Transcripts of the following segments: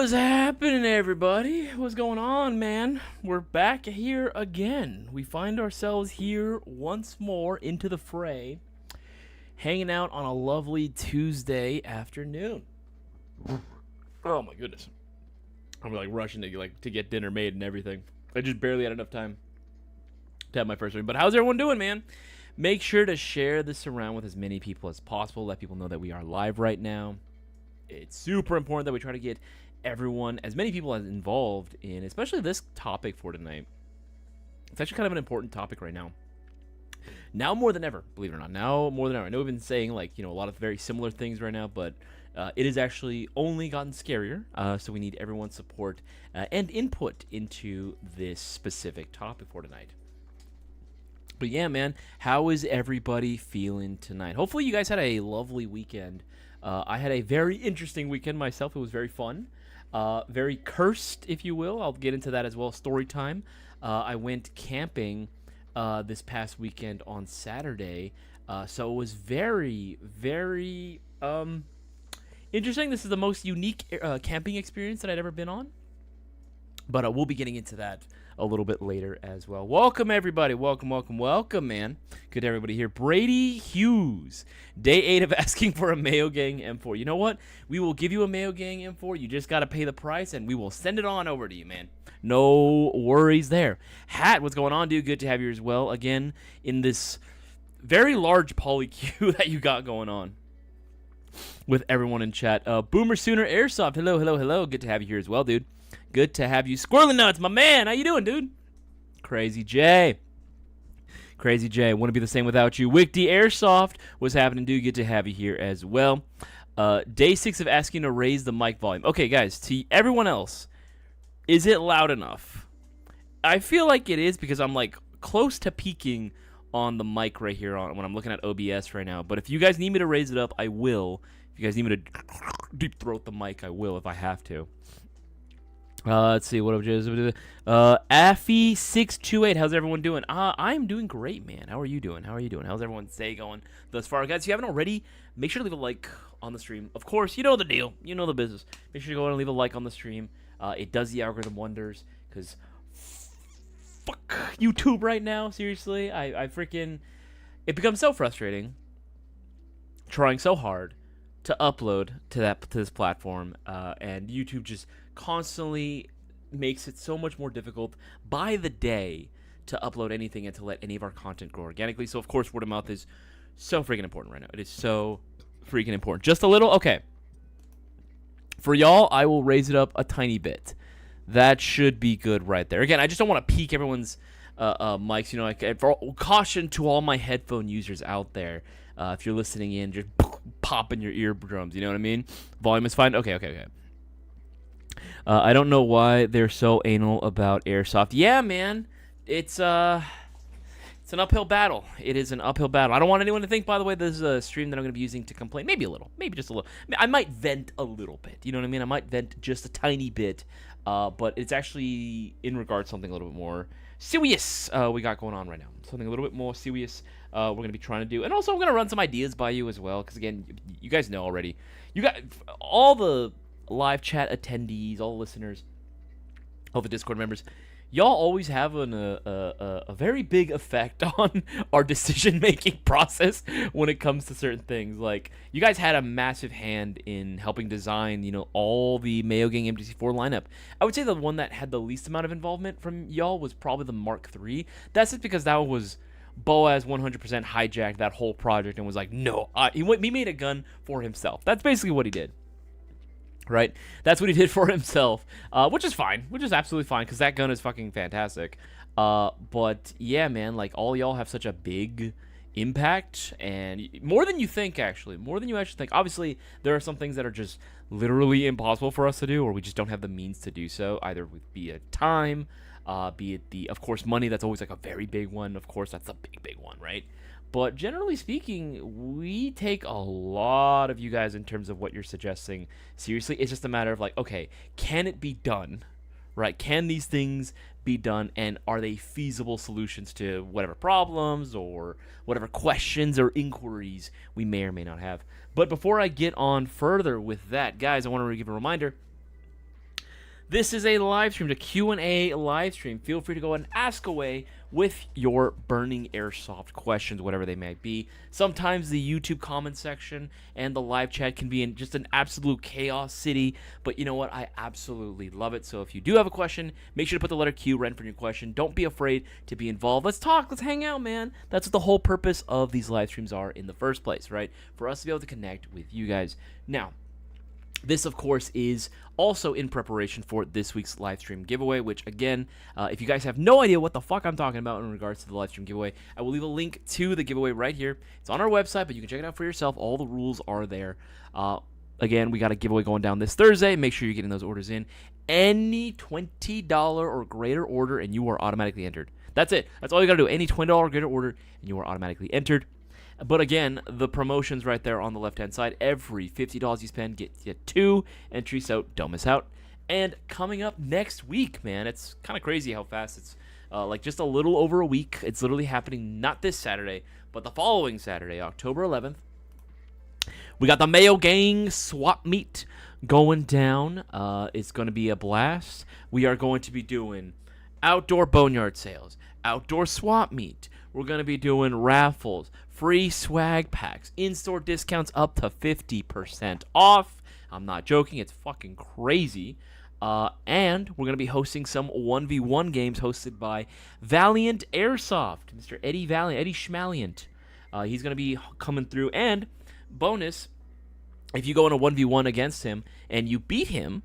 What's happening, everybody? What's going on, man? We're back here again. We find ourselves here once more into the fray, hanging out on a lovely Tuesday afternoon. Oh my goodness. I'm like rushing to get dinner made and everything. I just barely had enough time to have my first drink. But how's everyone doing, man? Make sure to share this around with as many people as possible. Let people know that we are live right now. It's super important that we try to get everyone, as many people as involved in, especially this topic for tonight. It's actually kind of an important topic right now. Now more than ever, believe it or not. Now more than ever. I know we've been saying a lot of very similar things right now, but it has actually only gotten scarier. So we need everyone's support and input into this specific topic for tonight. But yeah, man, how is everybody feeling tonight? Hopefully you guys had a lovely weekend. I had a very interesting weekend myself. It was very fun. Very cursed, if you will. I'll get into that as well. Story time. I went camping this past weekend on Saturday. So it was very, very interesting. This is the most unique camping experience that I'd ever been on. But we'll be getting into that a little bit later as well. Welcome, everybody. Welcome, man. Good to everybody here. Brady Hughes. Day 8 of asking for a Mayo Gang M4. You know what? We will give you a Mayo Gang M4. You just got to pay the price, and we will send it on over to you, man. No worries there. Hat, what's going on, dude? Good to have you as well. Again, in this very large poly queue that you got going on with everyone in chat. Boomer Sooner Airsoft. Hello. Good to have you here as well, dude. Good to have you. Squirrely Nuts, my man. How you doing, dude? Crazy J. Wouldn't be the same without you. Wick D Airsoft. What's happening, dude? Good to have you here as well. Day 6 of asking to raise the mic volume. Okay, guys, to everyone else, is it loud enough? I feel like it is because I'm close to peaking on the mic right here when I'm looking at OBS right now. But if you guys need me to raise it up, I will. If you guys need me to deep throat the mic, I will if I have to. Let's see, what up, Affy628, how's everyone doing? I'm doing great, man. How are you doing? How's everyone's day going thus far? Guys, if you haven't already, make sure to leave a like on the stream. Of course, you know the deal. You know the business. Make sure to go and leave a like on the stream. It does the algorithm wonders, because fuck YouTube right now, seriously. I freaking... It becomes so frustrating trying so hard to upload to this platform, and YouTube just constantly makes it so much more difficult by the day to upload anything and to let any of our content grow organically. So of course word of mouth is so freaking important right now. It is so freaking important. Just a little. Okay, for y'all, I will raise it up a tiny bit. That should be good right there. Again, I just don't want to peak everyone's mics. For caution to all my headphone users out there, if you're listening in, just pop in your eardrums, you know what I mean? Volume is fine. Okay. I don't know why they're so anal about Airsoft. Yeah, man. It's an uphill battle. It is an uphill battle. I don't want anyone to think, by the way, this is a stream that I'm going to be using to complain. Maybe a little. Maybe just a little. I might vent a little bit. You know what I mean? I might vent just a tiny bit. But it's actually in regards to something a little bit more serious we got going on right now. Something a little bit more serious we're going to be trying to do. And also I'm going to run some ideas by you as well. Because, again, you guys know already. You got all the live chat attendees, all the listeners, all the Discord members, y'all always have a very big effect on our decision-making process when it comes to certain things. Like, you guys had a massive hand in helping design, all the Mayo Gang MTC4 lineup. I would say the one that had the least amount of involvement from y'all was probably the Mark III. That's just because that was... Boaz 100% hijacked that whole project and was like, no, he made a gun for himself. That's basically what he did. Right? That's what he did for himself, which is fine, which is absolutely fine, because that gun is fucking fantastic. But yeah, man, all y'all have such a big impact, and more than you think, actually, more than you actually think. Obviously, there are some things that are just literally impossible for us to do, or we just don't have the means to do so, either with be it time, be it of course, money. That's always a very big one. Of course, that's a big one, right? But generally speaking, we take a lot of you guys in terms of what you're suggesting seriously. It's just a matter of okay, can it be done, right? Can these things be done, and are they feasible solutions to whatever problems or whatever questions or inquiries we may or may not have? But before I get on further with that, guys, I want to give a reminder. This is a live stream, a Q&A live stream. Feel free to go and ask away with your burning airsoft questions, whatever they may be. Sometimes the YouTube comment section and the live chat can be in just an absolute chaos city, but you know what? I absolutely love it. So if you do have a question, make sure to put the letter Q right in front of your question. Don't be afraid to be involved. Let's talk. Let's hang out, man. That's what the whole purpose of these live streams are in the first place, right? For us to be able to connect with you guys. Now, this, of course, is also in preparation for this week's live stream giveaway, which, again, if you guys have no idea what the fuck I'm talking about in regards to the live stream giveaway, I will leave a link to the giveaway right here. It's on our website, but you can check it out for yourself. All the rules are there. Again, we got a giveaway going down this Thursday. Make sure you're getting those orders in. Any $20 or greater order, and you are automatically entered. That's it. That's all you got to do. Any $20 or greater order, and you are automatically entered. But again, the promotion's right there on the left-hand side. Every $50 you spend, get 2 entries, so don't miss out. And coming up next week, man, it's kind of crazy how fast it's like just a little over a week. It's literally happening not this Saturday, but the following Saturday, October 11th. We got the Mayo Gang swap meet going down. It's going to be a blast. We are going to be doing outdoor boneyard sales, outdoor swap meet. We're going to be doing raffles, free swag packs, in-store discounts up to 50% off. I'm not joking. It's fucking crazy. And we're going to be hosting some 1v1 games hosted by Valiant Airsoft, Mr. Eddie Schmaliant. He's going to be coming through. And bonus, if you go in a 1v1 against him and you beat him,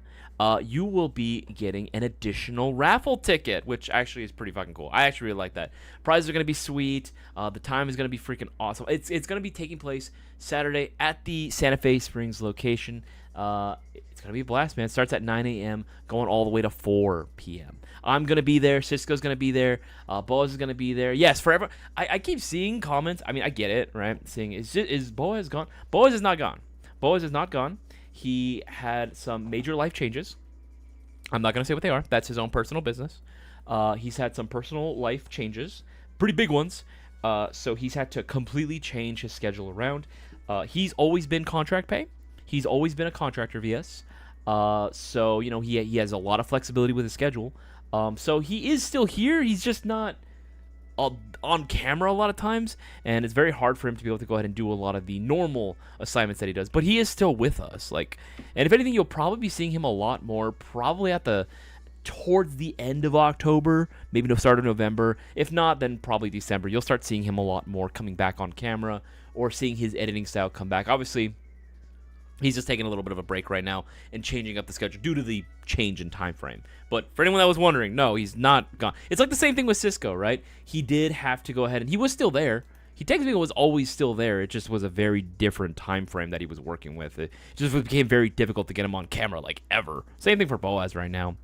you will be getting an additional raffle ticket, which actually is pretty fucking cool. I actually really like that. Prizes are going to be sweet. The time is going to be freaking awesome. It's going to be taking place Saturday at the Santa Fe Springs location. It's going to be a blast, man. It starts at 9 a.m., going all the way to 4 p.m. I'm going to be there. Cisco's going to be there. Boaz is going to be there. Yes, forever. I keep seeing comments. I mean, I get it, right? Seeing, is Boaz gone? Boaz is not gone. Boaz is not gone. He had some major life changes. I'm not going to say what they are. That's his own personal business. He's had some personal life changes, pretty big ones. So he's had to completely change his schedule around. He's always been contract pay. He's always been a contractor VS. So, you know, he has a lot of flexibility with his schedule. So he is still here. He's just not on camera a lot of times, and it's very hard for him to be able to go ahead and do a lot of the normal assignments that he does, but he is still with us. Like, and if anything, you'll probably be seeing him a lot more probably towards the end of October, maybe the start of November. If not, then probably December. You'll start seeing him a lot more coming back on camera, or seeing his editing style come back. Obviously, he's just taking a little bit of a break right now and changing up the schedule due to the change in time frame. But for anyone that was wondering, no, he's not gone. It's like the same thing with Cisco, right? He did have to go ahead, and he was still there. He technically was always still there. It just was a very different time frame that he was working with. It just became very difficult to get him on camera, like, ever. Same thing for Boaz right now.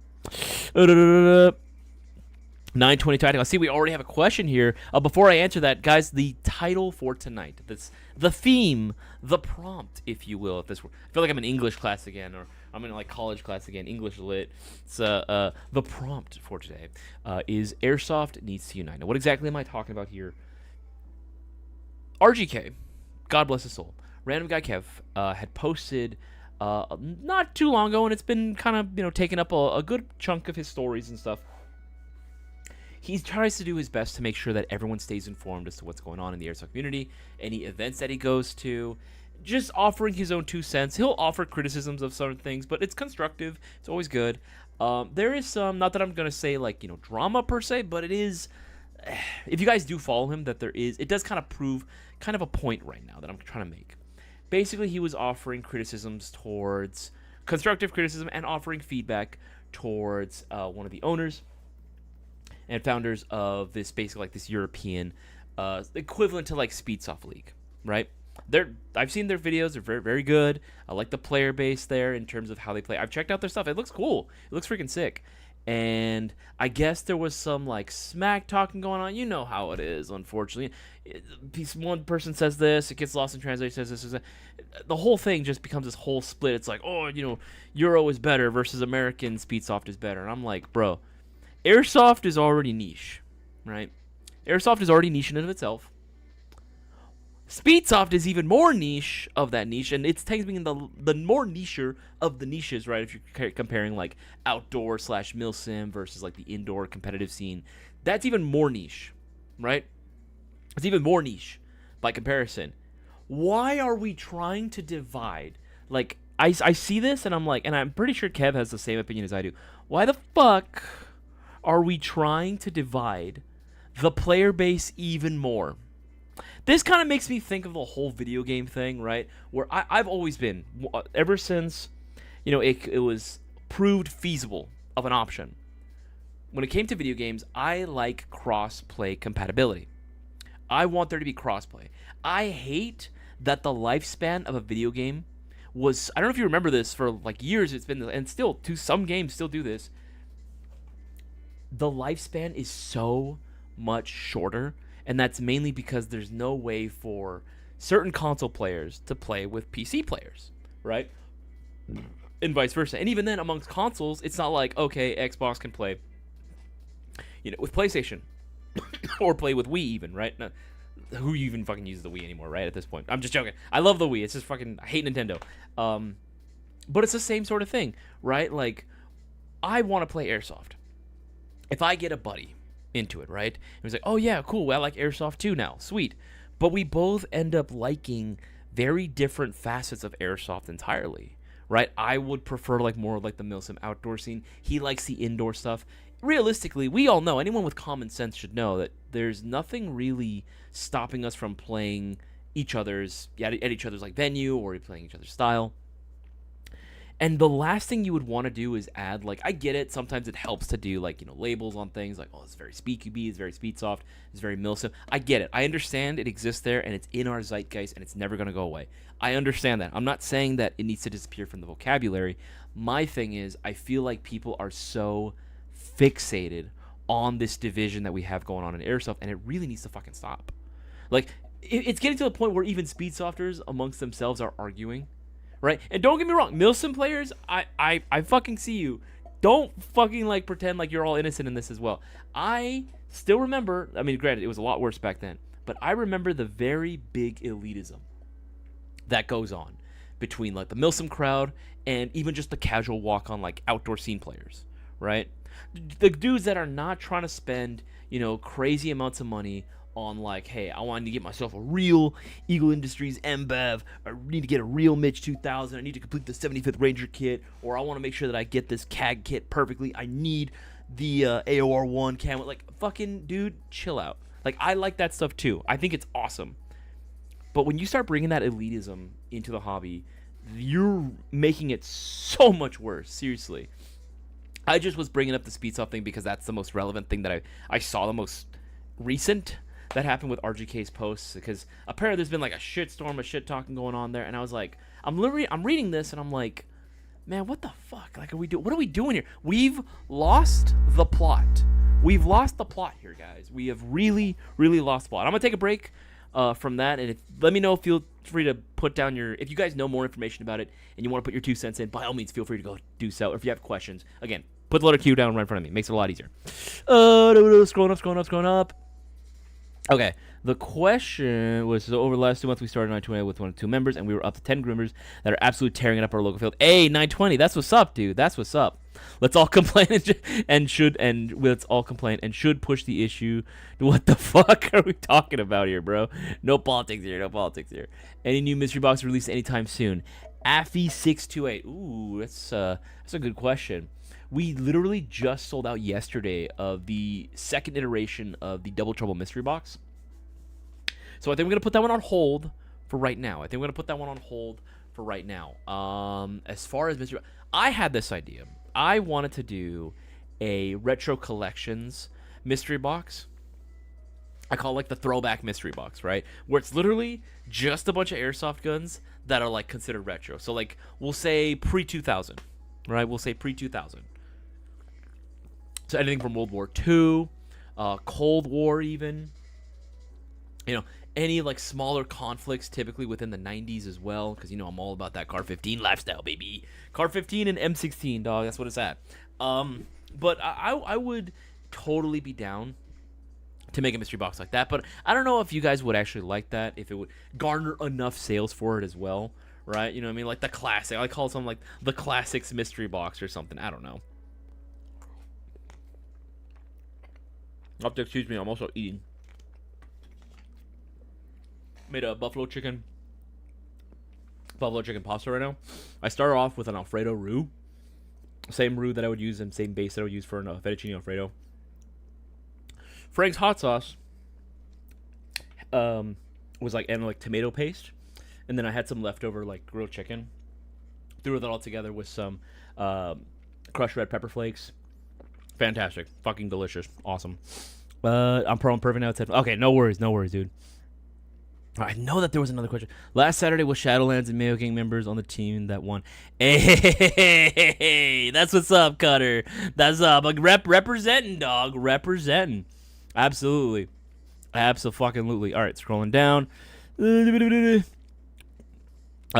920 Tactical. I see we already have a question here. Before I answer that, guys, the title for tonight, the theme, the prompt, if you will. I feel like I'm in English class again, or I'm in like college class again, English lit. It's the prompt for today is Airsoft needs to unite. Now, what exactly am I talking about here? RGK, God bless his soul, Random Guy Kev had posted not too long ago, and it's been kind of taking up a good chunk of his stories and stuff. He tries to do his best to make sure that everyone stays informed as to what's going on in the Airsoft community, any events that he goes to, just offering his own 2 cents. He'll offer criticisms of certain things, but it's constructive. It's always good. There is some, not that I'm going to say like, drama per se, but it is, if you guys do follow him, that it does kind of prove kind of a point right now that I'm trying to make. Basically, he was offering criticisms towards, constructive criticism, and offering feedback towards one of the owners and founders of this, basically like this European equivalent to like Speedsoft League, right? I've seen their videos. They're very, very good. I like the player base there in terms of how they play. I've checked out their stuff. It looks cool. It looks freaking sick. And I guess there was some like smack talking going on. You know how it is, unfortunately. One person says this, it gets lost in translation, says this. The whole thing just becomes this whole split. It's like, oh, Euro is better versus American Speedsoft is better. And I'm like, bro, Airsoft is already niche, right? Airsoft is already niche in and of itself. Speedsoft is even more niche of that niche, and it's technically the more nicher of the niches, right? If you're comparing like outdoor slash milsim versus like the indoor competitive scene, that's even more niche, right? It's even more niche by comparison. Why are we trying to divide? Like, I see this and I'm like, and I'm pretty sure Kev has the same opinion as I do. Why the fuck are we trying to divide the player base even more? This kind of makes me think of the whole video game thing, right? Where I've always been, ever since, it was proved feasible of an option. When it came to video games, I like cross-play compatibility. I want there to be cross-play. I hate that the lifespan of a video game was, I don't know if you remember this, for like years it's been, and still, to some games still do this, the lifespan is so much shorter, and that's mainly because there's no way for certain console players to play with PC players, right? And vice versa. And even then, amongst consoles, it's not like, okay, Xbox can play, with PlayStation, or play with Wii even, right? Now, who even fucking uses the Wii anymore, right, at this point? I'm just joking. I love the Wii. It's just fucking, I hate Nintendo. But it's the same sort of thing, right? Like, I want to play Airsoft. If I get a buddy into it, right? And he's like, oh yeah, cool, well, I like Airsoft too now. Sweet. But we both end up liking very different facets of Airsoft entirely, right? I would prefer like more like the milsim outdoor scene. He likes the indoor stuff. Realistically, we all know, anyone with common sense should know that there's nothing really stopping us from playing at each other's like venue or playing each other's style. And the last thing you would want to do is add, like, I get it, sometimes it helps to do, like, labels on things, like, oh, it's very SpeedQB, it's very Speedsoft, it's very milsim. I get it. I understand it exists there, and it's in our zeitgeist, and it's never going to go away. I understand that. I'm not saying that it needs to disappear from the vocabulary. My thing is, I feel like people are so fixated on this division that we have going on in Airsoft, and it really needs to fucking stop. Like, it's getting to the point where even Speedsofters amongst themselves are arguing. Right? And don't get me wrong, milsim players, I fucking see you. Don't fucking, like, pretend like you're all innocent in this as well. I still remember, I mean, granted, it was a lot worse back then, but I remember the very big elitism that goes on between, like, the milsim crowd and even just the casual walk-on, like, outdoor scene players, right? The dudes that are not trying to spend, crazy amounts of money on, like, hey, I want to get myself a real Eagle Industries MBEV, I need to get a real Mitch 2000, I need to complete the 75th Ranger kit, or I want to make sure that I get this CAG kit perfectly, I need the AOR1 camo. Like, fucking dude, chill out. Like, I like that stuff too. I think it's awesome. But when you start bringing that elitism into the hobby, you're making it so much worse, seriously. I just was bringing up the Speedsoft thing because that's the most relevant thing that I saw, the most recent that happened with RGK's posts, because apparently there's been like a shitstorm of shit talking going on there, and I was like, I'm reading this and I'm like, man, what the fuck? Like, what are we doing here? We've lost the plot. We've lost the plot here, guys. We have really, really lost the plot. I'm gonna take a break from that, and let me know. Feel free to put down if you guys know more information about it and you want to put your 2 cents in, by all means, feel free to go do so. Or if you have questions, again, put the letter Q down right in front of me. Makes it a lot easier. Scrolling up. Okay, the question was, so over the last 2 months, we started 920 with 1 or 2 members, and we were up to 10 groomers that are absolutely tearing it up our local field. Hey, 920, that's what's up, dude. That's what's up. Let's all complain let's all complain and should push the issue. What the fuck are we talking about here, bro? No politics here. Any new mystery box released anytime soon? Affy628. Ooh, that's a good question. We literally just sold out yesterday of the second iteration of the Double Trouble mystery box. So I think we're going to put that one on hold for right now. As far as mystery, I had this idea. I wanted to do a retro collections mystery box. I call it like the throwback mystery box, right? Where it's literally just a bunch of airsoft guns that are like considered retro. So like we'll say pre-2000, right? We'll say pre-2000. So anything from World War II, Cold War even, any like smaller conflicts typically within the 90s as well, because I'm all about that Car 15 lifestyle, baby. Car 15 and M16, dog, that's what it's at. But I would totally be down to make a mystery box like that. But I don't know if you guys would actually like that, if it would garner enough sales for it as well, right? You know what I mean? Like the classic. I call it something like the classics mystery box or something. I don't know. Excuse me, I'm also eating. Made a buffalo chicken pasta right now. I started off with an Alfredo roux. Same roux that I would use and same base that I would use for a fettuccine Alfredo. Frank's hot sauce was like tomato paste, and then I had some leftover like grilled chicken. Threw that all together with some crushed red pepper flakes. Fantastic, fucking delicious, awesome. I'm perfect now. Okay, no worries, dude. I know that there was another question. Last Saturday was Shadowlands and Mayo Gang members on the team that won. Hey, that's what's up, Cutter. That's up. Like representing, dog. Representing. Absolutely. Abso-fucking-lutely. All right, scrolling down.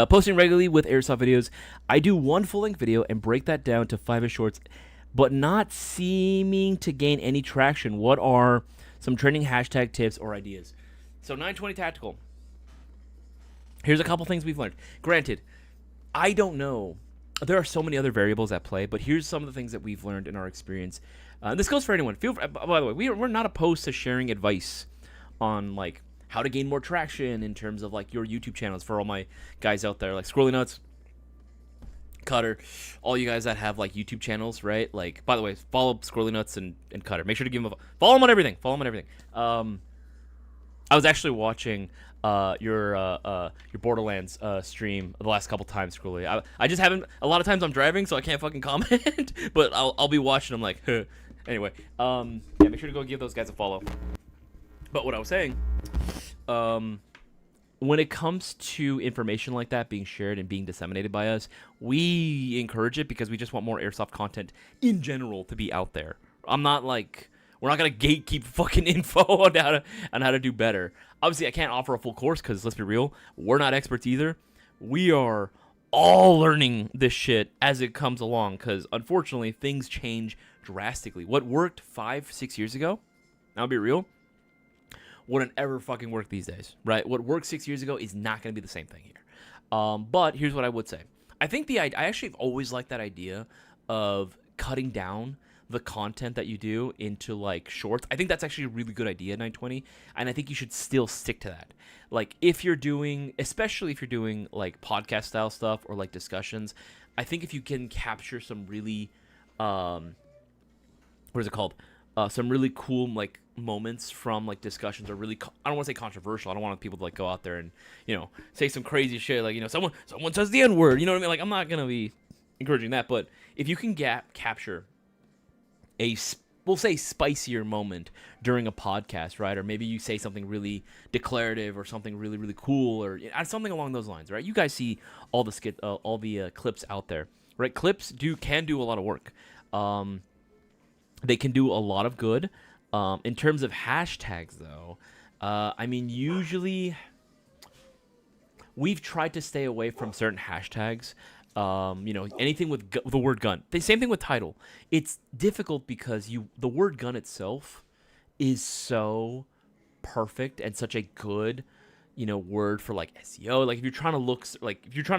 Posting regularly with Airsoft videos. I do one full-length video and break that down to 5-ish shorts, but not seeming to gain any traction. What are some trending hashtag tips or ideas? So 920 Tactical. Here's a couple things we've learned. Granted, I don't know. There are so many other variables at play, but here's some of the things that we've learned in our experience. And this goes for anyone. By the way, we're not opposed to sharing advice on like how to gain more traction in terms of like your YouTube channels for all my guys out there, like Squirrely Nuts, Cutter, all you guys that have like YouTube channels, right? Like, by the way, follow Squirrely Nuts and Cutter. Make sure to give them follow them on everything. I was actually watching your Borderlands stream the last couple times, Squirrely. I just haven't. A lot of times I'm driving, so I can't fucking comment. But I'll be watching. I'm like, huh. Anyway, yeah, make sure to go give those guys a follow. But what I was saying, when it comes to information like that being shared and being disseminated by us, we encourage it because we just want more Airsoft content in general to be out there. I'm not like. We're not going to gatekeep fucking info on how to do better. Obviously, I can't offer a full course because, let's be real, we're not experts either. We are all learning this shit as it comes along because, unfortunately, things change drastically. What worked 5-6 years ago, I'll be real, wouldn't ever fucking work these days, right? What worked 6 years ago is not going to be the same thing here. But here's what I would say. I think I actually have always liked that idea of cutting down the content that you do into like shorts. I think that's actually a really good idea, 920, and I think you should still stick to that. Like if you're doing, especially if you're doing like podcast style stuff or like discussions, I think if you can capture some really what is it called? Some really cool like moments from like discussions are really I don't want to say controversial. I don't want people to like go out there and, you know, say some crazy shit like, you know, someone says the N-word, you know what I mean? Like I'm not going to be encouraging that, but if you can capture we'll say spicier moment during a podcast, right? Or maybe you say something really declarative or something really, really cool or something along those lines, right? You guys see all the clips out there, right? Clips can do a lot of work. They can do a lot of good. In terms of hashtags, though, I mean, usually we've tried to stay away from certain hashtags. You know, anything with the word gun. The same thing with title. It's difficult because the word gun itself is so perfect and such a good, you know, word for like SEO. Like if you're trying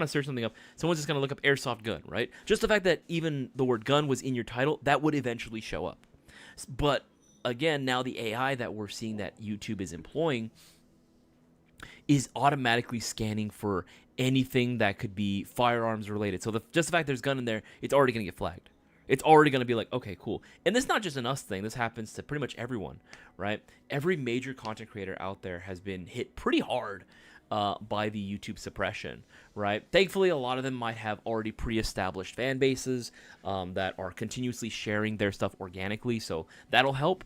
to search something up, someone's just gonna look up airsoft gun, right? Just the fact that even the word gun was in your title, that would eventually show up. But again, now the AI that we're seeing that YouTube is employing is automatically scanning for anything that could be firearms related. So just the fact there's gun in there, it's already going to get flagged. It's already going to be like, okay, cool. And this is not just an us thing. This happens to pretty much everyone, right? Every major content creator out there has been hit pretty hard by the YouTube suppression, right? Thankfully, a lot of them might have already pre-established fan bases that are continuously sharing their stuff organically, so that'll help.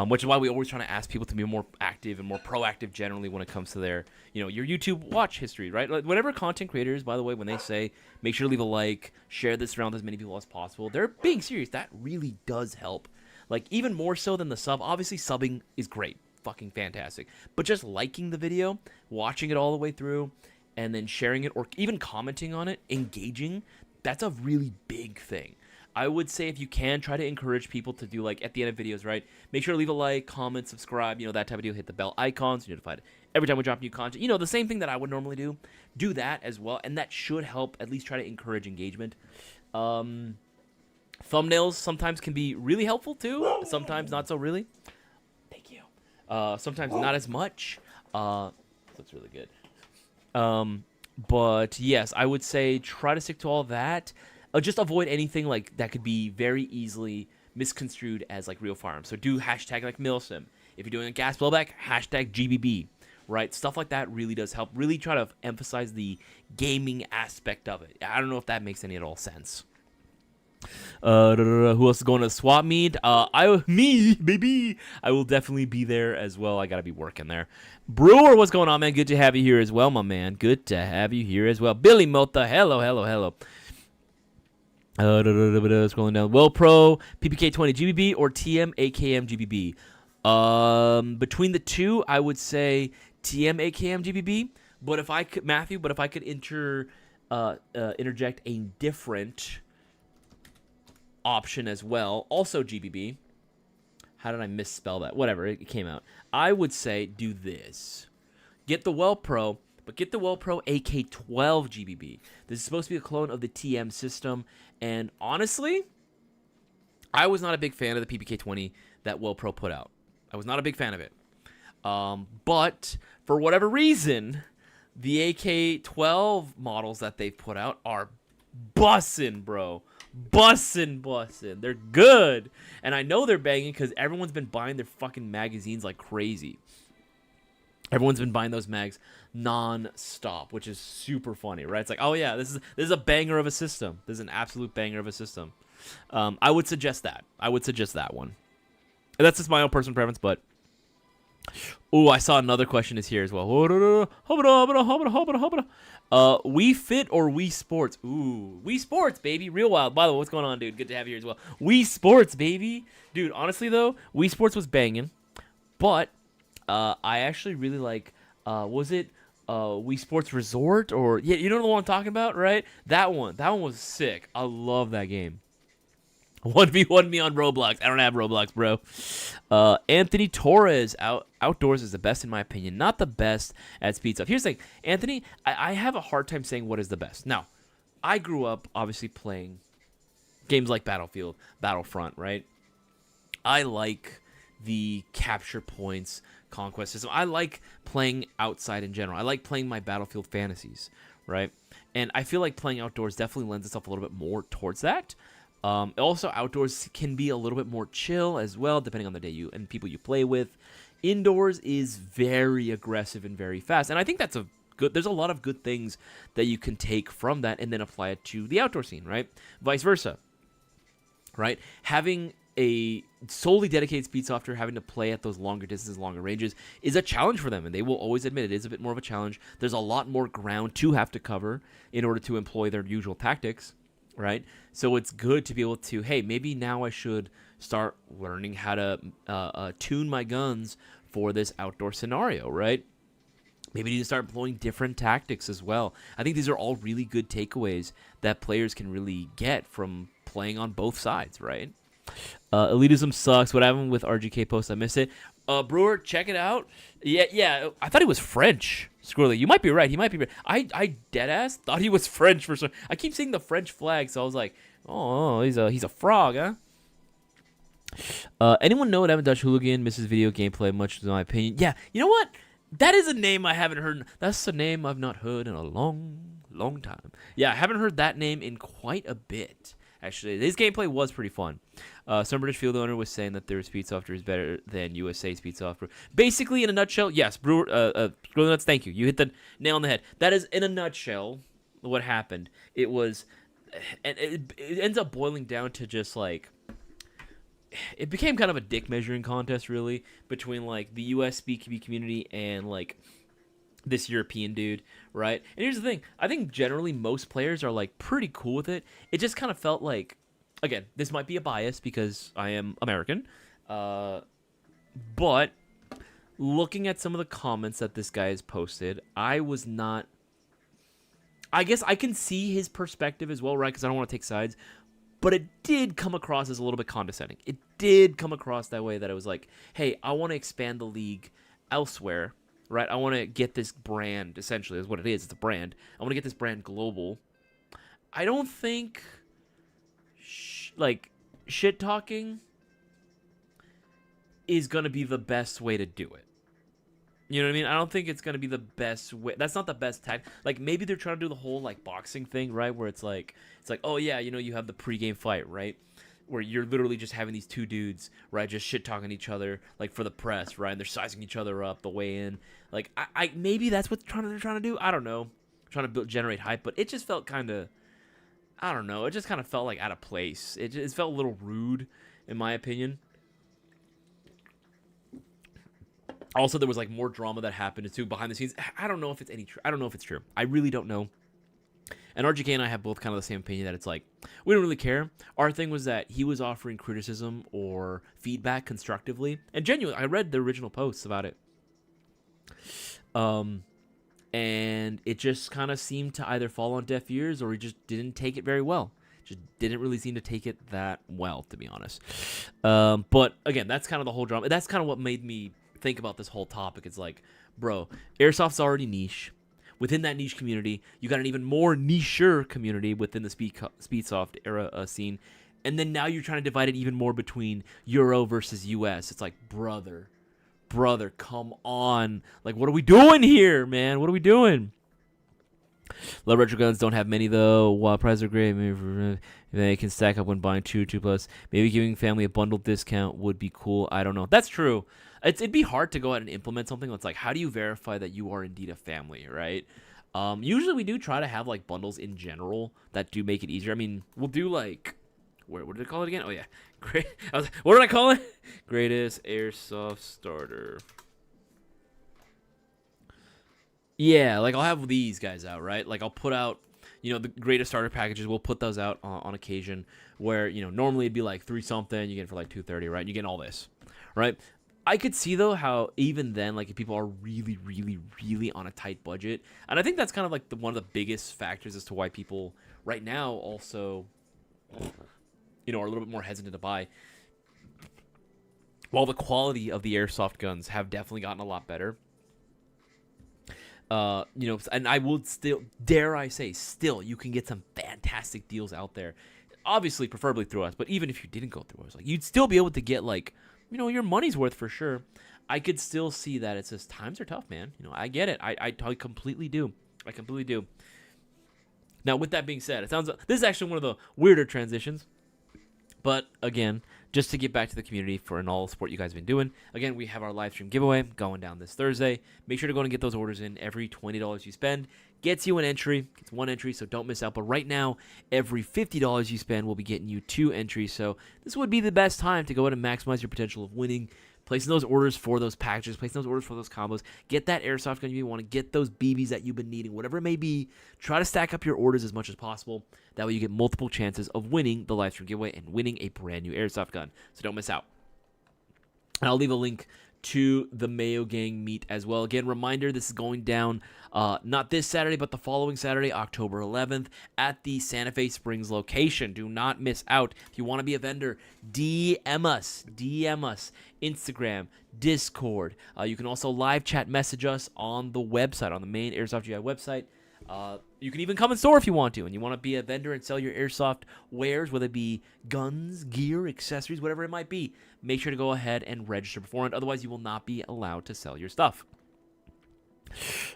Which is why we always try to ask people to be more active and more proactive generally when it comes to their, you know, your YouTube watch history, right? Like whatever content creators, by the way, when they say, make sure to leave a like, share this around as many people as possible, they're being serious. That really does help. Like even more so than the sub. Obviously, subbing is great. Fucking fantastic. But just liking the video, watching it all the way through, and then sharing it or even commenting on it, engaging, that's a really big thing. I would say if you can, try to encourage people to do, like, at the end of videos, right? Make sure to leave a like, comment, subscribe, that type of deal. Hit the bell icon so you're notified every time we drop new content. The same thing that I would normally do. Do that as well, and that should help at least try to encourage engagement. Thumbnails sometimes can be really helpful too. Sometimes not so really. Thank you. Sometimes not as much. Looks really good. But yes, I would say try to stick to all that. Just avoid anything like that could be very easily misconstrued as like real firearms. So do hashtag like milsim. If you're doing a gas blowback, hashtag GBB. Right? Stuff like that really does help. Really try to emphasize the gaming aspect of it. I don't know if that makes any at all sense. Who else is going to swap meet? Me, baby. I will definitely be there as well. I gotta be working there. Brewer, what's going on, man? Good to have you here as well, my man. Good to have you here as well. Billy Mota, hello. Scrolling down. Well Pro, PPK 20 GBB or TM AKM GBB. Between the two, I would say TM AKM GBB. But if I could, Matthew, interject a different option as well, also GBB. How did I misspell that? Whatever, it came out. I would say do this. Get the Well Pro, but get the Well Pro AK-12 GBB. This is supposed to be a clone of the TM system, and honestly, I was not a big fan of the PPK-20 that Well Pro put out. I was not a big fan of it. But for whatever reason, the AK-12 models that they've put out are bussin', bro. Bussin'. They're good. And I know they're banging because everyone's been buying their fucking magazines like crazy. Everyone's been buying those mags non-stop, which is super funny, right? It's like, oh yeah, this is a banger of a system. This is an absolute banger of a system. I would suggest that. I would suggest that one. And that's just my own personal preference, but... Ooh, I saw another question is here as well. We Fit or Wii Sports? Ooh, Wii Sports, baby. Real wild. By the way, what's going on, dude? Good to have you here as well. Wii Sports, baby. Dude, honestly, though, Wii Sports was banging. But I actually really like, was it Wii Sports Resort? Or, yeah, you know the one I'm talking about, right? That one. That one was sick. I love that game. 1v1 me on Roblox. I don't have Roblox, bro. Anthony Torres, outdoors is the best in my opinion. Not the best at speed stuff. Here's the thing. Anthony, I have a hard time saying what is the best. Now, I grew up obviously playing games like Battlefield, Battlefront, right? I like the capture points, conquest system. I like playing outside in general. I like playing my Battlefield fantasies, right? And I feel like playing outdoors definitely lends itself a little bit more towards that. Also, outdoors can be a little bit more chill as well, depending on the day and people you play with. Indoors is very aggressive and very fast, and I think that's there's a lot of good things that you can take from that and then apply it to the outdoor scene, right? Vice versa, right? Having a solely dedicated Speedsoft, having to play at those longer distances, longer ranges, is a challenge for them, and they will always admit it is a bit more of a challenge. There's a lot more ground to have to cover in order to employ their usual tactics. Right? So it's good to be able to, hey, maybe now I should start learning how to tune my guns for this outdoor scenario, right? Maybe you need to start employing different tactics as well. I think these are all really good takeaways that players can really get from playing on both sides, right? Elitism sucks. What happened with RGK post? I missed it. Brewer, check it out. Yeah. I thought he was French. Squirrely, you might be right. He might be right. I deadass thought he was French for some. I keep seeing the French flag, so I was like, oh, he's a frog, huh? Anyone know what Evan Dutch Hooligan misses video gameplay? Much in my opinion. Yeah, you know what? That is a name I haven't heard. That's a name I've not heard in a long time. Yeah, I haven't heard that name in quite a bit. Actually, his gameplay was pretty fun. Some British field owner was saying that their speed software is better than USA speed software. Basically, in a nutshell, yes, Brewer, Scroll Nuts, thank you. You hit the nail on the head. That is, in a nutshell, what happened. It was, and it ends up boiling down to just like, it became kind of a dick measuring contest, really, between like the US speaking community and like this European dude, right? And here's the thing. I think generally most players are like pretty cool with it. It just kind of felt like, again, this might be a bias because I am American, but looking at some of the comments that this guy has posted, I was not... I guess I can see his perspective as well, right? Because I don't want to take sides. But it did come across as a little bit condescending. It did come across that way, that it was like, hey, I want to expand the league elsewhere, right? I want to get this brand, essentially, is what it is. It's a brand. I want to get this brand global. I don't think, shit talking is going to be the best way to do it. You know what I mean? I don't think it's going to be the best way. That's not the best tactic. Like, maybe they're trying to do the whole, like, boxing thing, right? Where it's like, oh, yeah, you know, you have the pregame fight, right? Where you're literally just having these two dudes, right? Just shit-talking each other, like, for the press, right? And they're sizing each other up the way in. Like, I maybe that's what they're trying to do. I don't know. Trying to generate hype. But it just felt kind of, I don't know. It just kind of felt, like, out of place. It felt a little rude, in my opinion. Also, there was like more drama that happened too behind the scenes. I don't know if it's I don't know if it's true. I really don't know. And RGK and I have both kind of the same opinion that it's like, we don't really care. Our thing was that he was offering criticism or feedback constructively. And genuinely, I read the original posts about it. And it just kind of seemed to either fall on deaf ears, or he just didn't take it very well. Just didn't really seem to take it that well, to be honest. But again, that's kind of the whole drama. That's kind of what made me think about this whole topic. It's like, bro, Airsoft's already niche. Within that niche community, you got an even more nicher community within the Speedsoft era scene, and then now you're trying to divide it even more between Euro versus US. It's like, brother, come on. Like, what are we doing here, man? What are we doing? Low retro guns don't have many though. While prices are great, maybe they can stack up when buying 2+. Maybe giving family a bundle discount would be cool. I don't know. That's true. It'd be hard to go out and implement something that's like, how do you verify that you are indeed a family, right? Usually we do try to have like bundles in general that do make it easier. I mean, we'll do like, what did I call it again? Oh yeah, great. What did I call it? Greatest Airsoft starter. Yeah, like I'll have these guys out, right? Like I'll put out, you know, the greatest starter packages. We'll put those out on occasion where, you know, normally it'd be like 3 something. You get it for like $230, right? And you get all this, right? I could see though how even then, like if people are really, really, really on a tight budget, and I think that's kind of like one of the biggest factors as to why people right now also, you know, are a little bit more hesitant to buy. While the quality of the Airsoft guns have definitely gotten a lot better. You know, and I would still, dare I say, still, you can get some fantastic deals out there. Obviously, preferably through us, but even if you didn't go through us, like you'd still be able to get like, you know, your money's worth for sure. I could still see that it's just times are tough, man. You know, I get it. I completely do. I completely do. Now, with that being said, it sounds this is actually one of the weirder transitions. But again, just to get back to the community for an all support you guys have been doing. Again, we have our live stream giveaway going down this Thursday. Make sure to go and get those orders in. Every $20 you spend gets you an entry. It's one entry, so don't miss out. But right now, every $50 you spend will be getting you 2 entries. So this would be the best time to go ahead and maximize your potential of winning. Placing those orders for those packages, placing those orders for those combos. Get that Airsoft gun you want to get, those BBs that you've been needing, whatever it may be. Try to stack up your orders as much as possible. That way you get multiple chances of winning the live stream giveaway and winning a brand new Airsoft gun. So don't miss out. And I'll leave a link to the Mayo Gang meet as well. Again, reminder, this is going down not this Saturday, but the following Saturday, October 11th, at the Santa Fe Springs location. Do not miss out. If you want to be a vendor, DM us, Instagram, Discord. You can also live chat message us on the website, on the main Airsoft GI website. You can even come in store if you want to, and you want to be a vendor and sell your Airsoft wares, whether it be guns, gear, accessories, whatever it might be. Make sure to go ahead and register beforehand. Otherwise, you will not be allowed to sell your stuff.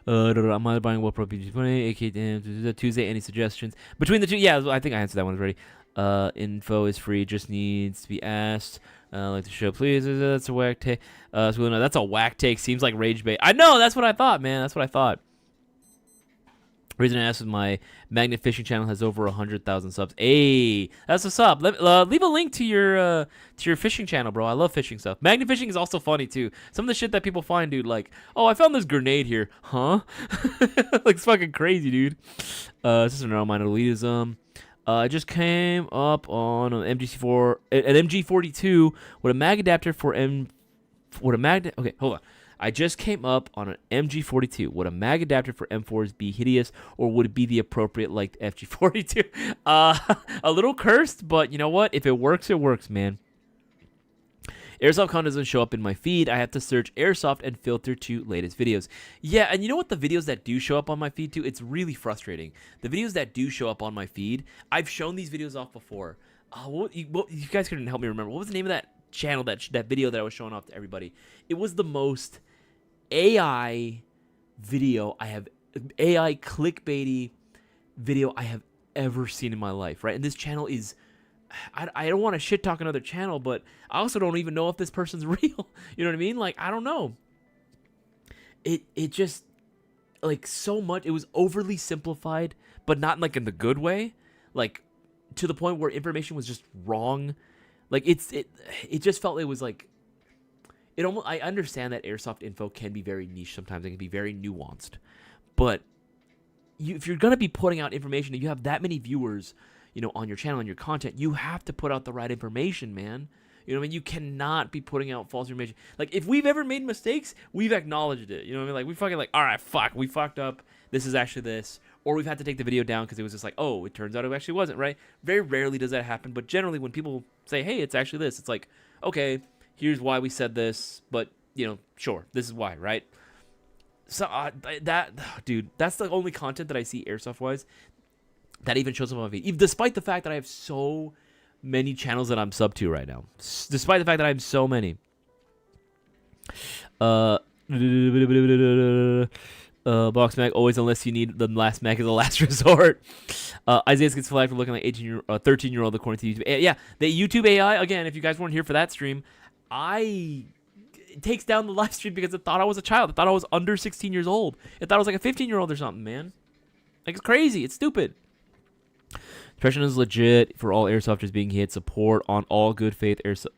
I'm either buying what Pro PG20, AK Tuesday. Any suggestions between the two? Yeah, I think I answered that one already. Info is free, just needs to be asked. Like the show, please. That's a whack take. So no, that's a whack take. Seems like rage bait. I know. That's what I thought, man. That's what I thought. Reason I asked is my Magnet Fishing channel has over 100,000 subs. Hey, that's what's up. Leave a link to your fishing channel, bro. I love fishing stuff. Magnet Fishing is also funny too. Some of the shit that people find, dude, like, oh, I found this grenade here, huh? Like, it's fucking crazy, dude. This is an mind elitism. I just came up on an MG42 with a mag adapter for Okay, hold on. I just came up on an MG42. Would a mag adapter for M4s be hideous, or would it be the appropriate like the FG42? A little cursed, but you know what? If it works, man. Airsoft content doesn't show up in my feed. I have to search Airsoft and filter to latest videos. Yeah, and you know what? The videos that do show up on my feed too, it's really frustrating. The videos that do show up on my feed, I've shown these videos off before. You guys couldn't help me remember. What was the name of that channel, that video that I was showing off to everybody? It was the most AI video AI clickbaity video I have ever seen in my life, right? And this channel is, I don't want to shit talk another channel, but I also don't even know if this person's real. You know what I mean? Like, I don't know. It just, like, so much, it was overly simplified, but not like in the good way. Like, to the point where information was just wrong. Like, it just felt it was like, it almost, I understand that airsoft info can be very niche sometimes. It can be very nuanced. But if you're going to be putting out information and you have that many viewers, you know, on your channel and your content, you have to put out the right information, man. You know what I mean? You cannot be putting out false information. Like, if we've ever made mistakes, we've acknowledged it. You know what I mean? Like, we fucking like, all right, fuck, we fucked up. This is actually this. Or we've had to take the video down because it was just like, oh, it turns out it actually wasn't, right? Very rarely does that happen. But generally, when people say, hey, it's actually this, it's like, okay, here's why we said this. But, you know, sure, this is why, right? So, dude, that's the only content that I see airsoft-wise that even shows up on my feed, despite the fact that I have so many channels that I'm sub to right now. Despite the fact that I have so many. Box mag always, unless you need the last mag as a last resort. Isaias gets flagged for looking like 13-year-old according to YouTube. Yeah, the YouTube AI, again, if you guys weren't here for that stream, it takes down the live stream because it thought I was a child. It thought I was under 16 years old. It thought I was like a 15-year-old or something, man. Like, it's crazy. It's stupid. Depression is legit for all airsofters being hit. Support on all good faith airsoft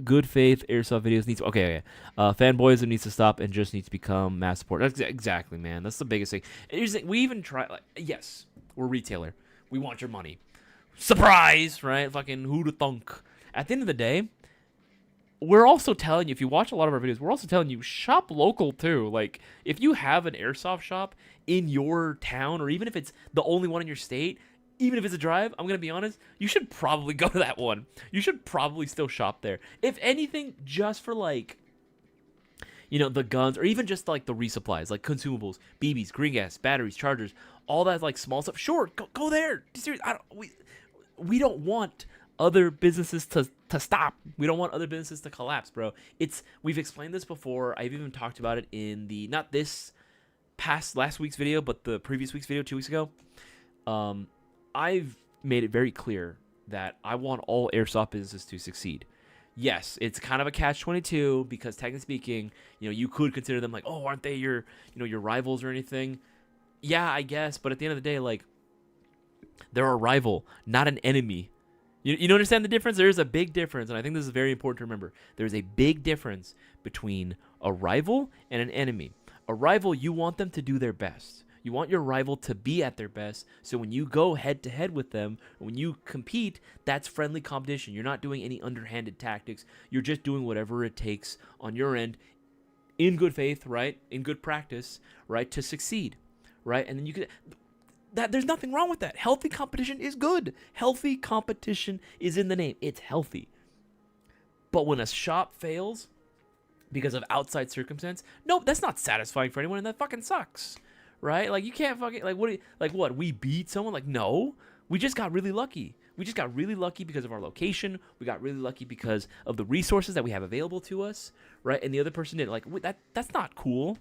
videos needs. Okay. Fanboyism needs to stop and just needs to become mass support. That's exactly, man. That's the biggest thing. We even try. Like, yes, we're a retailer. We want your money. Surprise, right? Fucking who'da thunk. At the end of the day, we're also telling you, if you watch a lot of our videos, we're also telling you, shop local too. Like, if you have an airsoft shop in your town, or even if it's the only one in your state, even if it's a drive, I'm going to be honest, you should probably go to that one. You should probably still shop there. If anything, just for like, you know, the guns, or even just like the resupplies, like consumables, BBs, green gas, batteries, chargers, all that like small stuff. Sure, go there. Seriously, we don't want other businesses to stop. We don't want other businesses to collapse, bro. We've explained this before. I've even talked about it in the, not this past last week's video, but the previous week's video 2 weeks ago. I've made it very clear that I want all airsoft businesses to succeed. Yes, it's kind of a catch-22 because technically speaking, you know, you could consider them like, oh, aren't they your rivals or anything? Yeah, I guess, but at the end of the day, like, they're a rival, not an enemy. You understand the difference? There is a big difference, and I think this is very important to remember. There's a big difference between a rival and an enemy. A rival, you want them to do their best. You want your rival to be at their best, so when you go head-to-head with them, when you compete, that's friendly competition. You're not doing any underhanded tactics. You're just doing whatever it takes on your end in good faith, right? In good practice, right? To succeed, right? And then you could... There's nothing wrong with that. Healthy competition is good. Healthy competition is in the name. It's healthy. But when a shop fails because of outside circumstance, no, that's not satisfying for anyone, and that fucking sucks, right? Like, you can't fucking, like, what, we beat someone? Like, no, we just got really lucky. We just got really lucky because of our location. We got really lucky because of the resources that we have available to us, right? And the other person didn't. Like, that's not cool.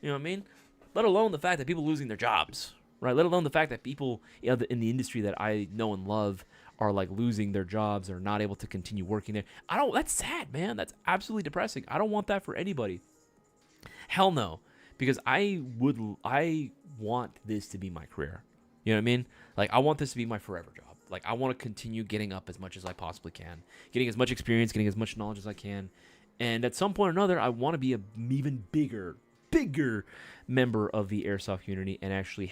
You know what I mean? Let alone the fact that people losing their jobs, right? Let alone the fact that people in the industry that I know and love are like losing their jobs or not able to continue working there. That's sad, man. That's absolutely depressing. I don't want that for anybody. Hell no. Because I want this to be my career. You know what I mean? Like, I want this to be my forever job. Like, I want to continue getting up as much as I possibly can, getting as much experience, getting as much knowledge as I can. And at some point or another, I want to be an even bigger member of the airsoft community and actually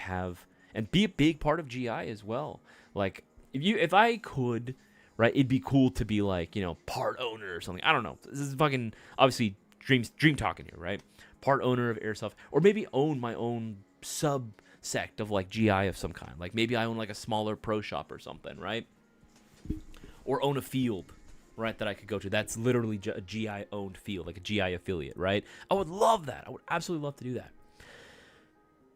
be a big part of GI as well. Like, if I could, right, it'd be cool to be like, you know, part owner or something. I don't know. This is fucking obviously dream talking here, right? Part owner of Airsoft, or maybe own my own subsect of like GI of some kind. Like maybe I own like a smaller pro shop or something, right? Or own a field, right, that I could go to. That's literally a GI owned field, like a GI affiliate, right? I would love that. I would absolutely love to do that.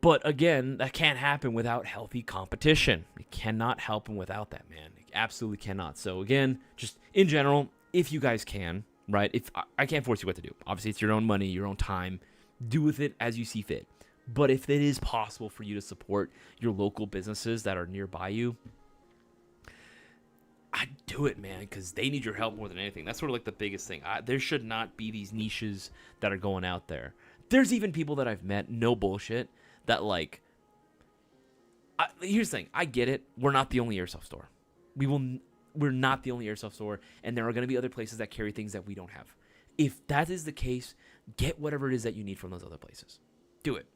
But again, that can't happen without healthy competition. It cannot happen without that, man. It absolutely cannot. So again, just in general, if you guys can, right? If I can't force you what to do. Obviously, it's your own money, your own time. Do with it as you see fit. But if it is possible for you to support your local businesses that are nearby you, I'd do it, man, because they need your help more than anything. That's sort of like the biggest thing. There should not be these niches that are going out there. There's even people that I've met, no bullshit, that like, here's the thing. I get it. We're not the only Airsoft store. We're not the only Airsoft store, and there are going to be other places that carry things that we don't have. If that is the case, get whatever it is that you need from those other places. Do it.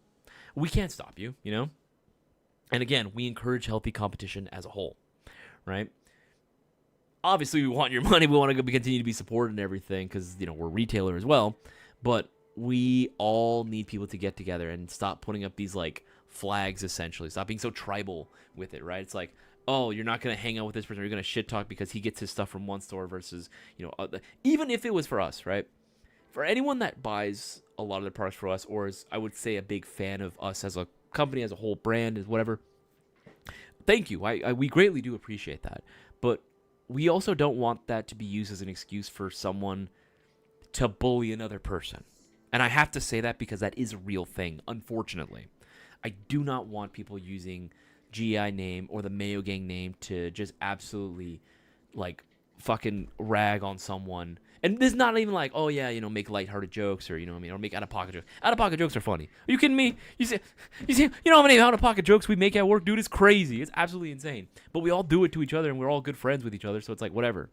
We can't stop you, you know? And again, we encourage healthy competition as a whole, right? Obviously, we want your money. We want to continue to be supported and everything because, you know, we're a retailer as well. But we all need people to get together and stop putting up these, like, flags, essentially. Stop being so tribal with it, right? It's like, oh, you're not going to hang out with this person. You're going to shit talk because he gets his stuff from one store versus, you know, even if it was for us, right? For anyone that buys a lot of the products for us or is, I would say, a big fan of us as a company, as a whole brand, as whatever, thank you. We greatly do appreciate that. But we also don't want that to be used as an excuse for someone to bully another person. And I have to say that because that is a real thing, unfortunately. I do not want people using GI name or the Mayo Gang name to just absolutely, like, fucking rag on someone. And this is not even like, oh, yeah, you know, make lighthearted jokes or, you know what I mean, or make out-of-pocket jokes. Out-of-pocket jokes are funny. Are you kidding me? You see, you know how many out-of-pocket jokes we make at work? Dude, it's crazy. It's absolutely insane. But we all do it to each other, and we're all good friends with each other, so it's like, whatever.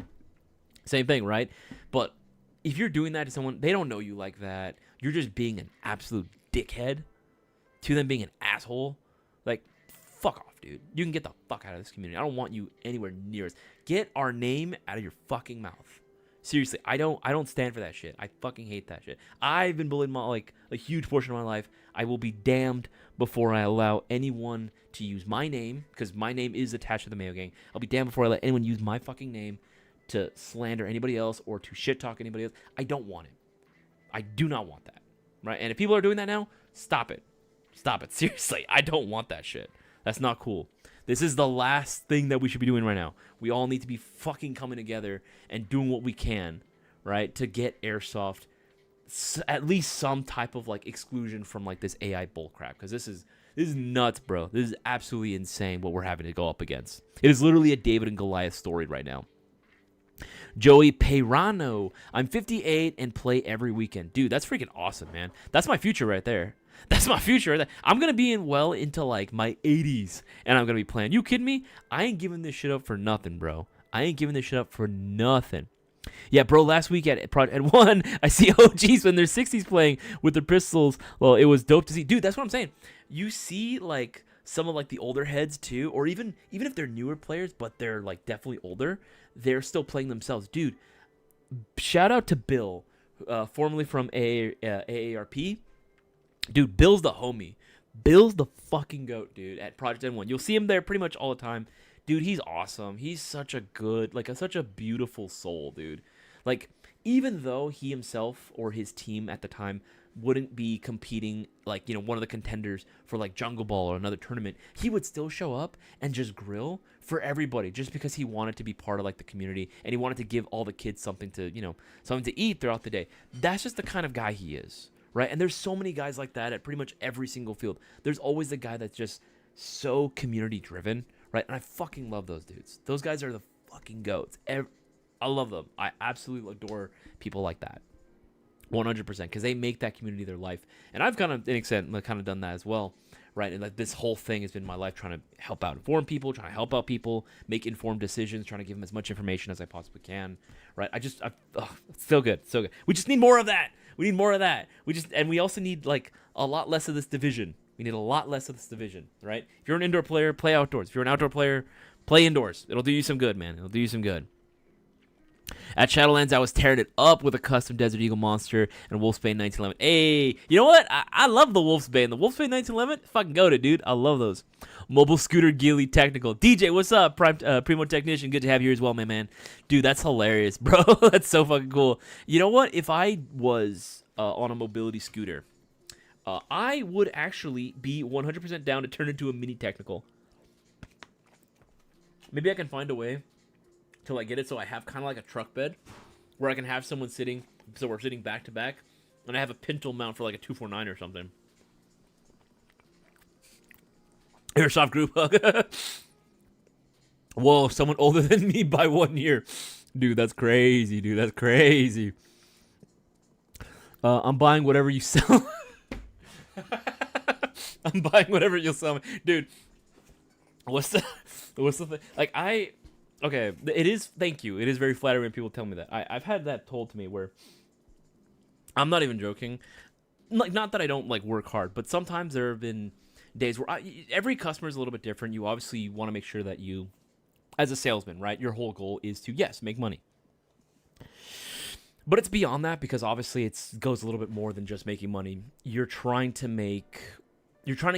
Same thing, right? But if you're doing that to someone, they don't know you like that. You're just being an absolute dickhead to them being an asshole. Like, fuck off, dude. You can get the fuck out of this community. I don't want you anywhere near us. Get our name out of your fucking mouth. Seriously, I don't stand for that shit. I fucking hate that shit. I've been bullied like a huge portion of my life. I will be damned before I allow anyone to use my name, because my name is attached to the Mayo Gang. I'll be damned before I let anyone use my fucking name to slander anybody else or to shit talk anybody else. I don't want it. I do not want that. Right? And if people are doing that now, stop it. Stop it. Seriously, I don't want that shit. That's not cool. This is the last thing that we should be doing right now. We all need to be fucking coming together and doing what we can, right, to get Airsoft at least some type of like exclusion from like this AI bullcrap. Because this is nuts, bro. This is absolutely insane what we're having to go up against. It is literally a David and Goliath story right now. Joey Peirano. I'm 58 and play every weekend. Dude, that's freaking awesome, man. That's my future right there. That's my future right there. I'm going to be well into like my 80s and I'm going to be playing. You kidding me? I ain't giving this shit up for nothing, bro. I ain't giving this shit up for nothing. Yeah, bro, last week at Project 1, I see OGs in their 60s playing with their pistols. Well, it was dope to see. Dude, that's what I'm saying. You see like some of like the older heads too, or even if they're newer players, but they're like definitely older, they're still playing themselves. Dude, shout out to Bill, formerly from AARP. Dude, Bill's the homie. Bill's the fucking goat, dude, at Project N1. You'll see him there pretty much all the time. Dude, he's awesome. He's such a good, like, such a beautiful soul, dude. Like, even though he himself or his team at the time wouldn't be competing, like, you know, one of the contenders for, like, Jungle Ball or another tournament, he would still show up and just grill for everybody just because he wanted to be part of, like, the community and he wanted to give all the kids something to, you know, something to eat throughout the day. That's just the kind of guy he is, right? And there's so many guys like that at pretty much every single field. There's always the guy that's just so community-driven, right? And I fucking love those dudes. Those guys are the fucking goats. I love them. I absolutely adore people like that. 100%, because they make that community their life. And I've kind of, to an extent, kind of done that as well, right? And like this whole thing has been my life, trying to help out inform people, trying to help out people, make informed decisions, trying to give them as much information as I possibly can, right? It's so good, so good. We just need more of that. We need more of that. And we also need like a lot less of this division. We need a lot less of this division, right? If you're an indoor player, play outdoors. If you're an outdoor player, play indoors. It'll do you some good, man. It'll do you some good. At Shadowlands, I was tearing it up with a custom Desert Eagle monster and Wolfsbane 1911. Hey, you know what? I love the Wolfsbane. The Wolfsbane 1911, fucking goated, dude. I love those. Mobile Scooter Ghillie Technical. DJ, what's up? Primo Technician, good to have you here as well, my man. Dude, that's hilarious, bro. That's so fucking cool. You know what? If I was on a mobility scooter, I would actually be 100% down to turn into a mini technical. Maybe I can find a way to like get it so I have kind of like a truck bed where I can have someone sitting, so we're sitting back to back, and I have a pintle mount for like a 249 or something. Airsoft group hug. Whoa, someone older than me by 1 year. Dude, that's crazy, dude. That's crazy. I'm buying whatever you sell. I'm buying whatever you'll sell me. Dude, what's the thing? Like, okay, it is, thank you. It is very flattering when people tell me that. I've had that told to me where, I'm not even joking. Like, not that I don't, like, work hard, but sometimes there have been days where every customer is a little bit different. You obviously want to make sure that you, as a salesman, right, your whole goal is to, yes, make money. But it's beyond that, because obviously it goes a little bit more than just making money. You're trying to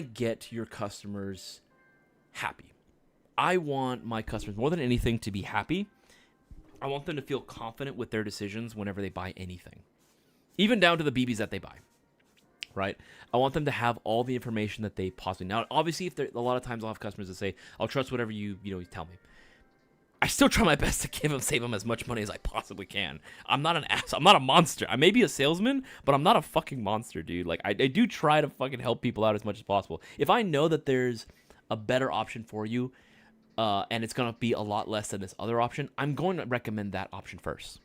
get your customers happy. I want my customers, more than anything, to be happy. I want them to feel confident with their decisions whenever they buy anything. Even down to the BBs that they buy, right? I want them to have all the information that they possibly... Now, obviously, a lot of times I'll have customers that say, I'll trust whatever you tell me. I still try my best to save them as much money as I possibly can. I'm not an ass. I'm not a monster. I may be a salesman, but I'm not a fucking monster, dude. Like, I do try to fucking help people out as much as possible. If I know that there's a better option for you, and it's going to be a lot less than this other option, I'm going to recommend that option first.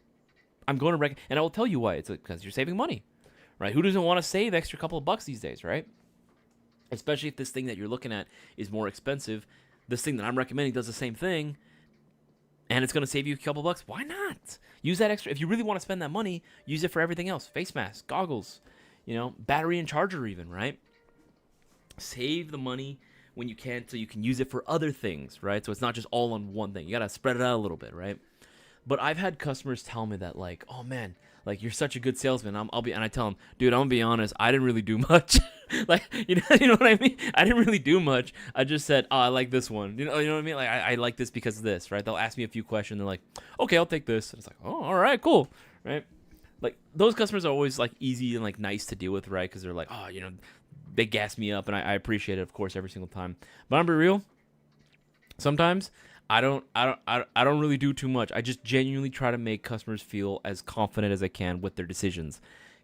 And I will tell you why. It's because you're saving money, right? Who doesn't want to save extra couple of bucks these days, right? Especially if this thing that you're looking at is more expensive. This thing that I'm recommending does the same thing, and it's going to save you a couple bucks. Why not? Use that extra. If you really want to spend that money, use it for everything else. Face mask, goggles, battery and charger even, right? Save the money when you can, so you can use it for other things, right? So it's not just all on one thing. You got to spread it out a little bit, right? But I've had customers tell me that, like, oh man, like, you're such a good salesman. And I tell them, dude, I'm gonna be honest, I didn't really do much. Like, you know what I mean? I didn't really do much. I just said, I like this one. You know what I mean? Like, I like this because of this, right? They'll ask me a few questions. They're like, okay, I'll take this. And it's like, oh, all right, cool, right? Like, those customers are always like easy and like nice to deal with, right? Because they're like, oh, they gas me up, and I appreciate it, of course, every single time. But I'm be real. Sometimes I don't really do too much. I just genuinely try to make customers feel as confident as I can with their decisions.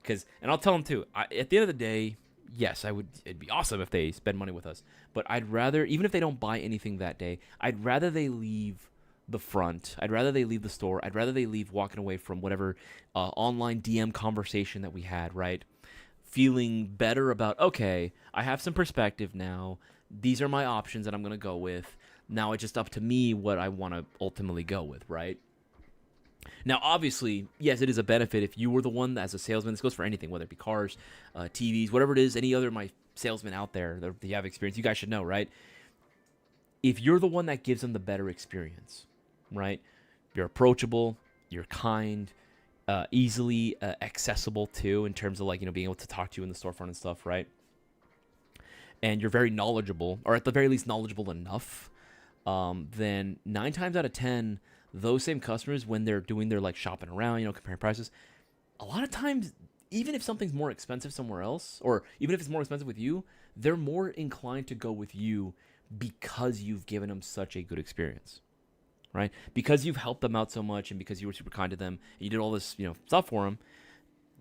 And I'll tell them too. At the end of the day, yes, it'd be awesome if they spend money with us. But I'd rather, even if they don't buy anything that day, I'd rather they leave the front. I'd rather they leave the store. I'd rather they leave walking away from whatever online DM conversation that we had, right? Feeling better about, okay, I have some perspective now. These are my options that I'm going to go with. Now it's just up to me what I want to ultimately go with, right? Now, obviously, yes, it is a benefit if you were the one as a salesman. This goes for anything, whether it be cars, TVs, whatever it is, any other of my salesmen out there that you have experience, you guys should know, right? If you're the one that gives them the better experience, right? You're approachable, you're kind, easily accessible too, in terms of, like, being able to talk to you in the storefront and stuff, right? And you're very knowledgeable, or at the very least knowledgeable enough, then 9 times out of 10, those same customers, when they're doing their, like, shopping around, comparing prices, a lot of times, even if something's more expensive somewhere else, or even if it's more expensive with you, they're more inclined to go with you because you've given them such a good experience, right? Because you've helped them out so much, and because you were super kind to them, and you did all this, stuff for them,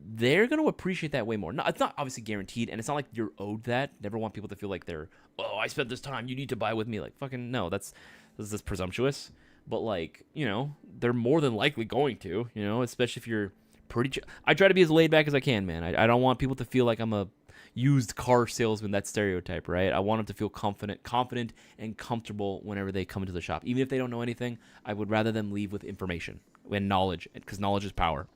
they're going to appreciate that way more. No, it's not obviously guaranteed, and it's not like you're owed that. Never want people to feel like they're, oh, I spent this time, you need to buy with me. Like, fucking no, this is presumptuous. But, like, they're more than likely going to, especially if you're pretty... I try to be as laid back as I can, man. I don't want people to feel like I'm a used car salesman, that stereotype, right? I want them to feel confident and comfortable whenever they come into the shop. Even if they don't know anything, I would rather them leave with information and knowledge, because knowledge is power.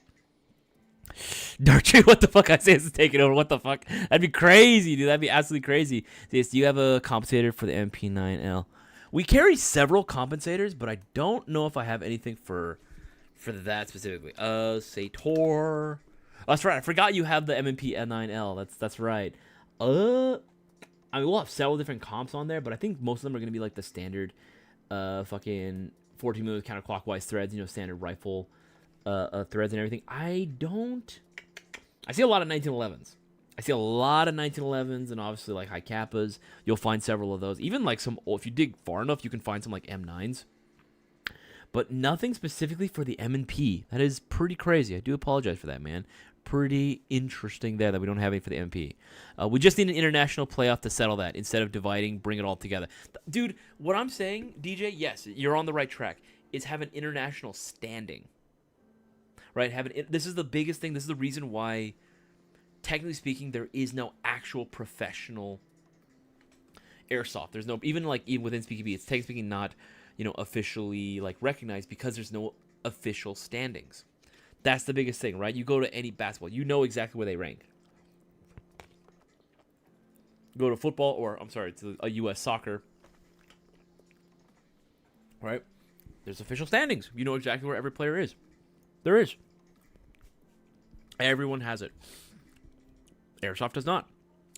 Darktree, what the fuck? Isaias is taking over. What the fuck? That'd be crazy, dude. That'd be absolutely crazy. Isaias, do you have a compensator for the MP9L? We carry several compensators, but I don't know if I have anything for for that specifically. Sator. Oh, that's right. I forgot you have the M&P N9L. That's right. I mean, we'll have several different comps on there, but I think most of them are going to be like the standard, fucking 14 mm counterclockwise threads. You know, standard rifle, threads and everything. I see a lot of 1911s. I see a lot of 1911s and obviously like high kappas. You'll find several of those. Even like some, if you dig far enough, you can find some like M9s. But nothing specifically for the M&P. That is pretty crazy. I do apologize for that, man. Pretty interesting there that we don't have any for the M&P. We just need an international playoff to settle that instead of dividing, bring it all together. Dude, what I'm saying, DJ, yes, you're on the right track, is have an international standing. Right? This is the biggest thing. This is the reason why, technically speaking, there is no actual professional airsoft. There's no, even within SpeakyB, it's technically speaking not, officially like recognized because there's no official standings. That's the biggest thing, right? You go to any basketball, you know exactly where they rank. Go to football, or I'm sorry, to a U.S. soccer, right? There's official standings. You know exactly where every player is. There is. Everyone has it. Airsoft does not.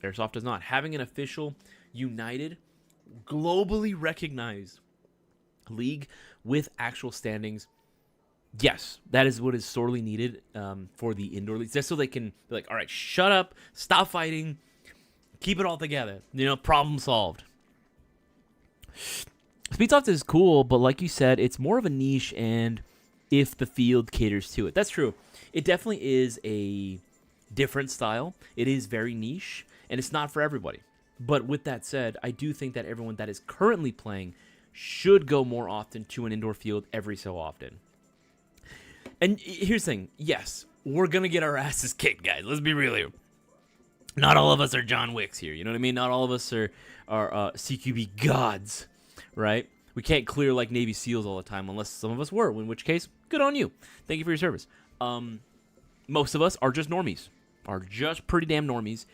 Airsoft does not. Having an official, united, globally recognized league with actual standings, yes, that is what is sorely needed for the indoor leagues, just so they can be like, all right, shut up, stop fighting, keep it all together, problem solved. Speedsoft is cool, but like you said, it's more of a niche, and if the field caters to it. That's true. It definitely is a different style. It is very niche, and it's not for everybody. But with that said, I do think that everyone that is currently playing should go more often to an indoor field every so often. And here's the thing. Yes, we're going to get our asses kicked, guys. Let's be real here. Not all of us are John Wicks here. You know what I mean? Not all of us are CQB gods, right? We can't clear like Navy SEALs all the time unless some of us were, in which case, good on you. Thank you for your service. Most of us are just normies, are just pretty damn normies.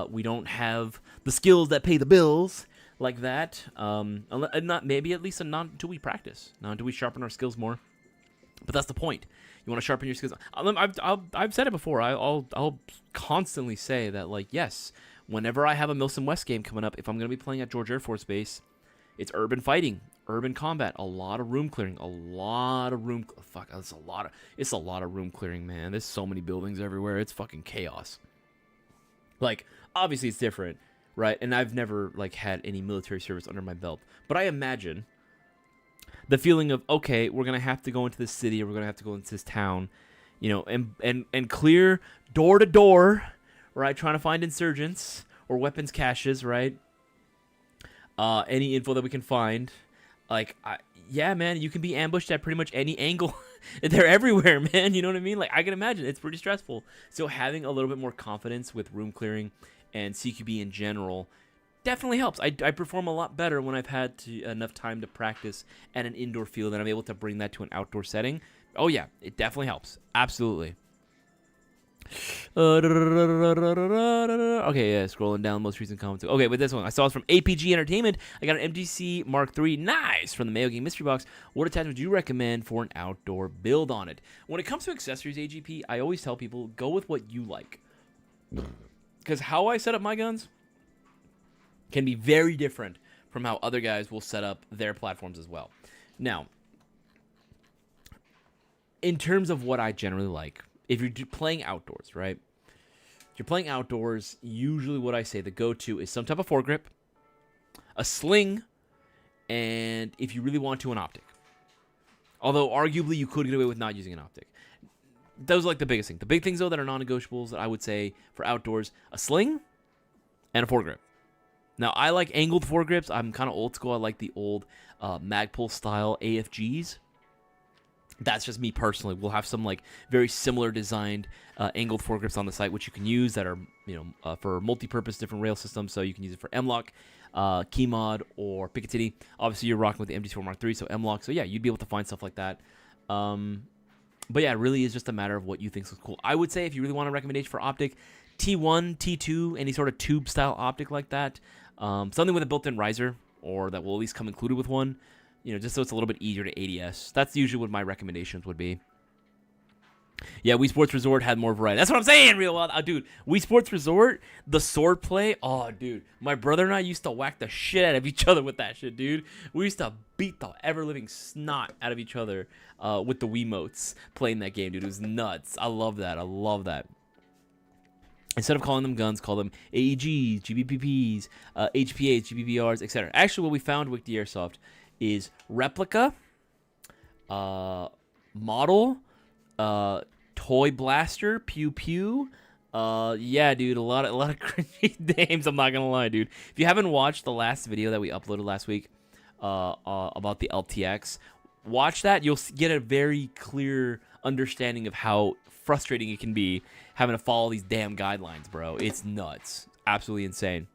We don't have the skills that pay the bills like that. Not maybe at least not until we practice, not until we sharpen our skills more. But that's the point. You want to sharpen your skills. I've said it before. I'll constantly say that, like, yes, whenever I have a Milson West game coming up, if I'm going to be playing at George Air Force Base, it's urban fighting, urban combat, a lot of room clearing, a lot of room. Fuck, it's a lot of room clearing, man. There's so many buildings everywhere. It's fucking chaos. Like, obviously it's different, right? And I've never like had any military service under my belt, but I imagine the feeling of, okay, we're gonna have to go into this city, or we're gonna have to go into this town, and clear door to door, right? Trying to find insurgents or weapons caches, right? Any info that we can find, yeah, man, you can be ambushed at pretty much any angle. They're everywhere, man. You know what I mean? Like, I can imagine it's pretty stressful. So having a little bit more confidence with room clearing and CQB in general definitely helps. I perform a lot better when I've had enough time to practice at an indoor field, and I'm able to bring that to an outdoor setting. Oh yeah, it definitely helps. Absolutely. Okay, yeah, scrolling down most recent comments. Okay, with this one, I saw this from APG Entertainment. I got an MTC Mark III, nice, from the Mayo Gang mystery box. What attachment would you recommend for an outdoor build on it? When it comes to accessories, AGP, I always tell people, go with what you like. Because how I set up my guns can be very different from how other guys will set up their platforms as well. Now, in terms of what I generally like, if you're playing outdoors, right? If you're playing outdoors, usually what I say, the go-to is some type of foregrip, a sling, and if you really want to, an optic. Although, arguably, you could get away with not using an optic. Those are like the biggest thing. The big things, though, that are non-negotiables that I would say for outdoors, a sling and a foregrip. Now, I like angled foregrips. I'm kind of old school. I like the old Magpul style AFGs. That's just me personally. We'll have some like very similar designed angled foregrips on the site, which you can use that are for multi-purpose different rail systems. So you can use it for M-Lock, Keymod, or Picatinny. Obviously, you're rocking with the MD4 Mark III, so M-Lock. So yeah, you'd be able to find stuff like that. But yeah, it really is just a matter of what you think is cool. I would say if you really want a recommendation for optic, T1, T2, any sort of tube style optic like that, something with a built-in riser, or that will at least come included with one. just so it's a little bit easier to ADS. That's usually what my recommendations would be. Yeah, Wii Sports Resort had more variety. That's what I'm saying, real well. Dude, Wii Sports Resort, the sword play, oh, dude. My brother and I used to whack the shit out of each other with that shit, dude. We used to beat the ever-living snot out of each other with the Wiimotes playing that game, dude. It was nuts. I love that. I love that. Instead of calling them guns, call them AEGs, GBPPs, HPAs, GBPRs, etc. Actually, what we found with the Airsoft is replica, model, toy blaster, pew pew. Yeah, dude, a lot of cringy names. I'm not gonna lie, dude. If you haven't watched the last video that we uploaded last week, about the LTX, watch that. You'll get a very clear understanding of how frustrating it can be having to follow these damn guidelines, bro. It's nuts, absolutely insane.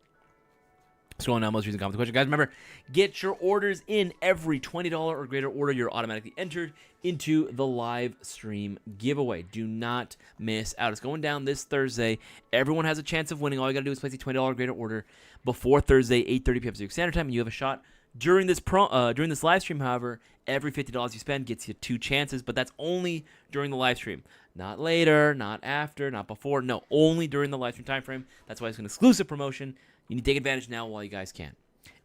Scrolling down, most recent comment question, guys. Remember, get your orders in. Every $20 or greater order, you're automatically entered into the live stream giveaway. Do not miss out. It's going down this Thursday. Everyone has a chance of winning. All you gotta do is place a $20 or greater order before Thursday, 8:30 p.m. Pacific Standard Time, and you have a shot during this live stream. However, every $50 you spend gets you 2 chances, but that's only during the live stream. Not later, not after, not before. No, only during the live stream time frame. That's why it's an exclusive promotion. You need to take advantage now while you guys can.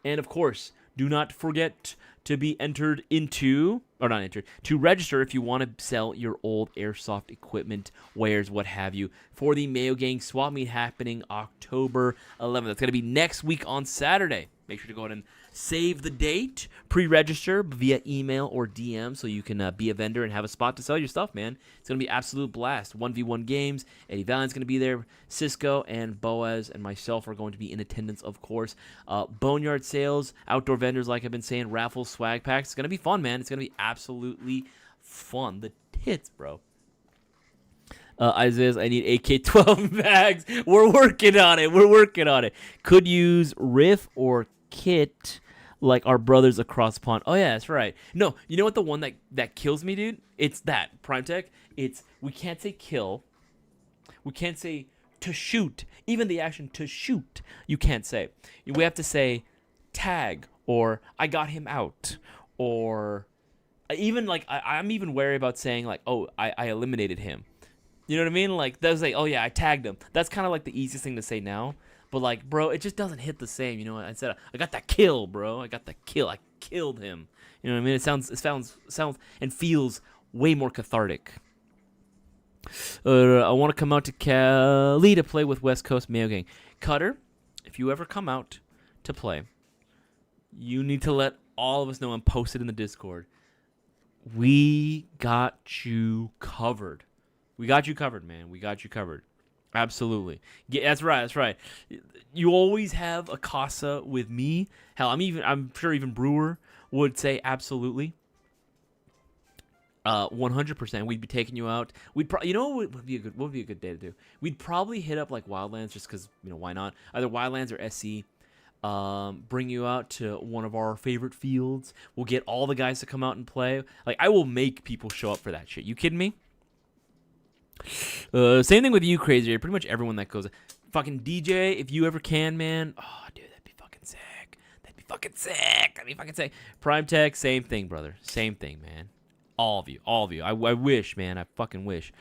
And of course, do not forget to be entered into, or not entered, to register if you want to sell your old Airsoft equipment, wares, what have you, for the Mayo Gang swap meet happening October 11th. That's going to be next week on Saturday. Make sure to go ahead and save the date, pre-register via email or DM so you can be a vendor and have a spot to sell your stuff, man. It's going to be absolute blast. 1v1 games. Eddie Valiant's going to be there. Cisco and Boaz and myself are going to be in attendance, of course. Boneyard sales, outdoor vendors, like I've been saying, raffles, swag packs. It's going to be fun, man. It's going to be absolutely fun. The tits, bro. Isaias, I need AK-12 bags. We're working on it. We're working on it. Could use Riff or Kit like our brothers across the pond. Oh, yeah, that's right. No, you know what the one that kills me, dude? It's that. Prime Tech. We can't say kill. We can't say to shoot. Even the action to shoot, you can't say. We have to say tag or I got him out or even like I'm even wary about saying like, oh, I eliminated him. You know what I mean? Like, that's like, oh, yeah, I tagged him. That's kind of like the easiest thing to say now. But, like, bro, it just doesn't hit the same. You know what I said? I got that kill, bro. I got the kill. I killed him. You know what I mean? It sounds and feels way more cathartic. I want to come out to Cali to play with West Coast Mayo Gang. Cutter, if you ever come out to play, you need to let all of us know and post it in the Discord. We got you covered. We got you covered, man. We got you covered. Absolutely. Yeah, that's right. That's right. You always have a casa with me. Hell, I'm sure even Brewer would say absolutely. 100%. We'd be taking you out. You know what would be a good day to do? We'd probably hit up like Wildlands just because, why not? Either Wildlands or SC. Bring you out to one of our favorite fields. We'll get all the guys to come out and play. Like, I will make people show up for that shit. You kidding me? Same thing with you, Crazy. Pretty much everyone that goes. Fucking DJ, if you ever can, man. Oh, dude, that'd be fucking sick. That'd be fucking sick. Prime Tech, same thing, brother. Same thing, man. All of you. I wish, man. I fucking wish.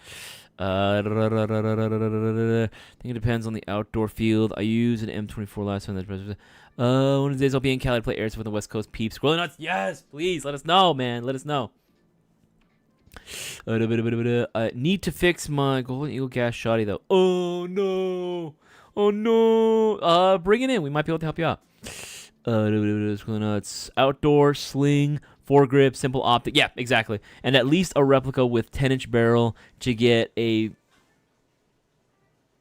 I think it depends on the outdoor field. I used an M24 last time. One of the days I'll be in Cali to play Airsoft with the West Coast peeps. Scrolling nuts. Yes, please. Let us know, man. Let us know. Need to fix my Golden Eagle gas shoddy though. Oh no. Bring it in. We might be able to help you out. Nuts. Outdoor sling, foregrip, simple optic. Yeah, exactly. And at least a replica with 10-inch barrel to get a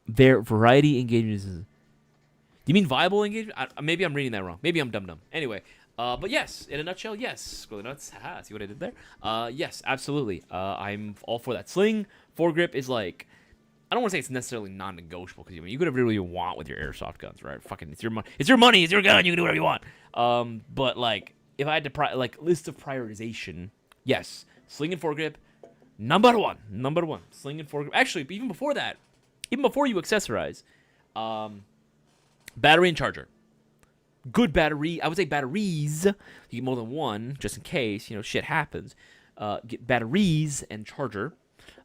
variety engagement. You mean viable engagement? Maybe I'm reading that wrong. Maybe I'm dumb. Anyway. But yes, in a nutshell, yes. Scrolling nuts. Haha, see what I did there? Yes, absolutely. I'm all for that. Sling, foregrip is like, I don't want to say it's necessarily non-negotiable because you can do whatever you want with your airsoft guns, right? Fucking, it's your money. It's your money. It's your gun. You can do whatever you want. But like, if I had to list of prioritization, yes, sling and foregrip, number one. Sling and foregrip. Actually, even before that, even before you accessorize, battery and charger. good battery. I would say batteries. You get more than one, just in case shit happens. Get batteries and charger,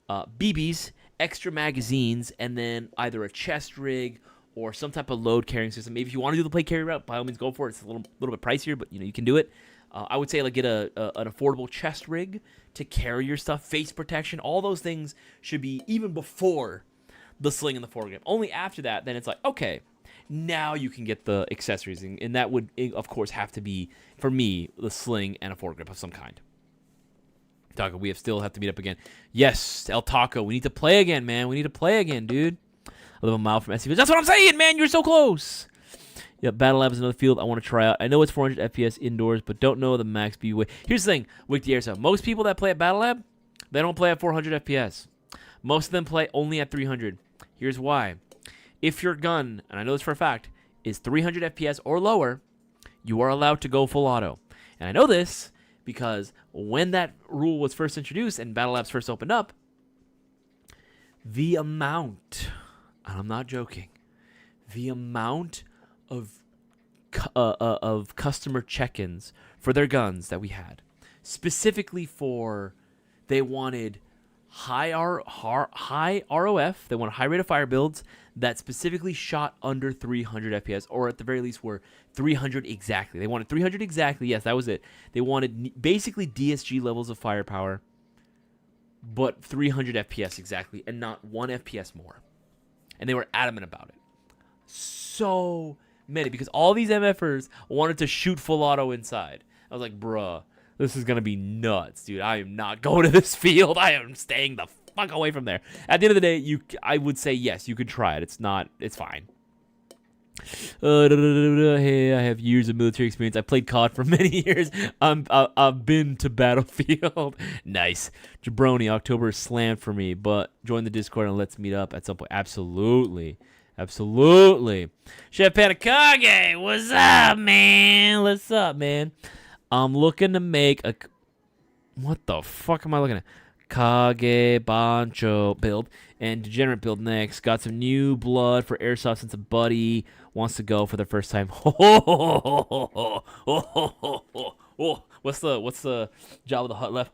BBs, extra magazines, and then either a chest rig or some type of load carrying system. Maybe if you want to do the plate carry route, by all means go for it. It's a little bit pricier, but you can do it. I would say like get an affordable chest rig to carry your stuff, face protection. All those things should be even before the sling and the foregrip. Only after that, then it's like, okay, now you can get the accessories, and that would, of course, have to be, for me, the sling and a foregrip of some kind. Taco, we still have to meet up again. Yes, El Taco, we need to play again, man. We need to play again, dude. I live a mile from SCV. That's what I'm saying, man. You're so close. Yeah, Battle Lab is another field I want to try out. I know it's 400 FPS indoors, but don't know the max speed way. Here's the thing with the Airsoft. Most people that play at Battle Lab, they don't play at 400 FPS. Most of them play only at 300. Here's why. If your gun, and I know this for a fact, is 300 FPS or lower, you are allowed to go full auto. And I know this because when that rule was first introduced and Battle Labs first opened up, the amount, and I'm not joking, the amount of customer check-ins for their guns that we had, specifically for, they wanted high ROF, they wanted high rate of fire builds that specifically shot under 300 FPS, or at the very least were 300 exactly. They wanted 300 exactly. Yes, that was it. They wanted basically DSG levels of firepower, but 300 FPS exactly, and not 1 FPS more. And they were adamant about it. So many, because all these MFers wanted to shoot full auto inside. I was like, bruh, this is going to be nuts, dude. I am not going to this field. I am staying the fuck away from there. At the end of the day, I would say, yes, you could try it. It's fine. Hey, I have years of military experience. I played COD for many years. I've been to Battlefield. Nice. Jabroni, October is slammed for me, but join the Discord and let's meet up at some point. Absolutely. Absolutely. Chef Panikage, what's up, man? What's up, man? I'm looking to make a... What the fuck am I looking at? Kage Bancho build and Degenerate build next. Got some new blood for Airsoft since a buddy wants to go for the first time. What's the Jabba the Hutt left?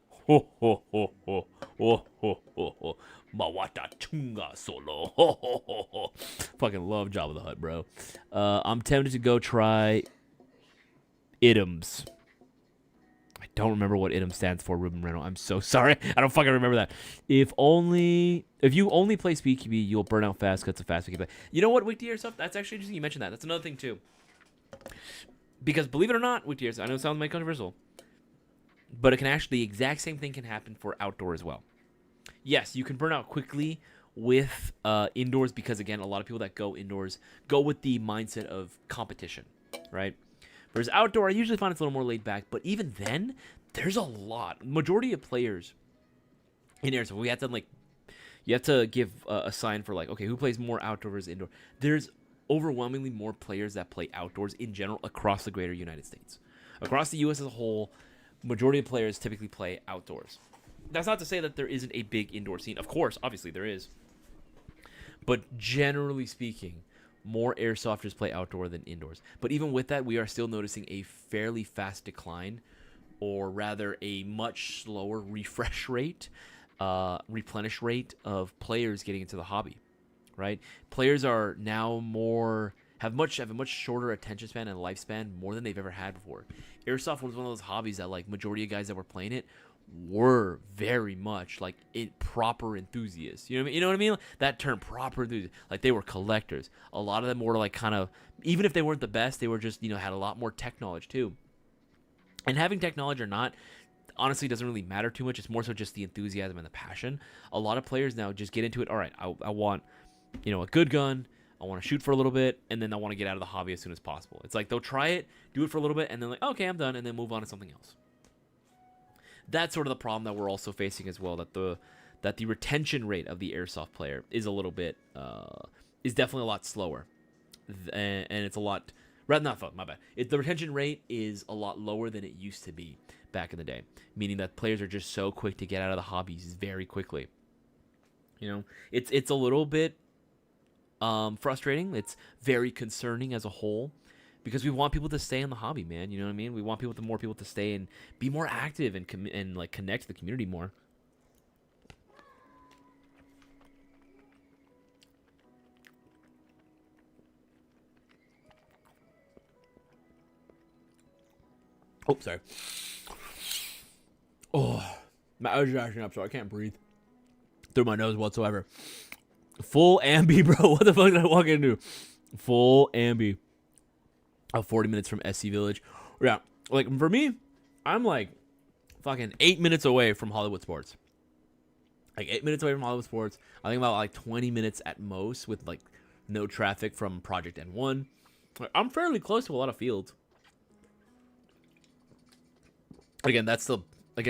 Mawata Tunga Solo. Fucking love Jabba the Hutt, bro. I'm tempted to go try ITMs. I don't remember what ITM stands for, Ruben Reno. I'm so sorry. I don't fucking remember that. If you only play Speed QB, you'll burn out fast because it's a fast play. You know what, Wick Airsoft? That's actually interesting you mentioned that. That's another thing, too. Because believe it or not, Wick Airsoft, I know it sounds like controversial, but it can actually, the exact same thing can happen for outdoor as well. Yes, you can burn out quickly with indoors because, again, a lot of people that go indoors go with the mindset of competition, right? Whereas outdoor, I usually find it's a little more laid back, but even then, there's a lot. Majority of players in Airsoft, we have to, you have to give a sign for, okay, who plays more outdoor versus indoor? There's overwhelmingly more players that play outdoors in general across the greater United States. Across the U.S. as a whole, majority of players typically play outdoors. That's not to say that there isn't a big indoor scene. Of course, obviously there is. But generally speaking, more airsofters play outdoor than indoors. But even with that, we are still noticing a fairly fast decline, or rather a much slower replenish rate of players getting into the hobby, right? Players are now have a much shorter attention span and lifespan, more than they've ever had before. Airsoft was one of those hobbies that majority of guys that were playing it were very much proper enthusiasts. You know what I mean? That term, proper enthusiasts. They were collectors. A lot of them were kind of, even if they weren't the best, they were just, had a lot more tech knowledge too. And having tech knowledge or not, honestly, doesn't really matter too much. It's more so just the enthusiasm and the passion. A lot of players now just get into it. All right, I want, a good gun. I want to shoot for a little bit, and then I want to get out of the hobby as soon as possible. It's they'll try it, do it for a little bit, and then okay, I'm done, and then move on to something else. That's sort of the problem that we're also facing as well. That the retention rate of the airsoft player is a little bit is definitely a lot slower, and it's a lot. My bad. The retention rate is a lot lower than it used to be back in the day. Meaning that players are just so quick to get out of the hobbies very quickly. It's a little bit frustrating. It's very concerning as a whole, because we want people to stay in the hobby, man. You know what I mean? We want more people to stay and be more active and like connect to the community more. Oh, sorry. Oh, my eyes are acting up, so I can't breathe through my nose whatsoever. Full ambi, bro. What the fuck did I walk into? Full ambi. 40 minutes from SC Village. Yeah, like for me, I'm like fucking 8 minutes away from Hollywood Sports. Like 8 minutes away from Hollywood Sports. I think about like 20 minutes at most with like no traffic from Project N1. Like, I'm fairly close to a lot of fields. Again, that's the like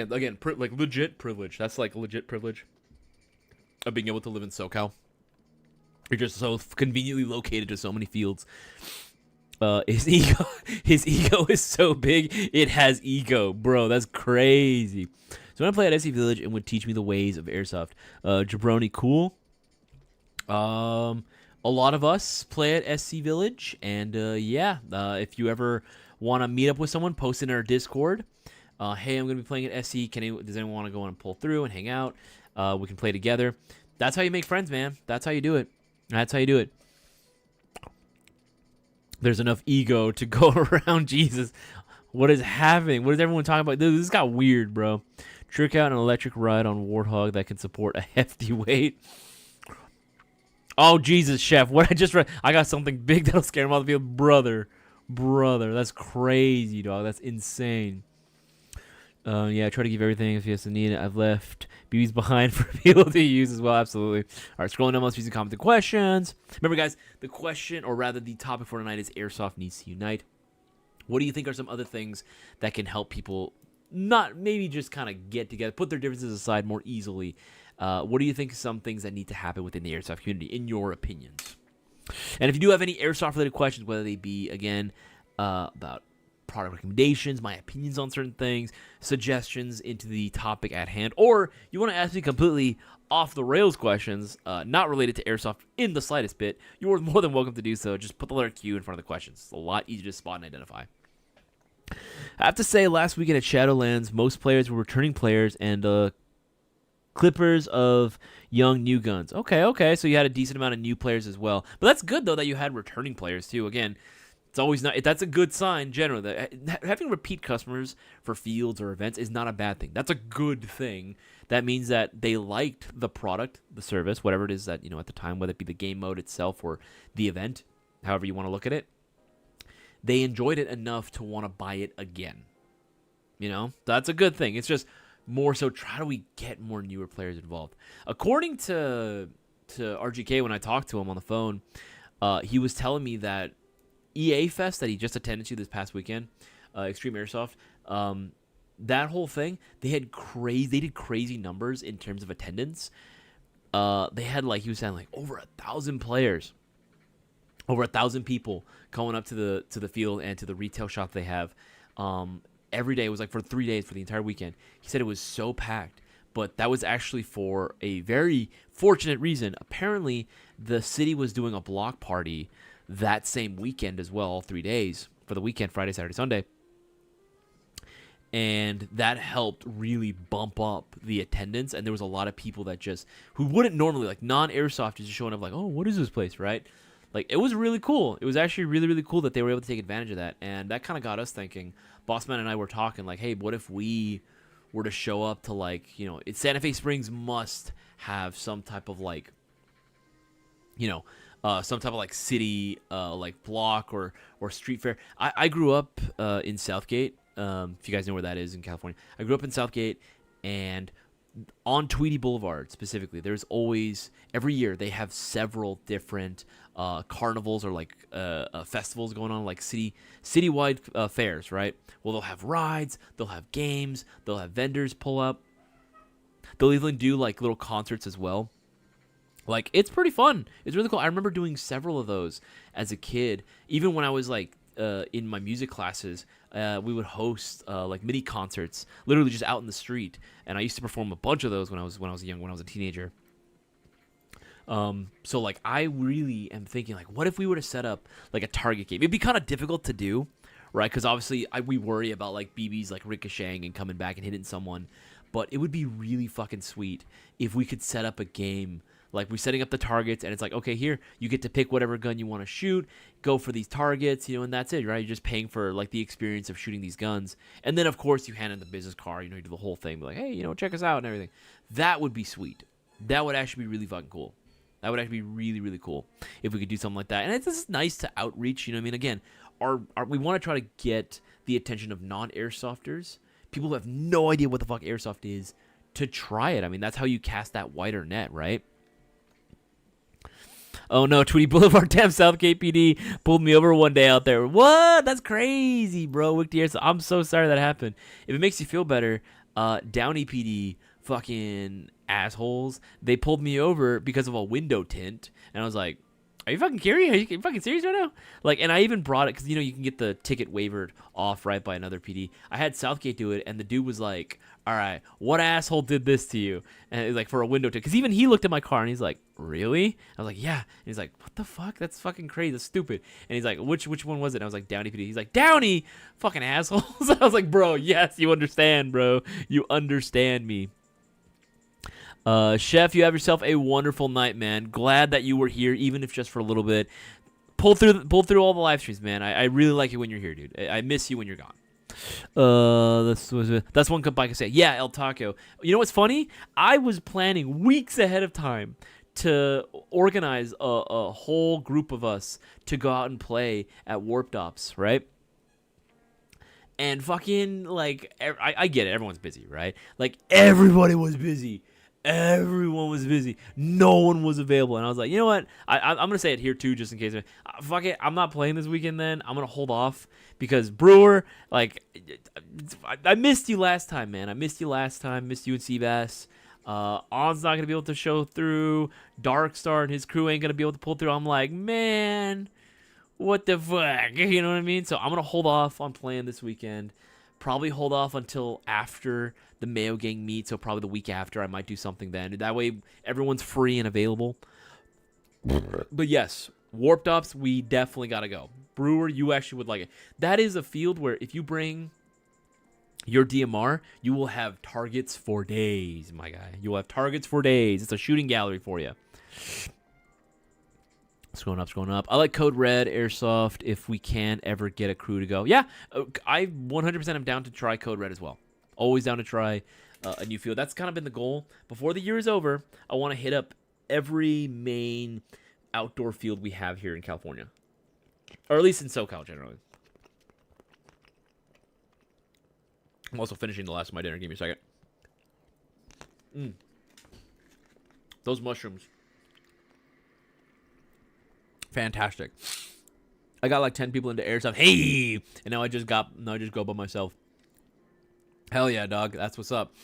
legit privilege. That's like legit privilege of being able to live in SoCal. You're just so conveniently located to so many fields. His ego is so big, it has ego, bro. That's crazy. So when I play at SC Village, it would teach me the ways of Airsoft. Jabroni, cool. A lot of us play at SC Village, and yeah, if you ever want to meet up with someone, post in our Discord. Hey, I'm gonna be playing at SC. Does anyone want to go and pull through and hang out? We can play together. That's how you make friends, man. That's how you do it. That's how you do it. There's enough ego to go around. Jesus, what is happening? What is everyone talking about? This got weird, bro. Trick out an electric ride on Warthog that can support a hefty weight. Oh, Jesus, Chef. What I just read. I got something big that'll scare him off the field. Brother. That's crazy, dog. That's insane. Yeah, I try to give everything if he has to need it. I've left BBs behind for people to use as well. Absolutely. All right, scrolling down, let's use comment the questions. Remember, guys, the question, or rather the topic for tonight is Airsoft needs to unite. What do you think are some other things that can help people not maybe just kind of get together, put their differences aside more easily? What do you think are some things that need to happen within the Airsoft community, in your opinions? And if you do have any Airsoft-related questions, whether they be, again, about product recommendations, my opinions on certain things, suggestions into the topic at hand, or you want to ask me completely off the rails questions, not related to Airsoft in the slightest bit, you are more than welcome to do so. Just put the letter Q in front of the questions. It's a lot easier to spot and identify. I have to say, last weekend at Shadowlands, most players were returning players and clippers of young new guns. Okay, so you had a decent amount of new players as well. But that's good, though, that you had returning players, too. Again, it's always not. That's a good sign, generally. That having repeat customers for fields or events is not a bad thing. That's a good thing. That means that they liked the product, the service, whatever it is that, at the time, whether it be the game mode itself or the event, however you want to look at it. They enjoyed it enough to want to buy it again. That's a good thing. It's just more so, how do we get more newer players involved? According to RGK, when I talked to him on the phone, he was telling me that EA Fest that he just attended to this past weekend, Extreme Airsoft, that whole thing, they did crazy numbers in terms of attendance. They had, like he was saying, like over 1,000 players, over 1,000 people going up to the field and to the retail shop they have. Every day. It was like for 3 days for the entire weekend. He said it was so packed, but that was actually for a very fortunate reason. Apparently, the city was doing a block party that same weekend as well, all 3 days for the weekend, Friday, Saturday, Sunday. And that helped really bump up the attendance. And there was a lot of people that who wouldn't normally, like non-Airsoft, just showing up like, oh, what is this place, right? Like, it was really cool. It was actually really, really cool that they were able to take advantage of that. And that kind of got us thinking. Bossman and I were talking like, hey, what if we were to show up to, like, Santa Fe Springs must have some type of like, some type of like city like block or street fair. I grew up in Southgate. If you guys know where that is in California. I grew up in Southgate, and on Tweedy Boulevard specifically, there's always, every year they have several different carnivals or like festivals going on, like citywide fairs, right? Well, they'll have rides, they'll have games, they'll have vendors pull up. They'll even do like little concerts as well. Like, it's pretty fun. It's really cool. I remember doing several of those as a kid. Even when I was like in my music classes, we would host like mini concerts, literally just out in the street. And I used to perform a bunch of those when I was a teenager. So like I really am thinking like, what if we were to set up like a target game? It'd be kind of difficult to do, right? Because obviously we worry about like BBs like ricocheting and coming back and hitting someone, but it would be really fucking sweet if we could set up a game. Like we're setting up the targets, and it's like, okay, here you get to pick whatever gun you want to shoot, go for these targets, and that's it, right? You're just paying for like the experience of shooting these guns, and then of course you hand in the business card, you do the whole thing, be like, hey, check us out and everything. That would be sweet. That would actually be really fucking cool. That would actually be really, really cool if we could do something like that. And it's just nice to outreach. Again, we want to try to get the attention of non-airsofters, people who have no idea what the fuck airsoft is, to try it. That's how you cast that wider net, right? Oh no, Tweety Boulevard, damn, Southgate PD pulled me over one day out there. What? That's crazy, bro. Wicked Airsoft. I'm so sorry that happened. If it makes you feel better, Downey PD, fucking assholes, they pulled me over because of a window tint, and I was like, are you fucking serious? Are you fucking serious right now? Like, and I even brought it because you can get the ticket wavered off right by another PD. I had Southgate do it, and the dude was like, all right, what asshole did this to you? And it was like for a window tint, because even he looked at my car and he's like, really? I was like, yeah. And he's like, what the fuck? That's fucking crazy. That's stupid. And he's like, which one was it? And I was like, Downey PD. He's like, Downey, fucking assholes. I was like, bro, yes, you understand, bro. You understand me. Chef, you have yourself a wonderful night, man. Glad that you were here, even if just for a little bit. Pull through all the live streams, man. I really like it when you're here, dude. I miss you when you're gone. That's one goodbye I can say. Yeah, El Taco. You know what's funny? I was planning weeks ahead of time to organize a whole group of us to go out and play at Warped Ops, right? And fucking, like, I get it. Everyone's busy, right? Like, everybody was busy. Everyone was busy. No one was available. And I was like, you know what? I'm going to say it here, too, just in case. Fuck it. I'm not playing this weekend then. I'm going to hold off because Brewer, like, I missed you last time, man. I missed you last time. Missed you and Seabass. On's not going to be able to show through. Darkstar and his crew ain't going to be able to pull through. I'm like, man, what the fuck? You know what I mean? So I'm going to hold off on playing this weekend. Probably hold off until after the Mayo Gang meet, so probably the week after. I might do something then. That way, everyone's free and available. But yes, Warped Ops, we definitely got to go. Brewer, you actually would like it. That is a field where if you bring your DMR, you will have targets for days, my guy. You will have targets for days. It's a shooting gallery for you. Scrolling up. I like Code Red, Airsoft, if we can ever get a crew to go. Yeah, I 100% am down to try Code Red as well. Always down to try a new field. That's kind of been the goal. Before the year is over, I want to hit up every main outdoor field we have here in California. Or at least in SoCal, generally. I'm also finishing the last of my dinner. Give me a second. Those mushrooms. Fantastic. I got like 10 people into Airsoft. Hey! And now I just go by myself. Hell yeah, dog. That's what's up.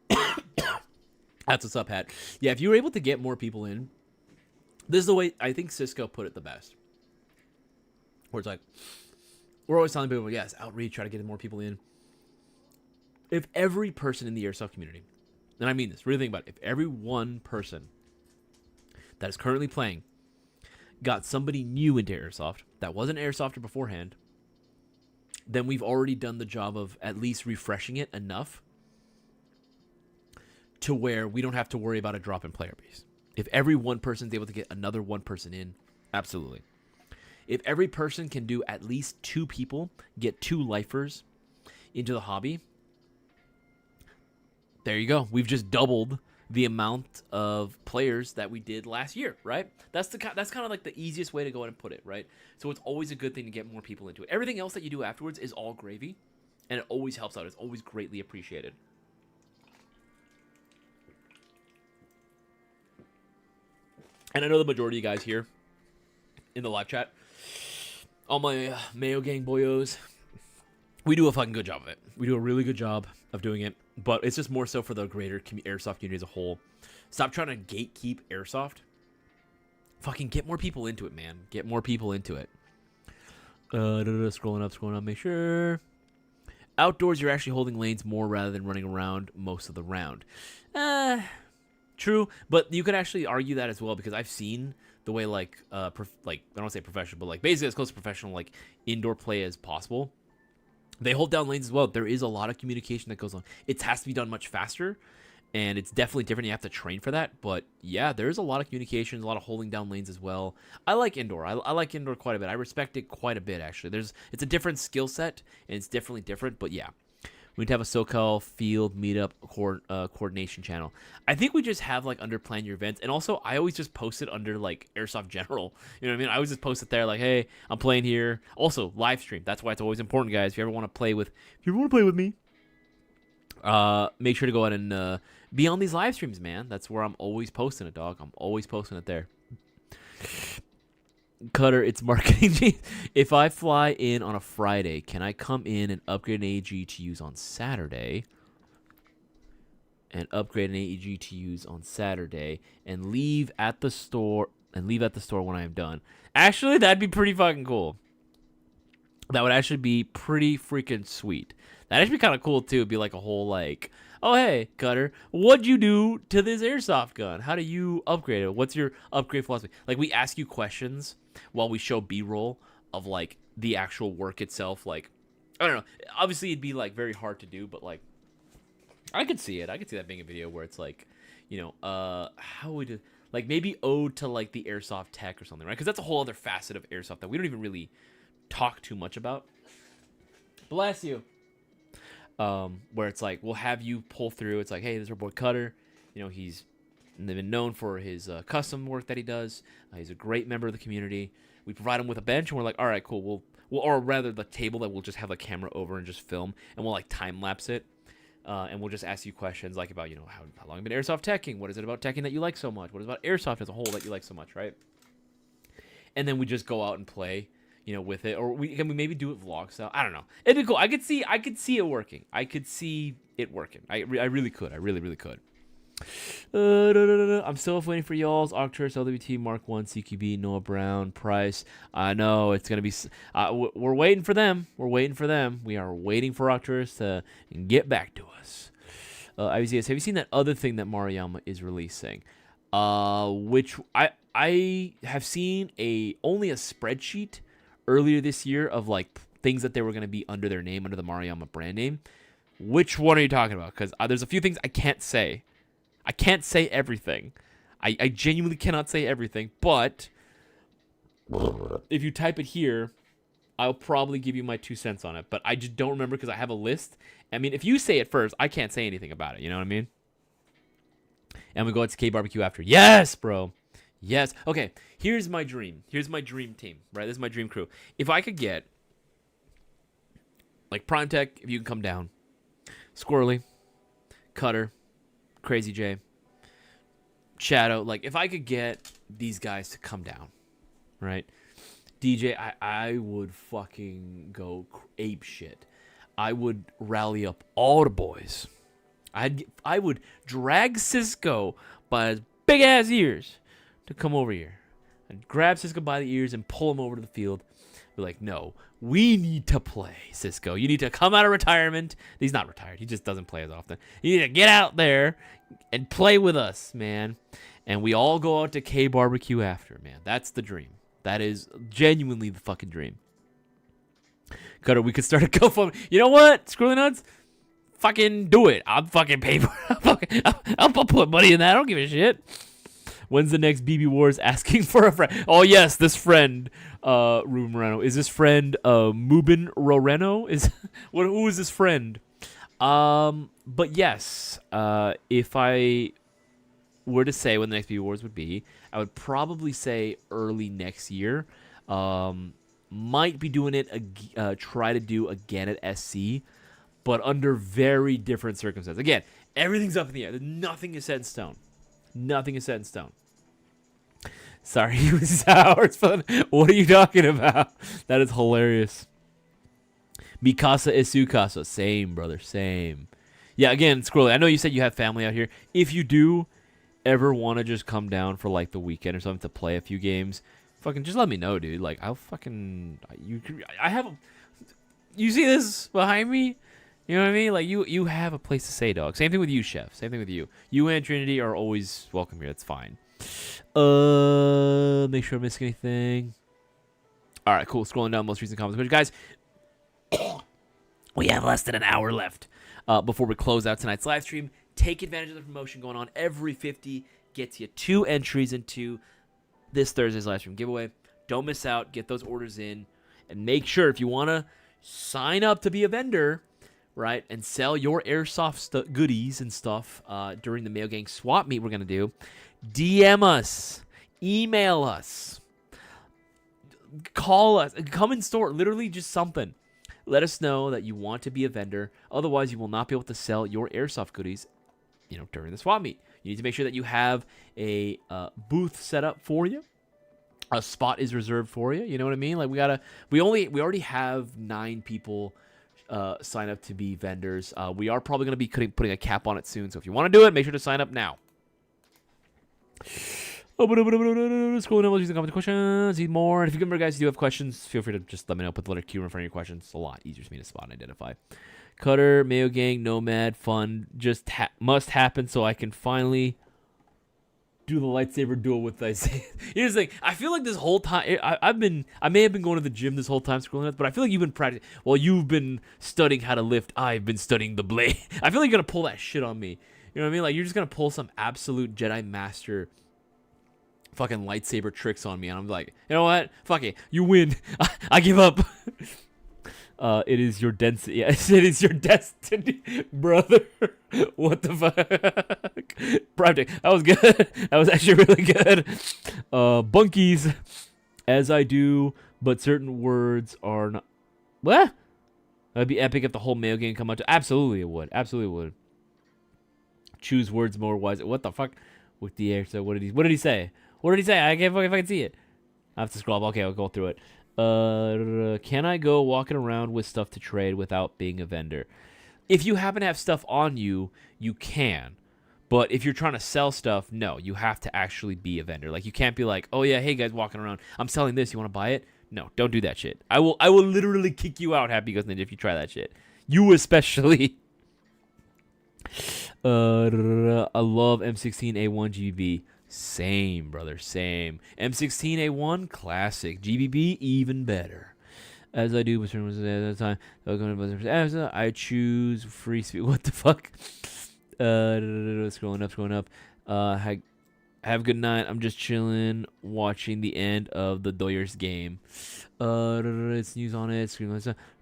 That's what's up, Hat. Yeah, if you were able to get more people in, this is the way I think Cisco put it the best. Where it's like, we're always telling people, yes, outreach, try to get more people in. If every person in the Airsoft community, and I mean this, really think about it, if every one person that is currently playing got somebody new into Airsoft that wasn't Airsofter beforehand, then we've already done the job of at least refreshing it enough to where we don't have to worry about a drop in player base. If every one person is able to get another one person in, absolutely. If every person can do at least 2 people get 2 lifers into the hobby, there you go. We've just doubled the amount of players that we did last year, right? That's kind of like the easiest way to go ahead and put it, right? So it's always a good thing to get more people into it. Everything else that you do afterwards is all gravy, and it always helps out. It's always greatly appreciated. And I know the majority of you guys here in the live chat, all my Mayo Gang boyos, we do a fucking good job of it. We do a really good job of doing it, but it's just more so for the greater Airsoft community as a whole. Stop trying to gatekeep Airsoft. Fucking get more people into it, man. Get more people into it. Scrolling up, make sure. Outdoors, you're actually holding lanes more rather than running around most of the round. True, but you could actually argue that as well because I've seen the way like I don't want to say professional, but like basically as close to professional like indoor play as possible. They hold down lanes as well. There is a lot of communication that goes on. It has to be done much faster, and it's definitely different. You have to train for that. But yeah, there's a lot of communication, a lot of holding down lanes as well. I like indoor. I like indoor quite a bit. I respect it quite a bit actually. It's a different skill set, and it's definitely different. But yeah. We need to have a SoCal field meetup coordination channel. I think we just have like under plan your events, and also I always just post it under like Airsoft General. You know what I mean? I always just post it there like, hey, I'm playing here. Also live stream. That's why it's always important, guys. If you ever want to play with me, make sure to go ahead and be on these live streams, man. That's where I'm always posting it, dog. I'm always posting it there. Cutter, it's marketing. If I fly in on a Friday, can I come in and upgrade an AEG to use on Saturday? And upgrade an AEG to use on Saturday and leave at the store when I am done. Actually, that'd be pretty fucking cool. That would actually be pretty freaking sweet. That'd actually be kind of cool too. It'd be like a whole like, oh hey, Cutter, what'd you do to this airsoft gun? How do you upgrade it? What's your upgrade philosophy? Like we ask you questions while we show B-roll of like the actual work itself. Like I don't know. Obviously, it'd be like very hard to do, but like I could see it. I could see that being a video where it's like, you know, how would it like maybe ode to like the airsoft tech or something, right? Because that's a whole other facet of airsoft that we don't even really talk too much about. Bless you. Where it's like we'll have you pull through. It's like, hey, this is our boy Cutter. You know, he's been known for his custom work that he does. He's a great member of the community. We provide him with a bench, and we're like, all right, cool. We'll or rather the table that we'll just have the camera over and just film, and we'll like time lapse it, and we'll just ask you questions like about, you know, how long have you been airsoft teching? What is it about teching that you like so much? What is it about airsoft as a whole that you like so much, right? And then we just go out and play, you know, with it, or can we maybe do it vlog style? I don't know. It'd be cool. I could see it working. I could see it working. I really could. I really could. I'm still waiting for y'all's Octurus LWT Mark 1 CQB Noah Brown Price. I know it's gonna be. We're waiting for them. We are waiting for Octurus to get back to us. Isaias, have you seen that other thing that Maruyama is releasing? Which I have seen only a spreadsheet earlier this year of like things that they were gonna be under their name, under the Maruyama brand name. Which one are you talking about? Because there's a few things I can't say. I can't say everything. I genuinely cannot say everything, but if you type it here, I'll probably give you my 2 cents on it. But I just don't remember because I have a list. I mean, if you say it first, I can't say anything about it. You know what I mean? And we go out to K Barbecue after. Yes, bro. Yes. Okay, here's my dream. Here's my dream team, right? This is my dream crew. If I could get, like, Prime Tech, if you can come down. Squirrely. Cutter. Crazy J, Shadow, like if I could get these guys to come down, right? DJ, I would fucking go ape shit. I would rally up all the boys. I would drag Cisco by his big ass ears to come over here. I'd grab Cisco by the ears and pull him over to the field. Be like, no, we need to play, Cisco. You need to come out of retirement. He's not retired. He just doesn't play as often. You need to get out there and play with us, man. And we all go out to K Barbecue after, man. That's the dream. That is genuinely the fucking dream. Cutter, we could start a GoFundMe. You know what? Squirrely Nuts? Fucking do it. I'm fucking paying for it. I'll put money in that. I don't give a shit. When's the next BB Wars asking for a friend? Oh, yes, this friend, Ruben Moreno. Is this friend Mubin Roreno? Who is this friend? But yes, if I were to say when the next BB Wars would be, I would probably say early next year. Might be doing it, try to do again at SC, but under very different circumstances. Again, everything's up in the air. Nothing is set in stone. Nothing is set in stone. Sorry, he was sour. What are you talking about? That is hilarious. Mikasa is Sukasa. Same, brother. Same. Yeah, again, Squirrely, I know you said you have family out here. If you do ever want to just come down for like the weekend or something to play a few games, fucking just let me know, dude. Like, I'll fucking... I have... You see this behind me? You know what I mean? Like you have a place to say, dog. Same thing with you, Chef. Same thing with you. You and Trinity are always welcome here. That's fine. Make sure I miss anything. All right, cool. Scrolling down most recent comments, but guys, we have less than an hour left before we close out tonight's live stream. Take advantage of the promotion going on. Every 50 gets you 2 entries into this Thursday's live stream giveaway. Don't miss out. Get those orders in, and make sure if you want to sign up to be a vendor, right, and sell your airsoft goodies and stuff during the Mayo Gang swap meet we're gonna do, DM us, email us, call us, come in store. Literally just something. Let us know that you want to be a vendor. Otherwise, you will not be able to sell your airsoft goodies, during the swap meet. You need to make sure that you have a booth set up for you. A spot is reserved for you. You know what I mean? Like we already have 9 people sign up to be vendors. We are probably going to be putting a cap on it soon. So if you want to do it, make sure to sign up now. Scrolling down, using comment questions. Need more. And if you remember, guys, if you have questions, feel free to just let me know. Put the letter Q in front of your questions. It's a lot easier for me to spot and identify. Cutter, Mayo Gang, Nomad, fun. Just must happen so I can finally do the lightsaber duel with Isaias. Here's the thing. I feel like this whole time, I may have been going to the gym this whole time scrolling up, but I feel like you've been practicing. While you've been studying how to lift, I've been studying the blade. I feel like you're going to pull that shit on me. You know what I mean? Like, you're just going to pull some absolute Jedi Master fucking lightsaber tricks on me. And I'm like, you know what? Fuck it. You win. I give up. It is your density. Yes, it is your destiny, brother. What the fuck? Project. That was good. That was actually really good. Bunkies, as I do, but certain words are not. What? That'd be epic if the whole Mayo Gang come out to. Absolutely, it would. Absolutely would. Choose words more wisely. What the fuck? With the air. So what did he say? What did he say? I can't fucking if I can see it. I have to scroll up. Okay, I'll go through it. Can I go walking around with stuff to trade without being a vendor? If you happen to have stuff on you, you can. But if you're trying to sell stuff, no, you have to actually be a vendor. Like, you can't be like, oh yeah, hey guys, walking around, I'm selling this, you want to buy it? No, don't do that shit. I will literally kick you out, Happy Ghost Ninja, if you try that shit. You especially. I love M16A1 GBB. Same, brother, same. M16A1, classic. GBB, even better. As I do with at the time, I choose free speed. What the fuck? Scrolling up. Have a good night. I'm just chilling, watching the end of the Doyers game. It's news on it.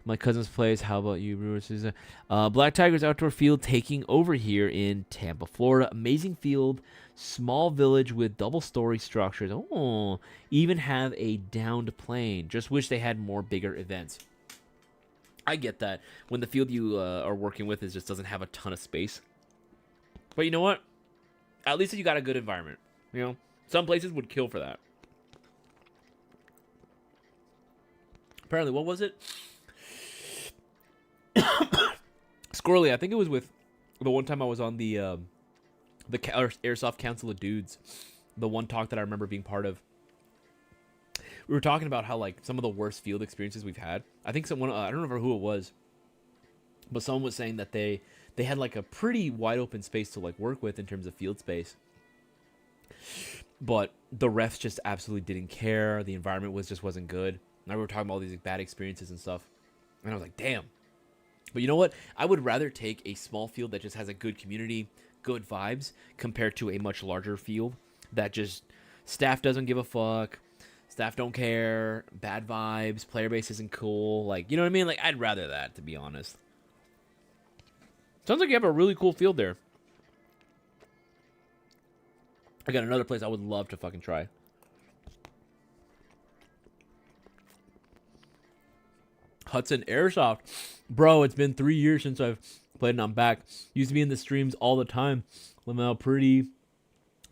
My cousin's place. How about you, Brewers? Black Tigers Outdoor Field taking over here in Tampa, Florida. Amazing field. Small village with double-story structures. Oh, even have a downed plane. Just wish they had more bigger events. I get that. When the field you are working with just doesn't have a ton of space. But you know what? At least you got a good environment. You know, some places would kill for that. Apparently, what was it? Squirrely. I think it was with the one time I was on the Airsoft Council of Dudes, the one talk that I remember being part of. We were talking about how, like, some of the worst field experiences we've had. I think someone, I don't remember who it was, but someone was saying that they had, like, a pretty wide open space to, like, work with in terms of field space. But the refs just absolutely didn't care. The environment wasn't good. And we were talking about all these, like, bad experiences and stuff. And I was like, damn. But you know what? I would rather take a small field that just has a good community, good vibes, compared to a much larger field that just staff doesn't give a fuck, staff don't care, bad vibes, player base isn't cool. Like, you know what I mean? Like, I'd rather that, to be honest. Sounds like you have a really cool field there. I got another place I would love to fucking try. Hudson Airsoft. Bro, it's been 3 years since I've played and I'm back. Used to be in the streams all the time. Lamel Pretty.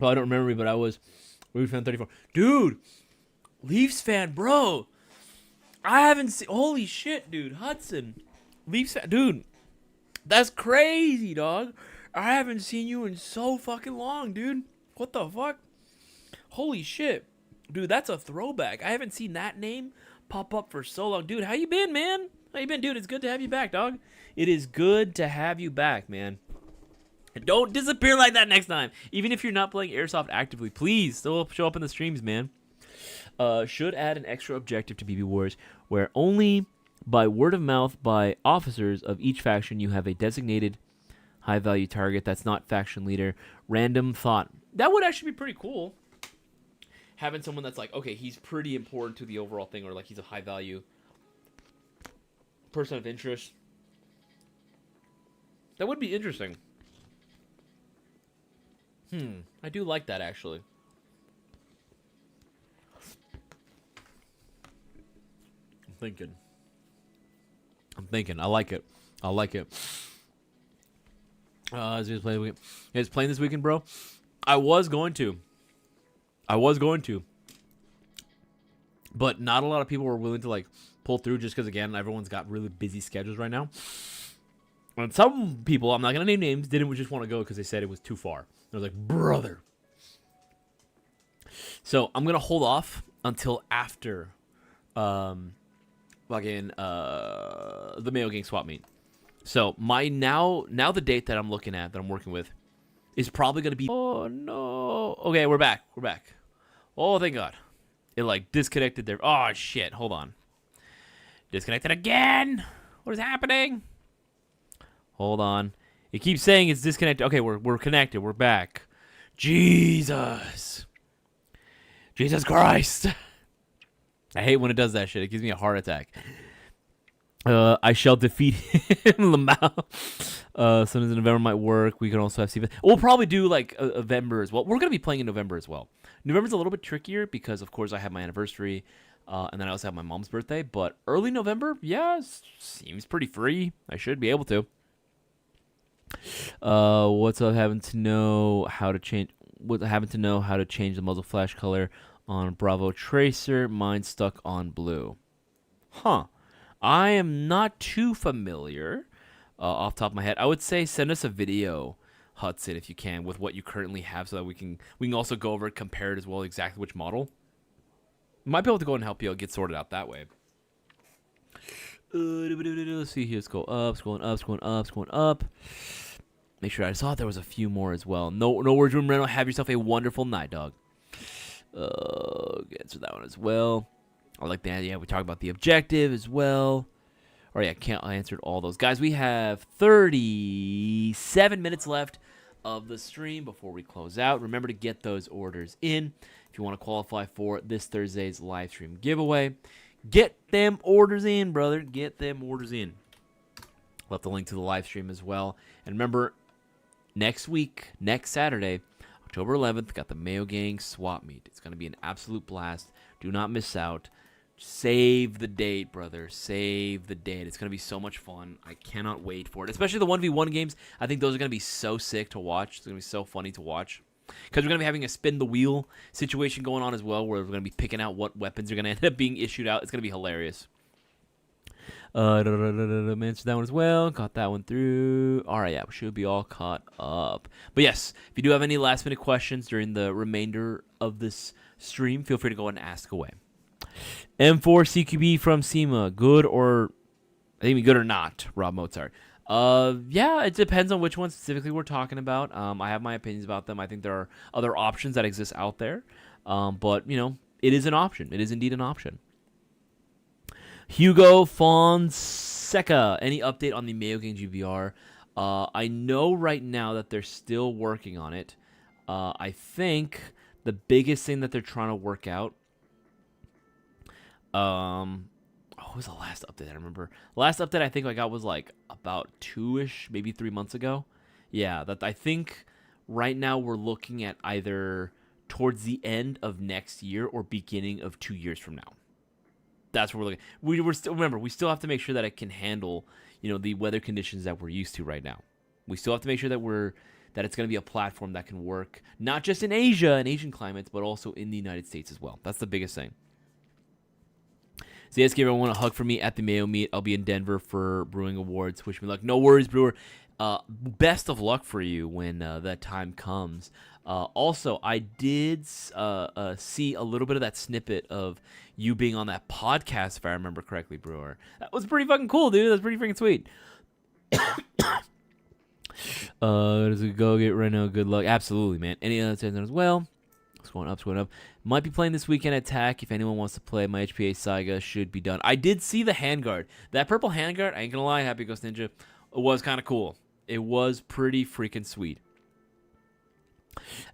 Well, I don't remember me, but I was Leafs fan 34. Dude, Leafs fan, bro. I haven't seen. Holy shit, dude. Hudson. Leafs fan. Dude, that's crazy, dog. I haven't seen you in so fucking long, dude. What the fuck? Holy shit. Dude, that's a throwback. I haven't seen that name pop up for so long. Dude, how you been, man? How you been, dude? It's good to have you back, dog. It is good to have you back, man. And don't disappear like that next time. Even if you're not playing Airsoft actively, please still show up in the streams, man. Should add an extra objective to BB Wars, where only by word of mouth by officers of each faction you have a designated high-value target that's not faction leader. Random thought. That would actually be pretty cool. Having someone that's like, okay, he's pretty important to the overall thing, or like he's a high-value person of interest. That would be interesting. I do like that, actually. I'm thinking. I like it. Is playing this weekend, bro? I was going to. But not a lot of people were willing to, like, pull through just because, again, everyone's got really busy schedules right now. And some people, I'm not going to name names, didn't just want to go because they said it was too far. I was like, brother. So I'm going to hold off until after the Mayo Gang swap meet. So my now the date that I'm looking at, that I'm working with, is probably going to be... Oh, no. Okay, we're back. Oh, thank God. It, like, disconnected there. Oh, shit. Hold on. Disconnected again. What is happening? Hold on. It keeps saying it's disconnected. Okay, we're connected. We're back. Jesus Christ. I hate when it does that shit. It gives me a heart attack. I shall defeat him, Lamau. Sometimes in November might work. We can also have Steve. We'll probably do like November as well. We're going to be playing in November as well. November's a little bit trickier because, of course, I have my anniversary. And then I also have my mom's birthday. But early November, yeah, seems pretty free. I should be able to. What's up? Having to know how to change the muzzle flash color on Bravo Tracer. Mine's stuck on blue. Huh. I am not too familiar off the top of my head. I would say send us a video, Hudson, if you can, with what you currently have so that we can also go over it, compare it as well, exactly which model. Might be able to go and help you get sorted out that way. Let's see here. Let's go up, scrolling up. Make sure I saw there was a few more as well. No words, room rental. Have yourself a wonderful night, dog. Answer that one as well. I like that. Yeah, we talked about the objective as well. Or yeah, I answered all those. Guys, we have 37 minutes left of the stream before we close out. Remember to get those orders in if you want to qualify for this Thursday's live stream giveaway. Get them orders in, brother. Get them orders in. Left the link to the live stream as well. And remember, next Saturday, October 11th, got the Mayo Gang swap meet. It's going to be an absolute blast. Do not miss out. Save the date, brother. Save the date. It's going to be so much fun. I cannot wait for it. Especially the 1v1 games. I think those are going to be so sick to watch. It's going to be so funny to watch. Because we're going to be having a spin the wheel situation going on as well, where we're going to be picking out what weapons are going to end up being issued out. It's going to be hilarious. Answered that one as well. Got that one through. All right, yeah, we should be all caught up. But yes, if you do have any last minute questions during the remainder of this stream, feel free to go and ask away. M4 CQB from SEMA, good or not, Rob Mozart. Yeah, it depends on which one specifically we're talking about. I have my opinions about them. I think there are other options that exist out there. But, it is an option. It is indeed an option. Hugo Fonseca, any update on the Mayo Gang GVR? I know right now that they're still working on it. I think the biggest thing that they're trying to work out, what was the last update I remember? Last update I think I got was like about 2-ish, maybe 3 months ago. Yeah, that I think right now we're looking at either towards the end of next year or beginning of 2 years from now. That's what we're looking. We still have to make sure that it can handle, the weather conditions that we're used to right now. We still have to make sure that it's going to be a platform that can work not just in Asia and Asian climates, but also in the United States as well. That's the biggest thing. So yes, give everyone a hug for me at the Mayo meet. I'll be in Denver for Brewing Awards. Wish me luck. No worries, Brewer. Best of luck for you when that time comes. Also, I did see a little bit of that snippet of you being on that podcast, if I remember correctly, Brewer. That was pretty fucking cool, dude. That's pretty freaking sweet. Does it go get right now? Good luck. Absolutely, man. Any other things as well? It's going up, it's going up. Might be playing this weekend at TAC. If anyone wants to play, my HPA Saga should be done. I did see the handguard. That purple handguard, I ain't gonna lie, Happy Ghost Ninja, was kind of cool. It was pretty freaking sweet.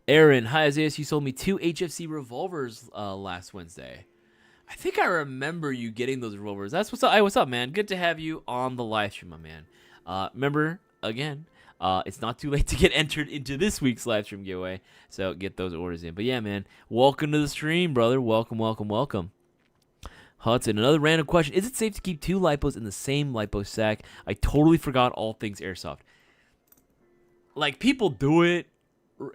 Aaron, hi Isaias, you sold me 2 HFC revolvers last Wednesday. I think I remember you getting those revolvers. That's what's up. Hey, what's up, man? Good to have you on the live stream, my man. Remember, again, it's not too late to get entered into this week's live stream giveaway, so get those orders in. But yeah, man, welcome to the stream, brother. Welcome, welcome, welcome. Hudson, another random question. Is it safe to keep 2 lipos in the same lipo sack? I totally forgot all things airsoft. Like, people do it.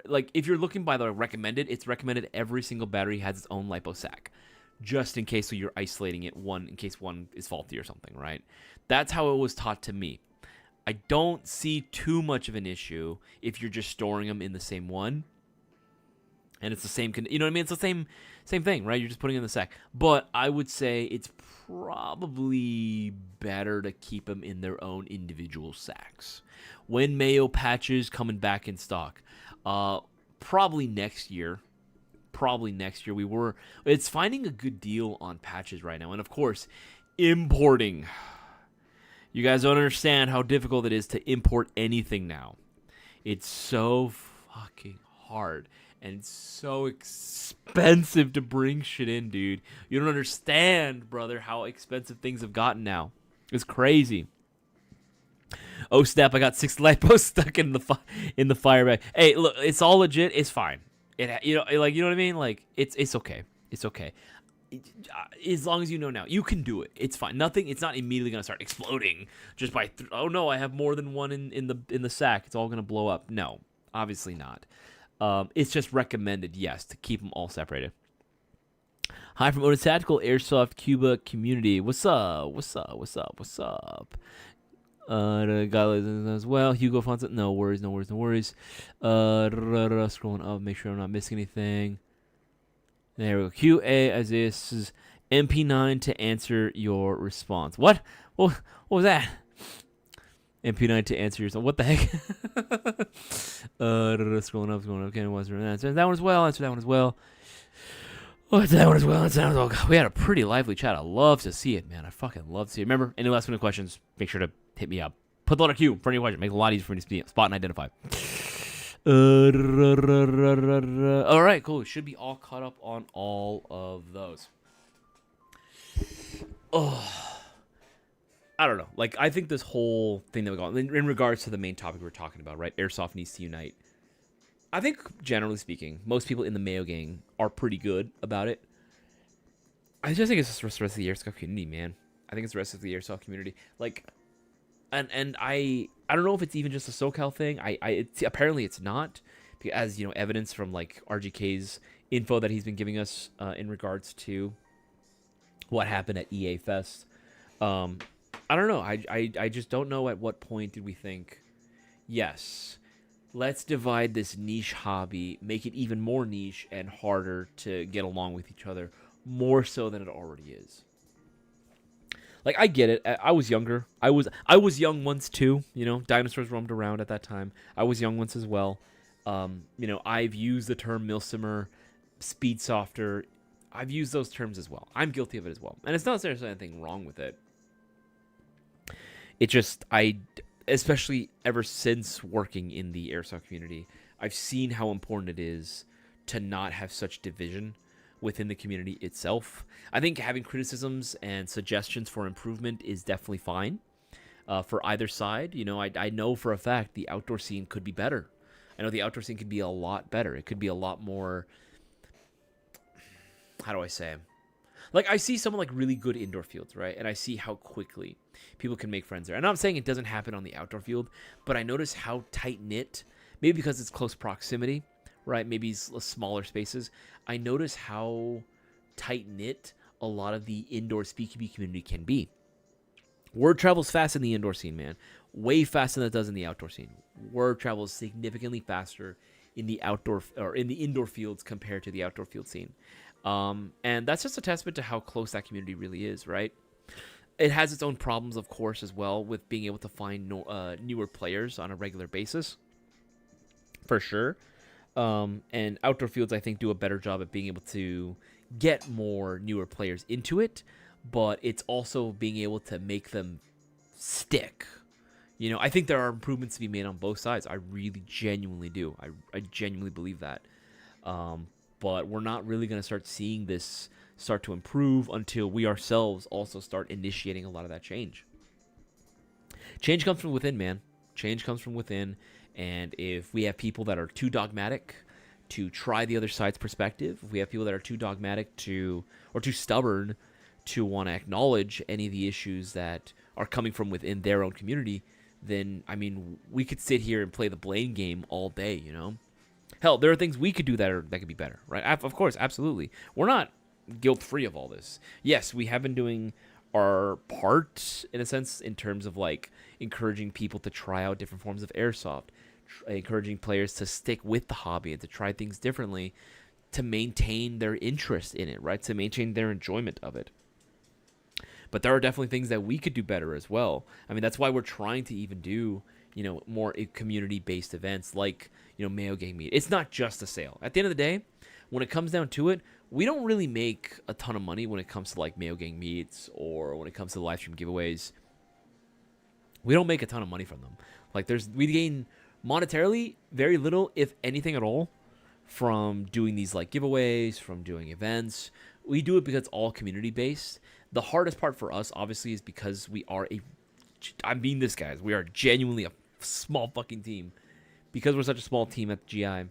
Like, if you're looking by the recommended, it's recommended every single battery has its own lipo sack, just in case, so you're isolating it in case one is faulty or something, right? That's how it was taught to me. I don't see too much of an issue if you're just storing them in the same one, and it's the same, you know what I mean? It's the same thing, right? You're just putting it in the sack. But I would say it's probably better to keep them in their own individual sacks. When Mayo patches coming back in stock, probably next year. It's finding a good deal on patches right now, and of course, importing. You guys don't understand how difficult it is to import anything now. It's so fucking hard. And it's so expensive to bring shit in, dude. You don't understand, brother, how expensive things have gotten now. It's crazy. Oh, snap, I got 6 lipos stuck in the fire bag. Hey, look, it's all legit. It's fine. You know what I mean? Like, it's okay. It's okay. As long as you know now, you can do it. It's fine. It's not immediately gonna start exploding just by. Oh no, I have more than one in the sack. It's all gonna blow up. No, obviously not. It's just recommended, yes, to keep them all separated. Hi from Otis Tactical Airsoft Cuba community. What's up? The guy as well. Hugo Fonsa. No worries. Scrolling up, make sure I'm not missing anything. There we go. QA Isaias' MP9 to answer your response. What? What was that? MP9 to answer your. What the heck? Scrolling up. Okay, answer that one as well. Answer that one as well. Answer that one as well. We had a pretty lively chat. I love to see it, man. I fucking love to see it. Remember, any last minute questions, make sure to hit me up. Put the letter Q for any question. Make it a lot easier for me to spot and identify. All right, cool. Should be all caught up on all of those. Oh, I don't know. Like, I think this whole thing that we got in regards to the main topic we're talking about, right? Airsoft needs to unite. I think, generally speaking, most people in the Mayo Gang are pretty good about it. I just think it's just the rest of the Airsoft community, man. I think it's the rest of the Airsoft community. Like, and I don't know if it's even just a SoCal thing. Apparently it's not, as you know, evidence from like RGK's info that he's been giving us in regards to what happened at EA Fest. I don't know. I just don't know at what point did we think, yes, let's divide this niche hobby, make it even more niche and harder to get along with each other, more so than it already is. Like, I get it. I was younger. I was young once too. You know, dinosaurs roamed around at that time. I was young once as well. You know, I've used the term milsimmer, speed softer. I've used those terms as well. I'm guilty of it as well, and it's not necessarily anything wrong with it. It just, especially ever since working in the airsoft community, I've seen how important it is to not have such division within the community itself. I think having criticisms and suggestions for improvement is definitely fine for either side. You know, I know for a fact the outdoor scene could be better. I know the outdoor scene could be a lot better. It could be a lot more, how do I say? Like, I see someone like really good indoor fields, right? And I see how quickly people can make friends there. And I'm not saying it doesn't happen on the outdoor field, but I notice how tight-knit, maybe because it's close proximity, right? Maybe smaller spaces. I notice how tight-knit a lot of the indoor speakeasy community can be. Word travels fast in the indoor scene, man. Way faster than it does in the outdoor scene. Word travels significantly faster in the outdoor or in the indoor fields compared to the outdoor field scene. And that's just a testament to how close that community really is, right? It has its own problems, of course, as well, with being able to find newer players on a regular basis, for sure. And outdoor fields, I think, do a better job at being able to get more newer players into it, but it's also being able to make them stick. I think there are improvements to be made on both sides. I really genuinely do. I genuinely believe that. But we're not really going to start seeing this start to improve until we ourselves also start initiating a lot of that change. Change comes from within, man. Change comes from within. And if we have people that are too dogmatic to try the other side's perspective, if we have people that are too dogmatic or too stubborn to want to acknowledge any of the issues that are coming from within their own community, then, I mean, we could sit here and play the blame game all day, Hell, there are things we could do that could be better, right? Of course, absolutely. We're not guilt-free of all this. Yes, we have been doing our part, in a sense, in terms of, like, encouraging people to try out different forms of airsoft, encouraging players to stick with the hobby and to try things differently to maintain their interest in it, right? To maintain their enjoyment of it. But there are definitely things that we could do better as well. I mean, that's why we're trying to even do, more community-based events like, Mayo Gang Meet. It's not just a sale. At the end of the day, when it comes down to it, we don't really make a ton of money when it comes to, like, Mayo Gang Meets or when it comes to the live stream giveaways. We don't make a ton of money from them. Like, we gain monetarily very little, if anything at all, from doing these, like, giveaways, from doing events. We do it because it's all community-based. The hardest part for us, obviously, is because we are I mean this, guys. We are genuinely a small fucking team. Because we're such a small team at the GI,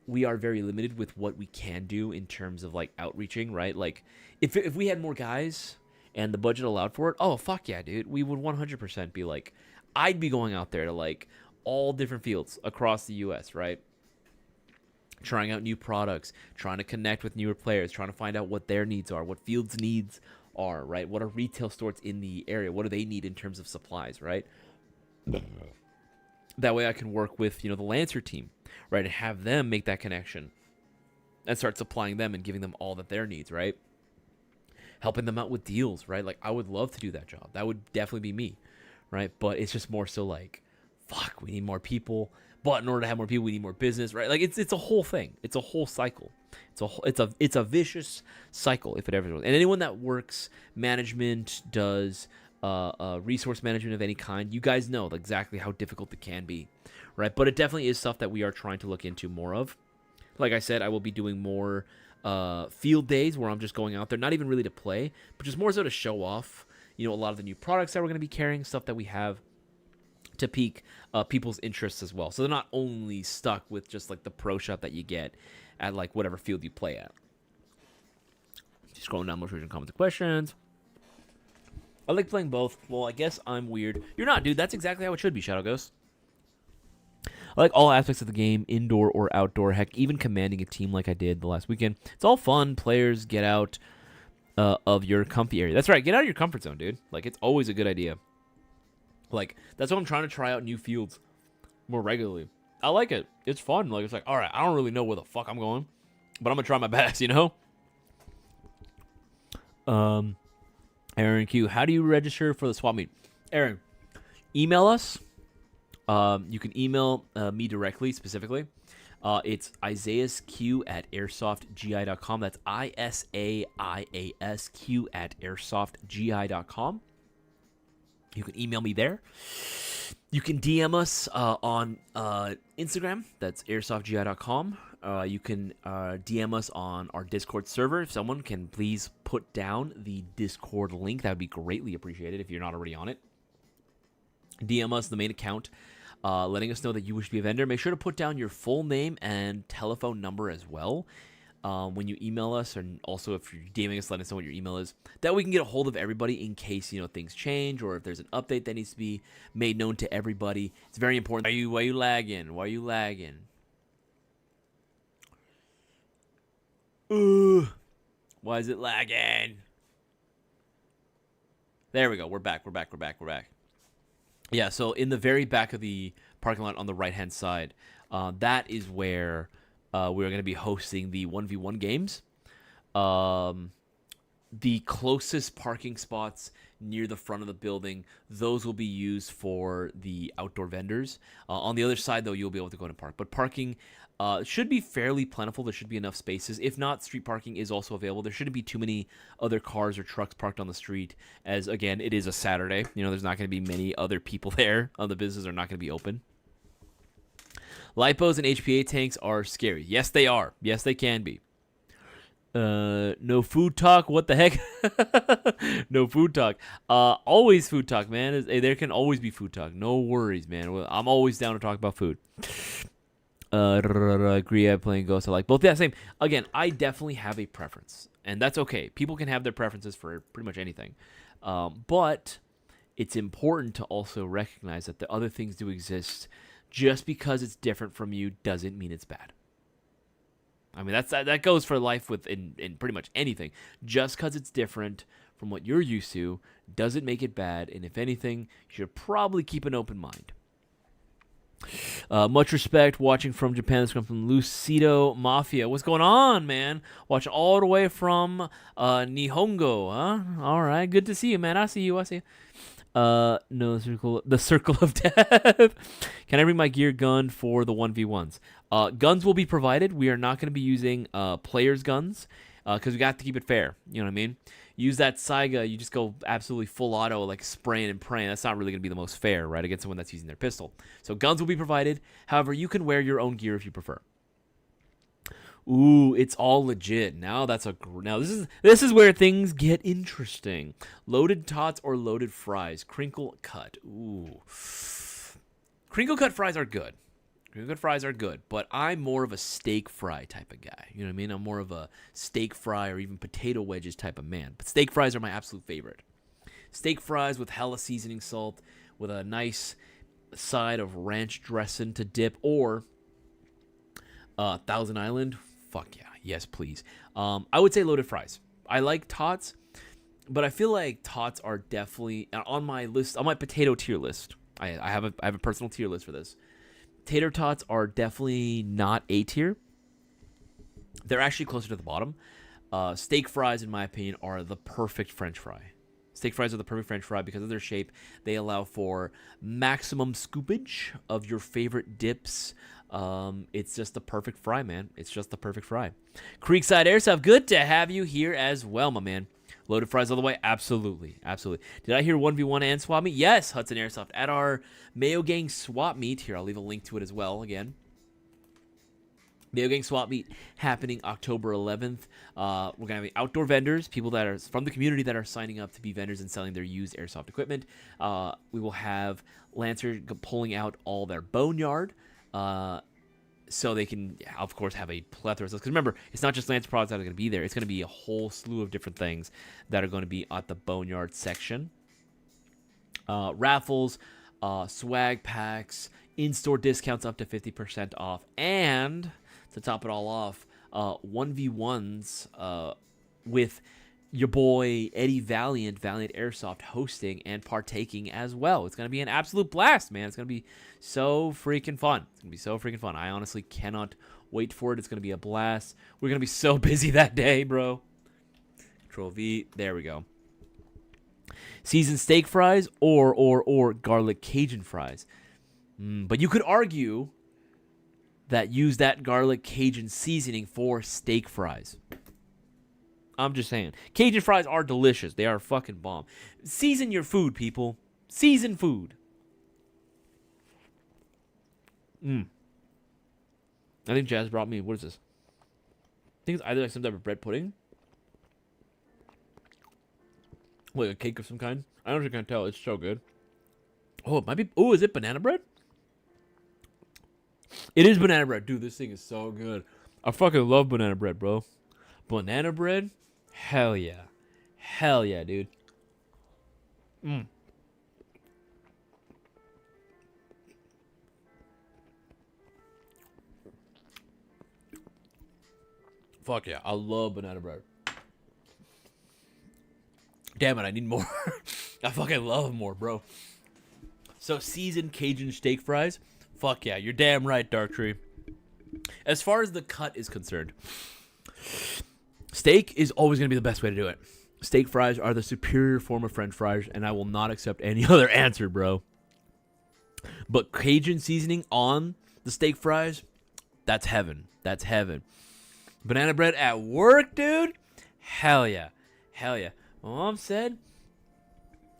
we are very limited with what we can do in terms of, like, outreaching, right? Like, if we had more guys and the budget allowed for it, oh, fuck yeah, dude. We would 100% be like, I'd be going out there to, like, all different fields across the U.S., right? Trying out new products, trying to connect with newer players, trying to find out what their needs are, what fields' needs are, right? What are retail stores in the area? What do they need in terms of supplies, right? That way I can work with, the Lancer team, right? And have them make that connection and start supplying them and giving them all that their needs, right? Helping them out with deals, right? Like, I would love to do that job. That would definitely be me, right? But it's just more so like, fuck, we need more people. But in order to have more people, we need more business, right? Like, it's a whole thing. It's a whole cycle. It's a vicious cycle if it ever goes. And anyone that works management, does resource management of any kind, you guys know exactly how difficult it can be, right? But it definitely is stuff that we are trying to look into more of. Like I said, I will be doing more field days where I'm just going out there, not even really to play, but just more so to show off, a lot of the new products that we're going to be carrying, stuff that we have to pique people's interests as well. So they're not only stuck with just, like, the pro shop that you get at, like, whatever field you play at. Just scrolling down, motivation, comments, and questions. I like playing both. Well, I guess I'm weird. You're not, dude. That's exactly how it should be, Shadow Ghost. I like all aspects of the game, indoor or outdoor. Heck, even commanding a team like I did the last weekend. It's all fun. Players, get out of your comfy area. That's right. Get out of your comfort zone, dude. Like, it's always a good idea. Like, that's why I'm trying to try out new fields more regularly. I like it. It's fun. Like, it's like, all right, I don't really know where the fuck I'm going, but I'm going to try my best, Aaron Q, how do you register for the swap meet? Aaron, email us. You can email me directly, specifically. It's isaiasq@airsoftgi.com. That's ISAIASQ@airsoftgi.com. You can email me there. You can DM us on Instagram. That's airsofgi.com. You can DM us on our Discord server. If someone can please put down the Discord link, that would be greatly appreciated if you're not already on it. DM us the main account, letting us know that you wish to be a vendor. Make sure to put down your full name and telephone number as well when you email us, and also if you're DMing us, let us know what your email is. That way we can get a hold of everybody in case things change or if there's an update that needs to be made known to everybody. It's very important. Why are you lagging? Why are you lagging? Why is it lagging? There we go. We're back. We're back. We're back. We're back. Yeah, so in the very back of the parking lot on the right-hand side, that is where we're going to be hosting the 1v1 games. Um, the closest parking spots near the front of the building, those will be used for the outdoor vendors. On the other side, though, you'll be able to go and park. But parking should be fairly plentiful. There should be enough spaces. If not, street parking is also available. There shouldn't be too many other cars or trucks parked on the street, as, again, it is a Saturday. You know, there's not going to be many other people there. The businesses are not going to be open. Lipos and HPA tanks are scary. Yes, they are. Yes, they can be. No food talk. What the heck? No food talk. Always food talk, man. There can always be food talk. No worries, man. I'm always down to talk about food. Agree. I'm playing Ghost. I like both. Yeah, same. Again, I definitely have a preference, and that's okay. People can have their preferences for pretty much anything, but it's important to also recognize that the other things do exist. Just because it's different from you doesn't mean it's bad. I mean, that goes for life with in pretty much anything. Just because it's different from what you're used to doesn't make it bad, and if anything, you should probably keep an open mind. Much respect. Watching from Japan. This comes from Lucido Mafia. What's going on, man? Watching all the way from Nihongo, huh? All right, good to see you, man. I see you. No, the circle of death. Can I bring my gear gun for the 1v1s? Guns will be provided. We are not going to be using players' guns because we got to keep it fair. You know what I mean? Use that Saiga. You just go absolutely full auto, like spraying and praying. That's not really going to be the most fair, right? Against someone that's using their pistol. So guns will be provided. However, you can wear your own gear if you prefer. Ooh, it's all legit. Now this is where things get interesting. Loaded tots or loaded fries? Crinkle cut. Ooh. Crinkle cut fries are good. Crinkle cut fries are good, but I'm more of a steak fry type of guy. You know what I mean? I'm more of a steak fry or even potato wedges type of man. But steak fries are my absolute favorite. Steak fries with hella seasoning salt, with a nice side of ranch dressing to dip, or Thousand Island. Fuck yeah. Yes, please. I would say loaded fries. I like tots, but I feel like tots are definitely on my list, on my potato tier list. I have a personal tier list for this. Tater tots are definitely not A tier. They're actually closer to the bottom. Steak fries, in my opinion, are the perfect French fry. Steak fries are the perfect French fry because of their shape. They allow for maximum scoopage of your favorite dips. It's just the perfect fry, man. It's just the perfect fry. Creekside Airsoft, good to have you here as well, my man. Loaded fries all the way? Absolutely. Absolutely. Did I hear 1v1 and swap meet? Yes, Hudson Airsoft. At our Mayo Gang swap meet, here, I'll leave a link to it as well, again. Mayo Gang swap meet happening October 11th. We're going to have outdoor vendors, people that are from the community that are signing up to be vendors and selling their used airsoft equipment. We will have Lancer pulling out all their boneyard. So they can, of course, have a plethora of stuff. Because remember, it's not just Lancer products that are going to be there. It's going to be a whole slew of different things that are going to be at the boneyard section. Raffles, swag packs, in-store discounts up to 50% off. And to top it all off, 1v1s with your boy Eddie Valiant Airsoft hosting and partaking as well. It's going to be an absolute blast, man. It's going to be so freaking fun. It's going to be so freaking fun. I honestly cannot wait for it. It's going to be a blast. We're going to be so busy that day, bro. Control V. There we go. Seasoned steak fries or garlic Cajun fries. But you could argue that use that garlic Cajun seasoning for steak fries. I'm just saying. Cajun fries are delicious. They are fucking bomb. Season your food, people. Season food. I think Jazz brought me, what is this? I think it's either like some type of bread pudding. Like a cake of some kind. I don't know if you can tell. It's so good. Oh, it might be. Oh, is it banana bread? It is banana bread. Dude, this thing is so good. I fucking love banana bread, bro. Banana bread? Hell yeah. Hell yeah, dude. Fuck yeah. I love banana bread. Damn it, I need more. I fucking love them more, bro. So seasoned Cajun steak fries. Fuck yeah, you're damn right, Darktree. As far as the cut is concerned, steak is always going to be the best way to do it. Steak fries are the superior form of French fries, and I will not accept any other answer, bro. But Cajun seasoning on the steak fries, that's heaven. That's heaven. Banana bread at work, dude? Hell yeah. Hell yeah. My mom said,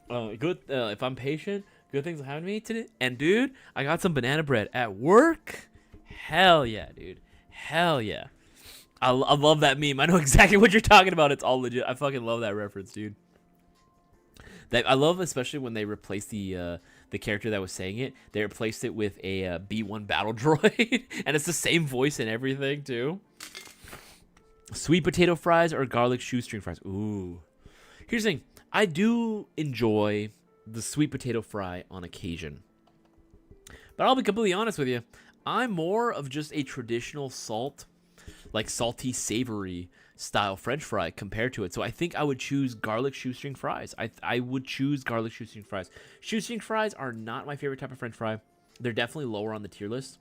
if I'm patient, good things will happen to me today. And, dude, I got some banana bread at work. Hell yeah, dude. Hell yeah. I love that meme. I know exactly what you're talking about. It's all legit. I fucking love that reference, dude. I love especially when they replaced the character that was saying it. They replaced it with a B1 battle droid, and it's the same voice and everything too. Sweet potato fries or garlic shoestring fries? Ooh. Here's the thing. I do enjoy the sweet potato fry on occasion, but I'll be completely honest with you. I'm more of just a traditional salty, savory style French fry compared to it. So I think I would choose garlic shoestring fries. I would choose garlic shoestring fries. Shoestring fries are not my favorite type of French fry. They're definitely lower on the tier list,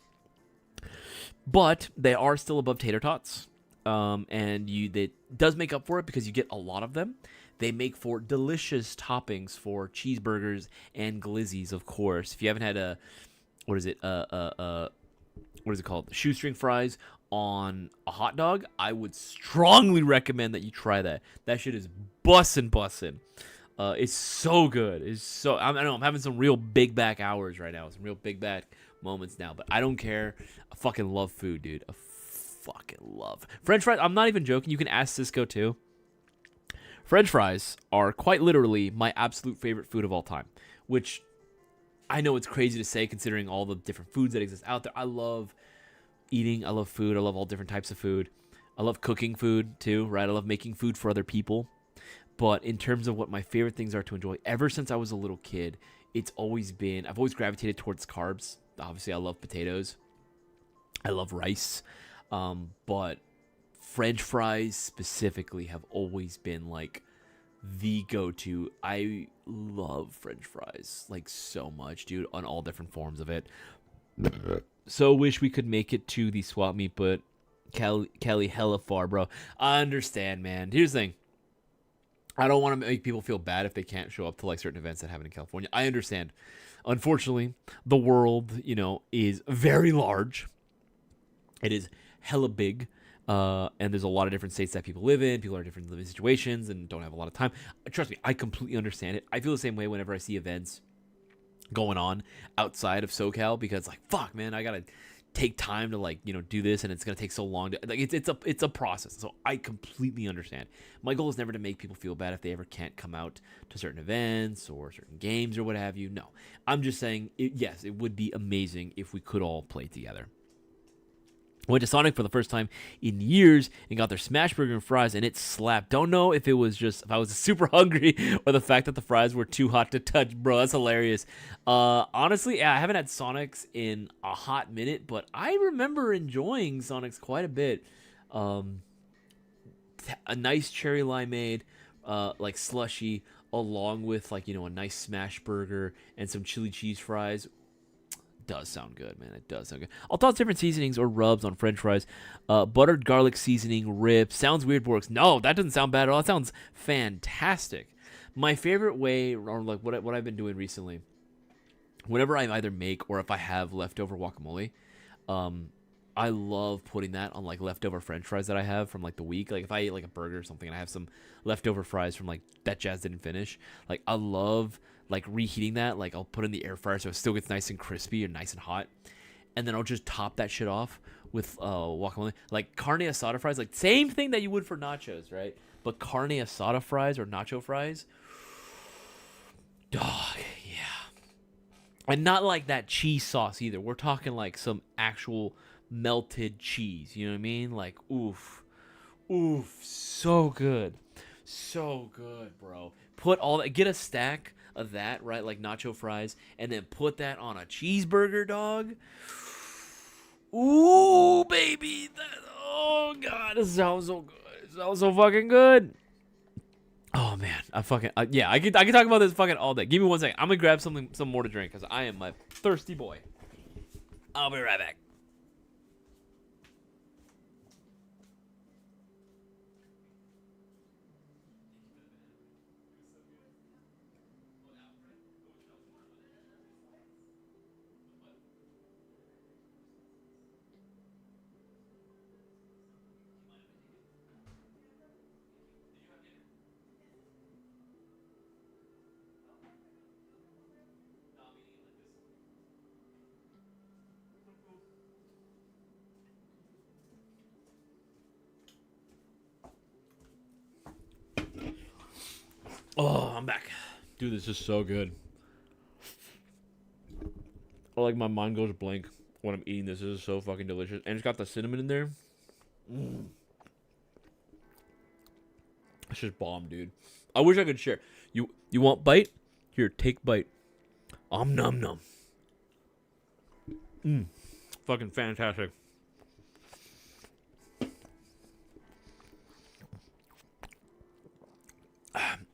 but they are still above tater tots. And that does make up for it because you get a lot of them. They make for delicious toppings for cheeseburgers and glizzies, of course. If you haven't had what is it called? Shoestring fries on a hot dog, I would strongly recommend that you try that. That shit is bussin'. It's so good. I know I'm having some real big back hours right now. Some real big back moments now, but I don't care. I fucking love food, dude. I fucking love French fries. I'm not even joking. You can ask Cisco too. French fries are quite literally my absolute favorite food of all time, which I know it's crazy to say considering all the different foods that exist out there. I love eating. I love food. I love all different types of food. I love cooking food too, right? I love making food for other people. But in terms of what my favorite things are to enjoy, ever since I was a little kid, I've always gravitated towards carbs. Obviously, I love potatoes. I love rice. But French fries specifically have always been like the go-to. I love French fries like so much, dude, on all different forms of it. So wish we could make it to the swap meet, but Kelly hella far, bro. I understand, man. Here's the thing. I don't want to make people feel bad if they can't show up to like certain events that happen in California. I understand. Unfortunately, the world, is very large. It is hella big. And there's a lot of different states that people live in. People are in different living situations and don't have a lot of time. Trust me, I completely understand it. I feel the same way whenever I see events going on outside of SoCal because, like, fuck, man, I gotta take time to do this, and it's gonna take so long to it's a process. So I completely understand. My goal is never to make people feel bad if they ever can't come out to certain events or certain games or what have you. No, I'm just saying, yes, it would be amazing if we could all play together. Went to Sonic for the first time in years and got their smash burger and fries, and it slapped. Don't know if I was super hungry or the fact that the fries were too hot to touch, bro. That's hilarious. Honestly, I haven't had Sonic's in a hot minute, but I remember enjoying Sonic's quite a bit. A nice cherry limeade, like slushy, along with a nice smash burger and some chili cheese fries. Does sound good, man. It does sound good. I'll toss different seasonings or rubs on French fries. Buttered garlic seasoning, rib. Sounds weird, but works. No, that doesn't sound bad at all. That sounds fantastic. My favorite way, or like what I've been doing recently, whenever I either make or if I have leftover guacamole, I love putting that on like leftover French fries that I have from like the week. Like if I eat like a burger or something and I have some leftover fries from like that Jazz didn't finish, like I love like reheating that. Like I'll put it in the air fryer so it still gets nice and crispy and nice and hot, and then I'll just top that shit off with guacamole, like carne asada fries, like same thing that you would for nachos, right? But carne asada fries or nacho fries, dog, yeah, and not like that cheese sauce either. We're talking like some actual melted cheese, you know what I mean? Like oof, so good, bro. Put all that, get a stack of that, right? Like nacho fries, and then put that on a cheeseburger, dog. Ooh, baby. Oh, God. This sounds so good. It sounds so fucking good. Oh, man, yeah, I could talk about this fucking all day. Give me 1 second. I'm gonna grab some more to drink because I am a thirsty boy. I'll be right back. Oh, I'm back. Dude, this is so good. Or like my mind goes blank when I'm eating this. This is so fucking delicious. And it's got the cinnamon in there. It's just bomb, dude. I wish I could share. You want bite? Here, take bite. Num num. Fucking fantastic.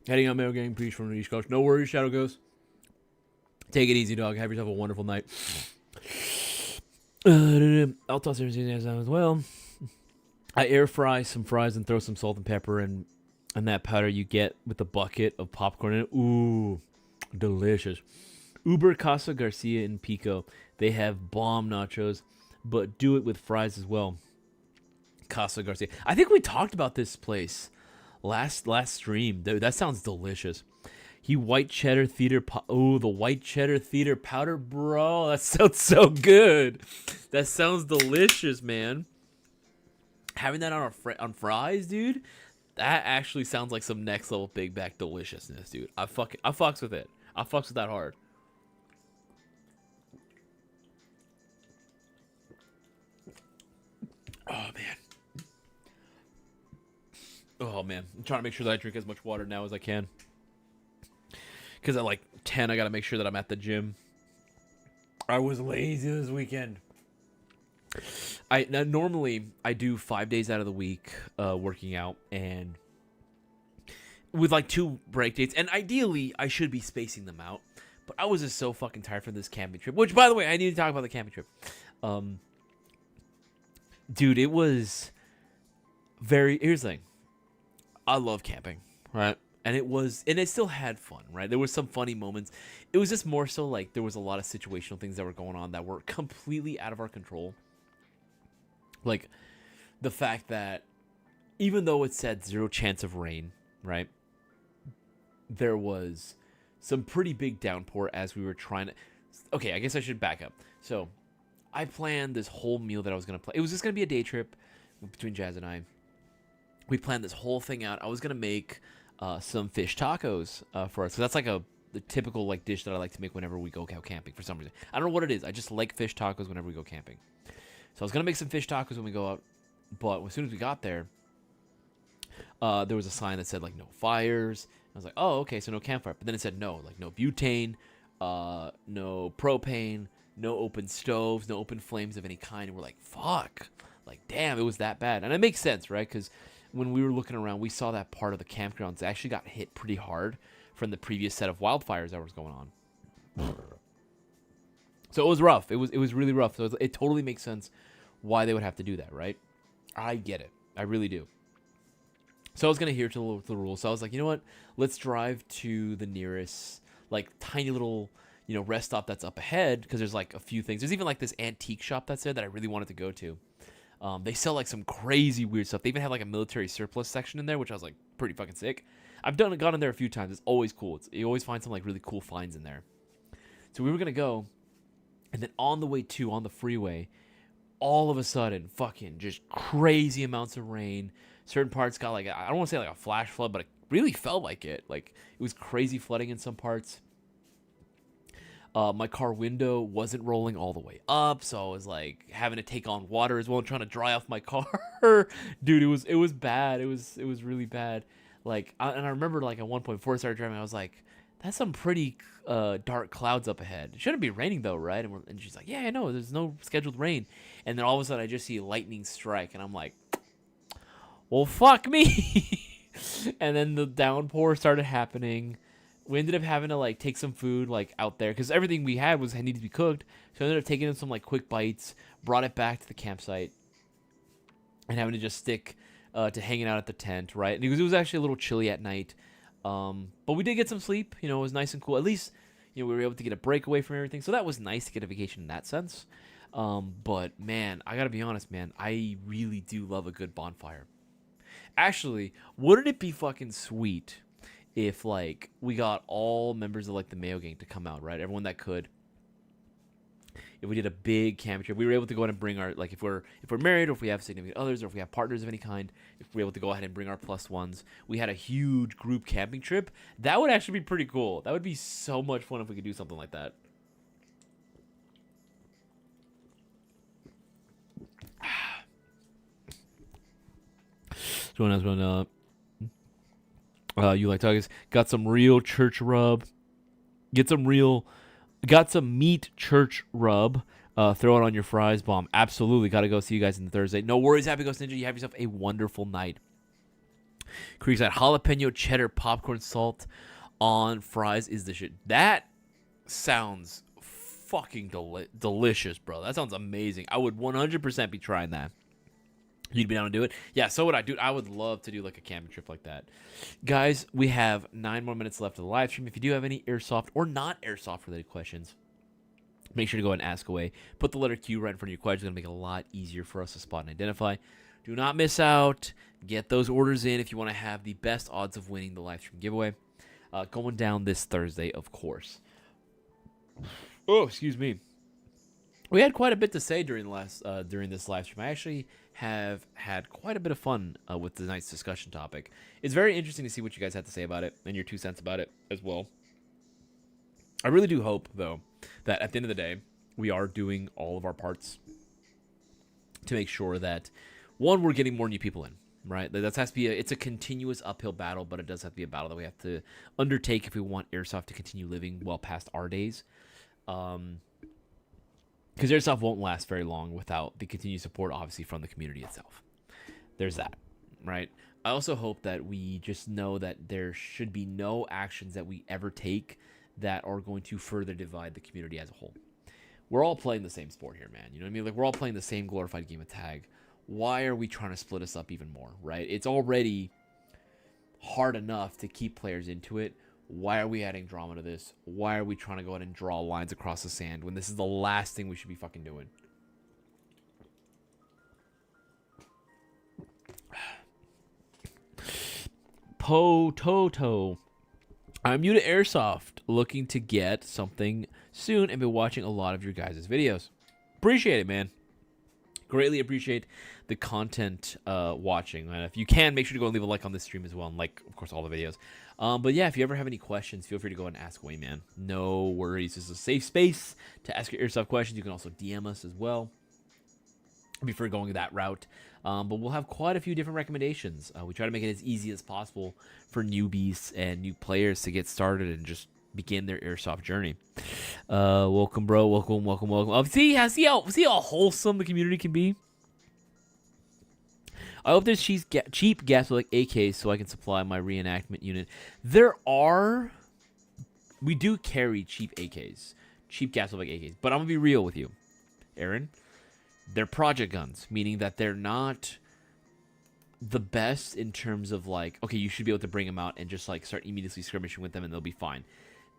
Heading on Mayo Gang, peace from the East Coast. No worries, Shadow Ghost. Take it easy, dog. Have yourself a wonderful night. I'll toss everything as well. I air fry some fries and throw some salt and pepper and that powder you get with the bucket of popcorn in it. Ooh, delicious. Uber Casa Garcia in Pico. They have bomb nachos, but do it with fries as well. Casa Garcia. I think we talked about this place last stream. That sounds delicious. White cheddar theater. The white cheddar theater powder, bro. That sounds so good. That sounds delicious, man. Having that on fries, dude. That actually sounds like some next level Big Mac deliciousness, dude. I fucks with it. I fucks with that hard. Oh man. Oh man. I'm trying to make sure that I drink as much water now as I can. Because at like 10, I got to make sure that I'm at the gym. I was lazy this weekend. Normally I do 5 days out of the week working out, and with like 2 break dates, and ideally I should be spacing them out, but I was just so fucking tired from this camping trip, which by the way, I need to talk about the camping trip. Dude, it was here's the thing. I love camping, right? And it still had fun, right? There was some funny moments. It was just more so like there was a lot of situational things that were going on that were completely out of our control. Like the fact that even though it said 0 chance of rain, right? There was some pretty big downpour as we were trying to... Okay, I guess I should back up. So I planned this whole meal that I was going to play. It was just going to be a day trip between Jazz and I. We planned this whole thing out. I was going to make some fish tacos for us. So that's like the typical like dish that I like to make whenever we go camping for some reason. I don't know what it is. I just like fish tacos whenever we go camping. So I was going to make some fish tacos when we go out. But as soon as we got there, there was a sign that said like no fires. I was like, oh, okay, so no campfire. But then it said no butane, no propane, no open stoves, no open flames of any kind. And we're like, fuck. Like, damn, it was that bad. And it makes sense, right? Because when we were looking around, we saw that part of the campgrounds actually got hit pretty hard from the previous set of wildfires that was going on. So it was rough. It was really rough. So it totally makes sense why they would have to do that, right? I get it. I really do. So I was going to adhere to the rules. So I was like, you know what? Let's drive to the nearest, like, tiny little, rest stop that's up ahead, because there's, like, a few things. There's even, like, this antique shop that's there that I really wanted to go to. They sell, like, some crazy weird stuff. They even have, like, a military surplus section in there, which I was, like, pretty fucking sick. I've gone in there a few times. It's always cool. You always find some, like, really cool finds in there. So we were going to go, and then on the way on the freeway, all of a sudden, fucking just crazy amounts of rain. Certain parts got like, I don't want to say like a flash flood, but it really felt like it. Like, it was crazy flooding in some parts. My car window wasn't rolling all the way up, so I was like having to take on water as well and trying to dry off my car. Dude, it was bad. It was really bad. Like, and I remember like at one point before I started driving, I was like, that's some pretty dark clouds up ahead. It shouldn't be raining though, right? And she's like, yeah, I know. There's no scheduled rain. And then all of a sudden I just see lightning strike, and I'm like, well, fuck me. And then the downpour started happening. We ended up having to like take some food like out there because everything we had needed to be cooked. So I ended up taking some like quick bites, brought it back to the campsite, and having to just stick to hanging out at the tent, right? And it was actually a little chilly at night, but we did get some sleep. It was nice and cool. At least we were able to get a break away from everything. So that was nice to get a vacation in that sense. But man, I gotta be honest, man, I really do love a good bonfire. Actually, wouldn't it be fucking sweet if like we got all members of like the Mayo Gang to come out, right? Everyone that could. If we did a big camping trip, we were able to go ahead and bring our like if we're married or if we have significant others or if we have partners of any kind, if we're able to go ahead and bring our plus ones, we had a huge group camping trip. That would actually be pretty cool. That would be so much fun if we could do something like that. So else going up? You like Tigers? Got some real church rub. Got some meat church rub. Throw it on your fries bomb. Absolutely. Got to go see you guys on Thursday. No worries, Happy Ghost Ninja. You have yourself a wonderful night. Creekside jalapeno cheddar popcorn salt on fries is the shit. That sounds fucking delicious, bro. That sounds amazing. I would 100% be trying that. You'd be down to do it? Yeah, so would I. Dude, I would love to do like a camping trip like that. Guys, we have 9 more minutes left of the live stream. If you do have any airsoft or not airsoft related questions, make sure to go ahead and ask away. Put the letter Q right in front of your question. It's going to make it a lot easier for us to spot and identify. Do not miss out. Get those orders in if you want to have the best odds of winning the live stream giveaway. Going down this Thursday, of course. Oh, excuse me. We had quite a bit to say during this live stream. I actually have had quite a bit of fun with tonight's discussion topic. It's very interesting to see what you guys have to say about it and your 2 cents about it as well. I really do hope, though, that at the end of the day, we are doing all of our parts to make sure that, one, we're getting more new people in, right? That has to be it's a continuous uphill battle, but it does have to be a battle that we have to undertake if we want Airsoft to continue living well past our days. Because Airsoft won't last very long without the continued support, obviously, from the community itself. There's that, right? I also hope that we just know that there should be no actions that we ever take that are going to further divide the community as a whole. We're all playing the same sport here, man. You know what I mean? Like, we're all playing the same glorified game of tag. Why are we trying to split us up even more, right? It's already hard enough to keep players into it. Why are we adding drama to this? Why are we trying to go ahead and draw lines across the sand when this is the last thing we should be fucking doing? Toto. I'm new to Airsoft, looking to get something soon and been watching a lot of your guys' videos. Appreciate it, man. Greatly appreciate the content watching. If you can, make sure to go and leave a like on this stream as well, and like, of course, all the videos. But yeah, if you ever have any questions, feel free to go and ask away, man. No worries. This is a safe space to ask your Airsoft questions. You can also DM us as well. Before going that route. But we'll have quite a few different recommendations. We try to make it as easy as possible for newbies and new players to get started and just begin their Airsoft journey. Welcome, bro. Welcome. See how wholesome the community can be? I hope there's cheap gas like AKs so I can supply my reenactment unit. We do carry cheap AKs. Cheap gas like AKs. But I'm going to be real with you, Aaron. They're project guns, meaning that they're not the best in terms of like, okay, you should be able to bring them out and just like start immediately skirmishing with them and they'll be fine.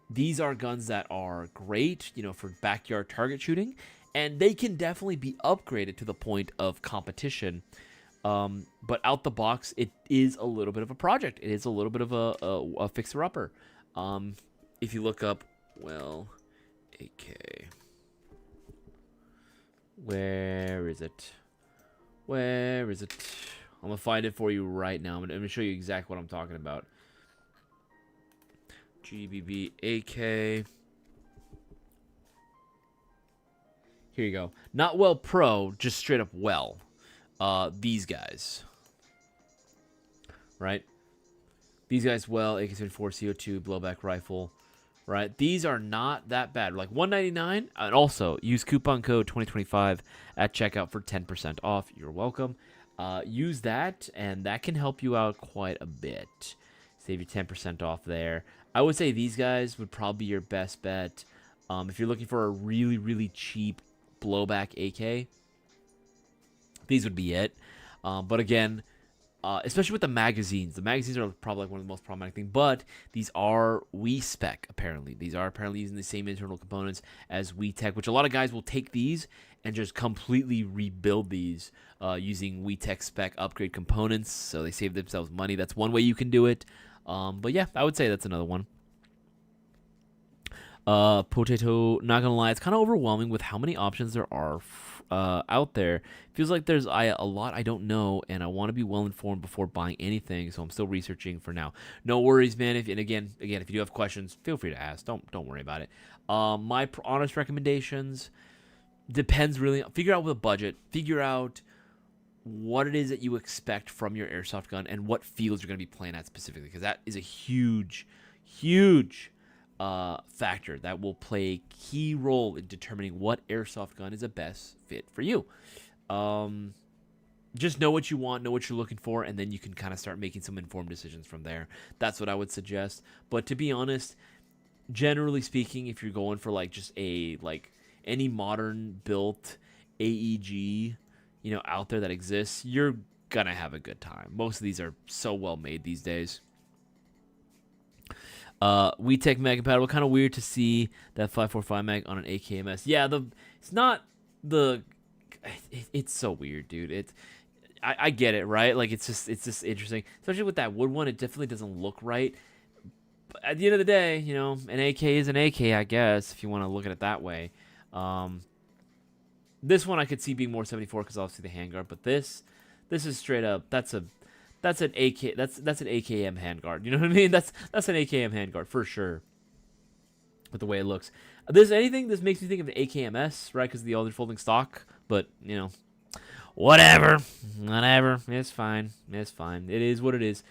These are guns that are great, for backyard target shooting, and they can definitely be upgraded to the point of competition. But out the box, it is a little bit of a project. It is a little bit of a fixer-upper. If you look up, AK. Where is it? I'm going to find it for you right now. I'm going to show you exactly what I'm talking about. GBB AK. Here you go. Not well pro, just straight up well. These guys. Right? These guys well, AK-74 CO2 blowback rifle. Right? These are not that bad. Like $199, and also use coupon code 2025 at checkout for 10% off. You're welcome. use that, and that can help you out quite a bit. Save you 10% off there. I would say these guys would probably be your best bet. If you're looking for a really, really cheap blowback AK, these would be it. But again, especially with the magazines are probably like one of the most problematic things. But these are Wii spec, apparently. These are apparently using the same internal components as Wii Tech, which a lot of guys will take these and just completely rebuild these using Wii Tech spec upgrade components. So they save themselves money. That's one way you can do it. But yeah, I would say that's another one. Potato, not gonna lie, it's kind of overwhelming with how many options there are out there. Feels like there's a lot I don't know, and I want to be well informed before buying anything. So I'm still researching for now. No worries, man. And again, if you do have questions, feel free to ask. Don't worry about it. My honest recommendations depends really. Figure out the budget. Figure out what it is that you expect from your airsoft gun and what fields you're going to be playing at specifically, because that is a huge factor that will play a key role in determining what airsoft gun is the best fit for you. Just know what you want, know what you're looking for, and then you can kind of start making some informed decisions from there. That's what I would suggest. But to be honest, generally speaking, if you're going for like just any modern built AEG, out there that exists, you're gonna have a good time. Most of these are so well made these days. Wii Tech mag compatible. Kind of weird to see that 545 mag on an AKMS. Yeah, it's so weird, dude. I get it, right? Like it's just interesting, especially with that wood one. It definitely doesn't look right. But at the end of the day, an AK is an AK, I guess, if you want to look at it that way. This one I could see being more 74 because obviously the handguard, but this is straight up. That's an AK. That's an AKM handguard. You know what I mean? That's an AKM handguard for sure. With the way it looks, this makes me think of the AKMS, right? Because of the other folding stock. But whatever. It's fine. It is what it is.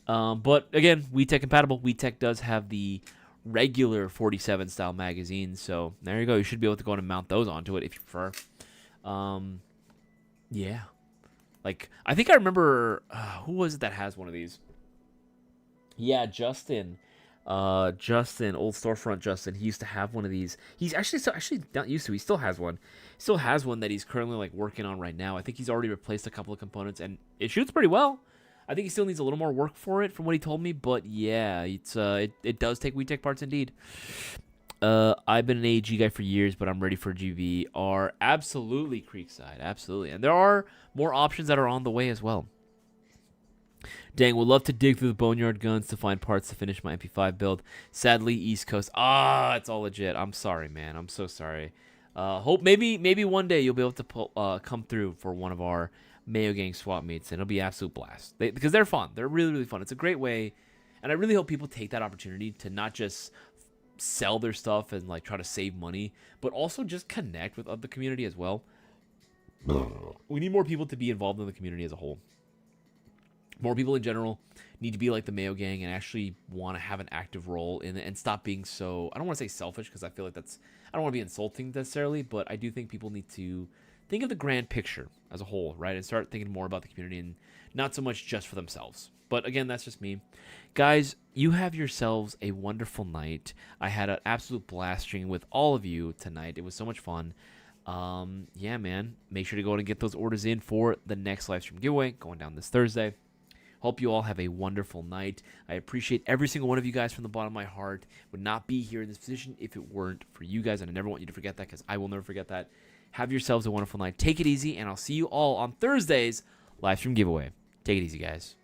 But again, Wii Tech compatible. Wii Tech does have the regular 47 style magazines, so there you go. You should be able to go and mount those onto it if you prefer. Yeah. Like, I think I remember, who was it that has one of these? Yeah, Justin. Old storefront Justin. He used to have one of these. He's actually not used to. He still has one. Still has one that he's currently like working on right now. I think he's already replaced a couple of components, and it shoots pretty well. I think he still needs a little more work for it, from what he told me. But yeah, it does take Wii Tech parts indeed. I've been an AEG guy for years, but I'm ready for GVR. Absolutely, Creekside. Absolutely. And there are more options that are on the way as well. Dang, would love to dig through the Boneyard guns to find parts to finish my MP5 build. Sadly, East Coast. It's all legit. I'm sorry, man. I'm so sorry. Hope maybe one day you'll be able to come through for one of our Mayo Gang swap meets, and it'll be an absolute blast. Because they're fun. They're really, really fun. It's a great way, and I really hope people take that opportunity to not just sell their stuff and like try to save money, but also just connect with the community as well. We need more people to be involved in the community as a whole. More people in general need to be like the Mayo Gang and actually want to have an active role in it and stop being so, I don't want to say selfish, because I feel like I don't want to be insulting necessarily, but I do think people need to think of the grand picture as a whole, right? And start thinking more about the community and not so much just for themselves. But again, that's just me. Guys, you have yourselves a wonderful night. I had an absolute blast streaming with all of you tonight. It was so much fun. Yeah, man. Make sure to go and get those orders in for the next live stream giveaway going down this Thursday. Hope you all have a wonderful night. I appreciate every single one of you guys from the bottom of my heart. Would not be here in this position if it weren't for you guys, and I never want you to forget that, because I will never forget that. Have yourselves a wonderful night. Take it easy, and I'll see you all on Thursday's live stream giveaway. Take it easy, guys.